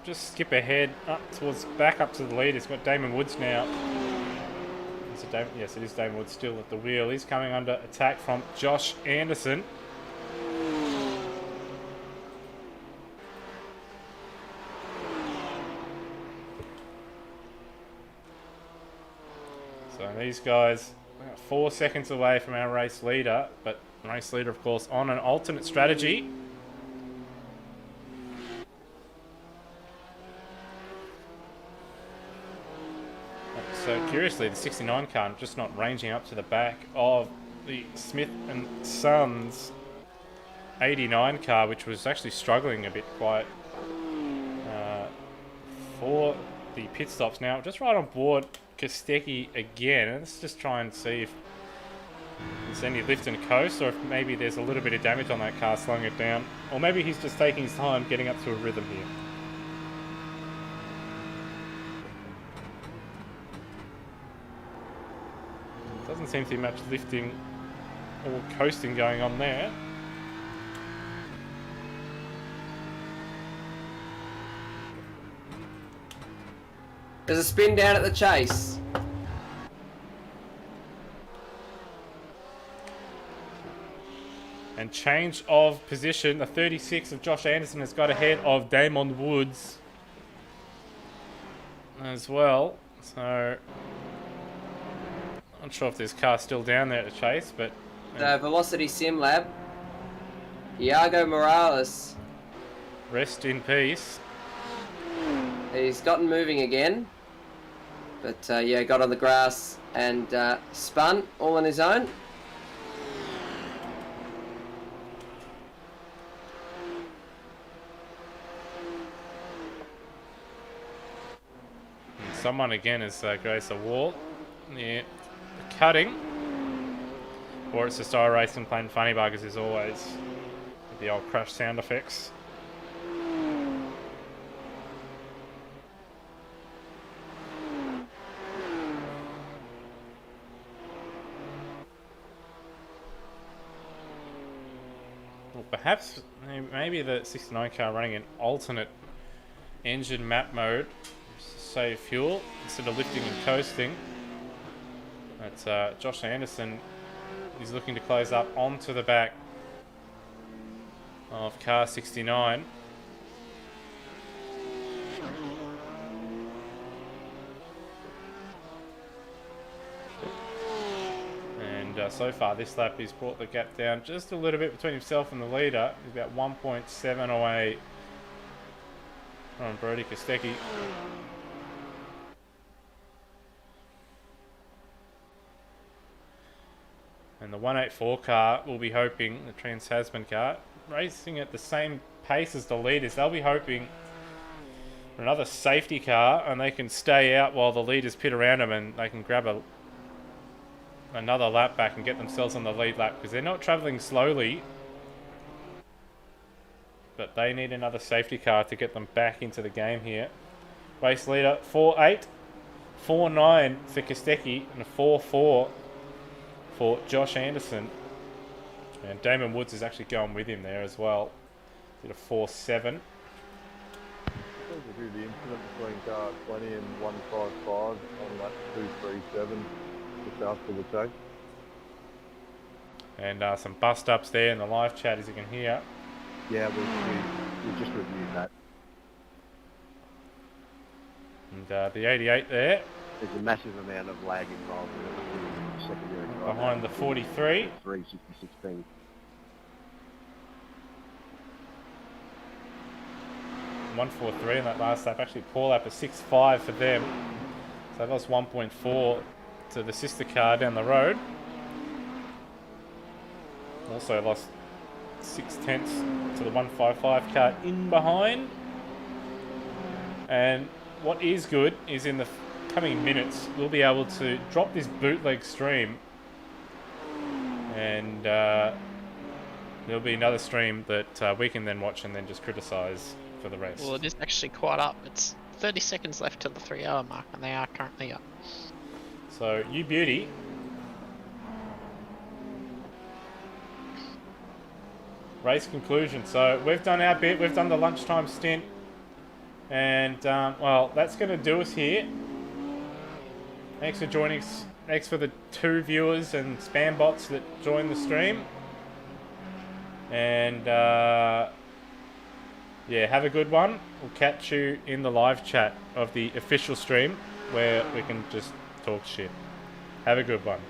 Just skip ahead back up to the lead. It's got Damon Woods now. Yes, it is Damon Woods still at the wheel. He's coming under attack from Josh Anderson. So these guys are 4 seconds away from our race leader, but race leader, of course, on an alternate strategy. So curiously, the 69 car just not ranging up to the back of the Smith and Sons 89 car, which was actually struggling a bit quite for the pit stops. Now, just right on board Kostecki again. Let's just try and see if there's any lift and coast, or if maybe there's a little bit of damage on that car, slowing it down. Or maybe he's just taking his time getting up to a rhythm here. Doesn't seem to be much lifting or coasting going on there. There's a spin down at the chase. And change of position. The 36 of Josh Anderson has got ahead of Damon Woods as well. So not sure if this car's still down there to chase, but The Velocity Sim Lab. Iago Morales. Rest in peace. He's gotten moving again. But yeah, got on the grass and spun all on his own. And someone again has graced a wall. Yeah. Cutting, or it's just iRacing playing funny buggers as always with the old crash sound effects. Well, perhaps maybe the 69 car running an alternate engine map mode, save fuel instead of lifting and coasting. That's Josh Anderson. He's looking to close up onto the back of car 69. And so far this lap he's brought the gap down just a little bit between himself and the leader. He's about 1.7 away from Brody Kostecki. And the 184 car will be hoping, the Trans-Tasman car, racing at the same pace as the leaders. They'll be hoping for another safety car and they can stay out while the leaders pit around them and they can grab another lap back and get themselves on the lead lap because they're not travelling slowly. But they need another safety car to get them back into the game here. Race leader 4.8, 4.9 for Kostecki and a 4.4 for Josh Anderson. And Damon Woods is actually going with him there as well. Did a 4.7. To do the incident between car 20 and 155 on lap 237 just after the chase. And some bust ups there in the live chat, as you can hear. Yeah, we just reviewed that. And the 88 there. There's a massive amount of lag involved in the secondary drive. Behind the 43. 366p. .143 in that last lap. Actually, poor lap of 6.5 for them. So they lost 1.4 to the sister car down the road. Also lost 0.6 to the 155 car in behind. And what is good is in the coming minutes we'll be able to drop this bootleg stream, and there'll be another stream that we can then watch and then just criticise for the rest. Well, it is actually quite up. It's 30 seconds left to the 3 hour mark, and they are currently up. So, you beauty. Race conclusion. So, we've done our bit. We've done the lunchtime stint. And, well, that's going to do us here. Thanks for joining us. Thanks for the 2 viewers and spam bots that joined the stream. And, yeah, have a good one. We'll catch you in the live chat of the official stream where we can just talk shit. Have a good one.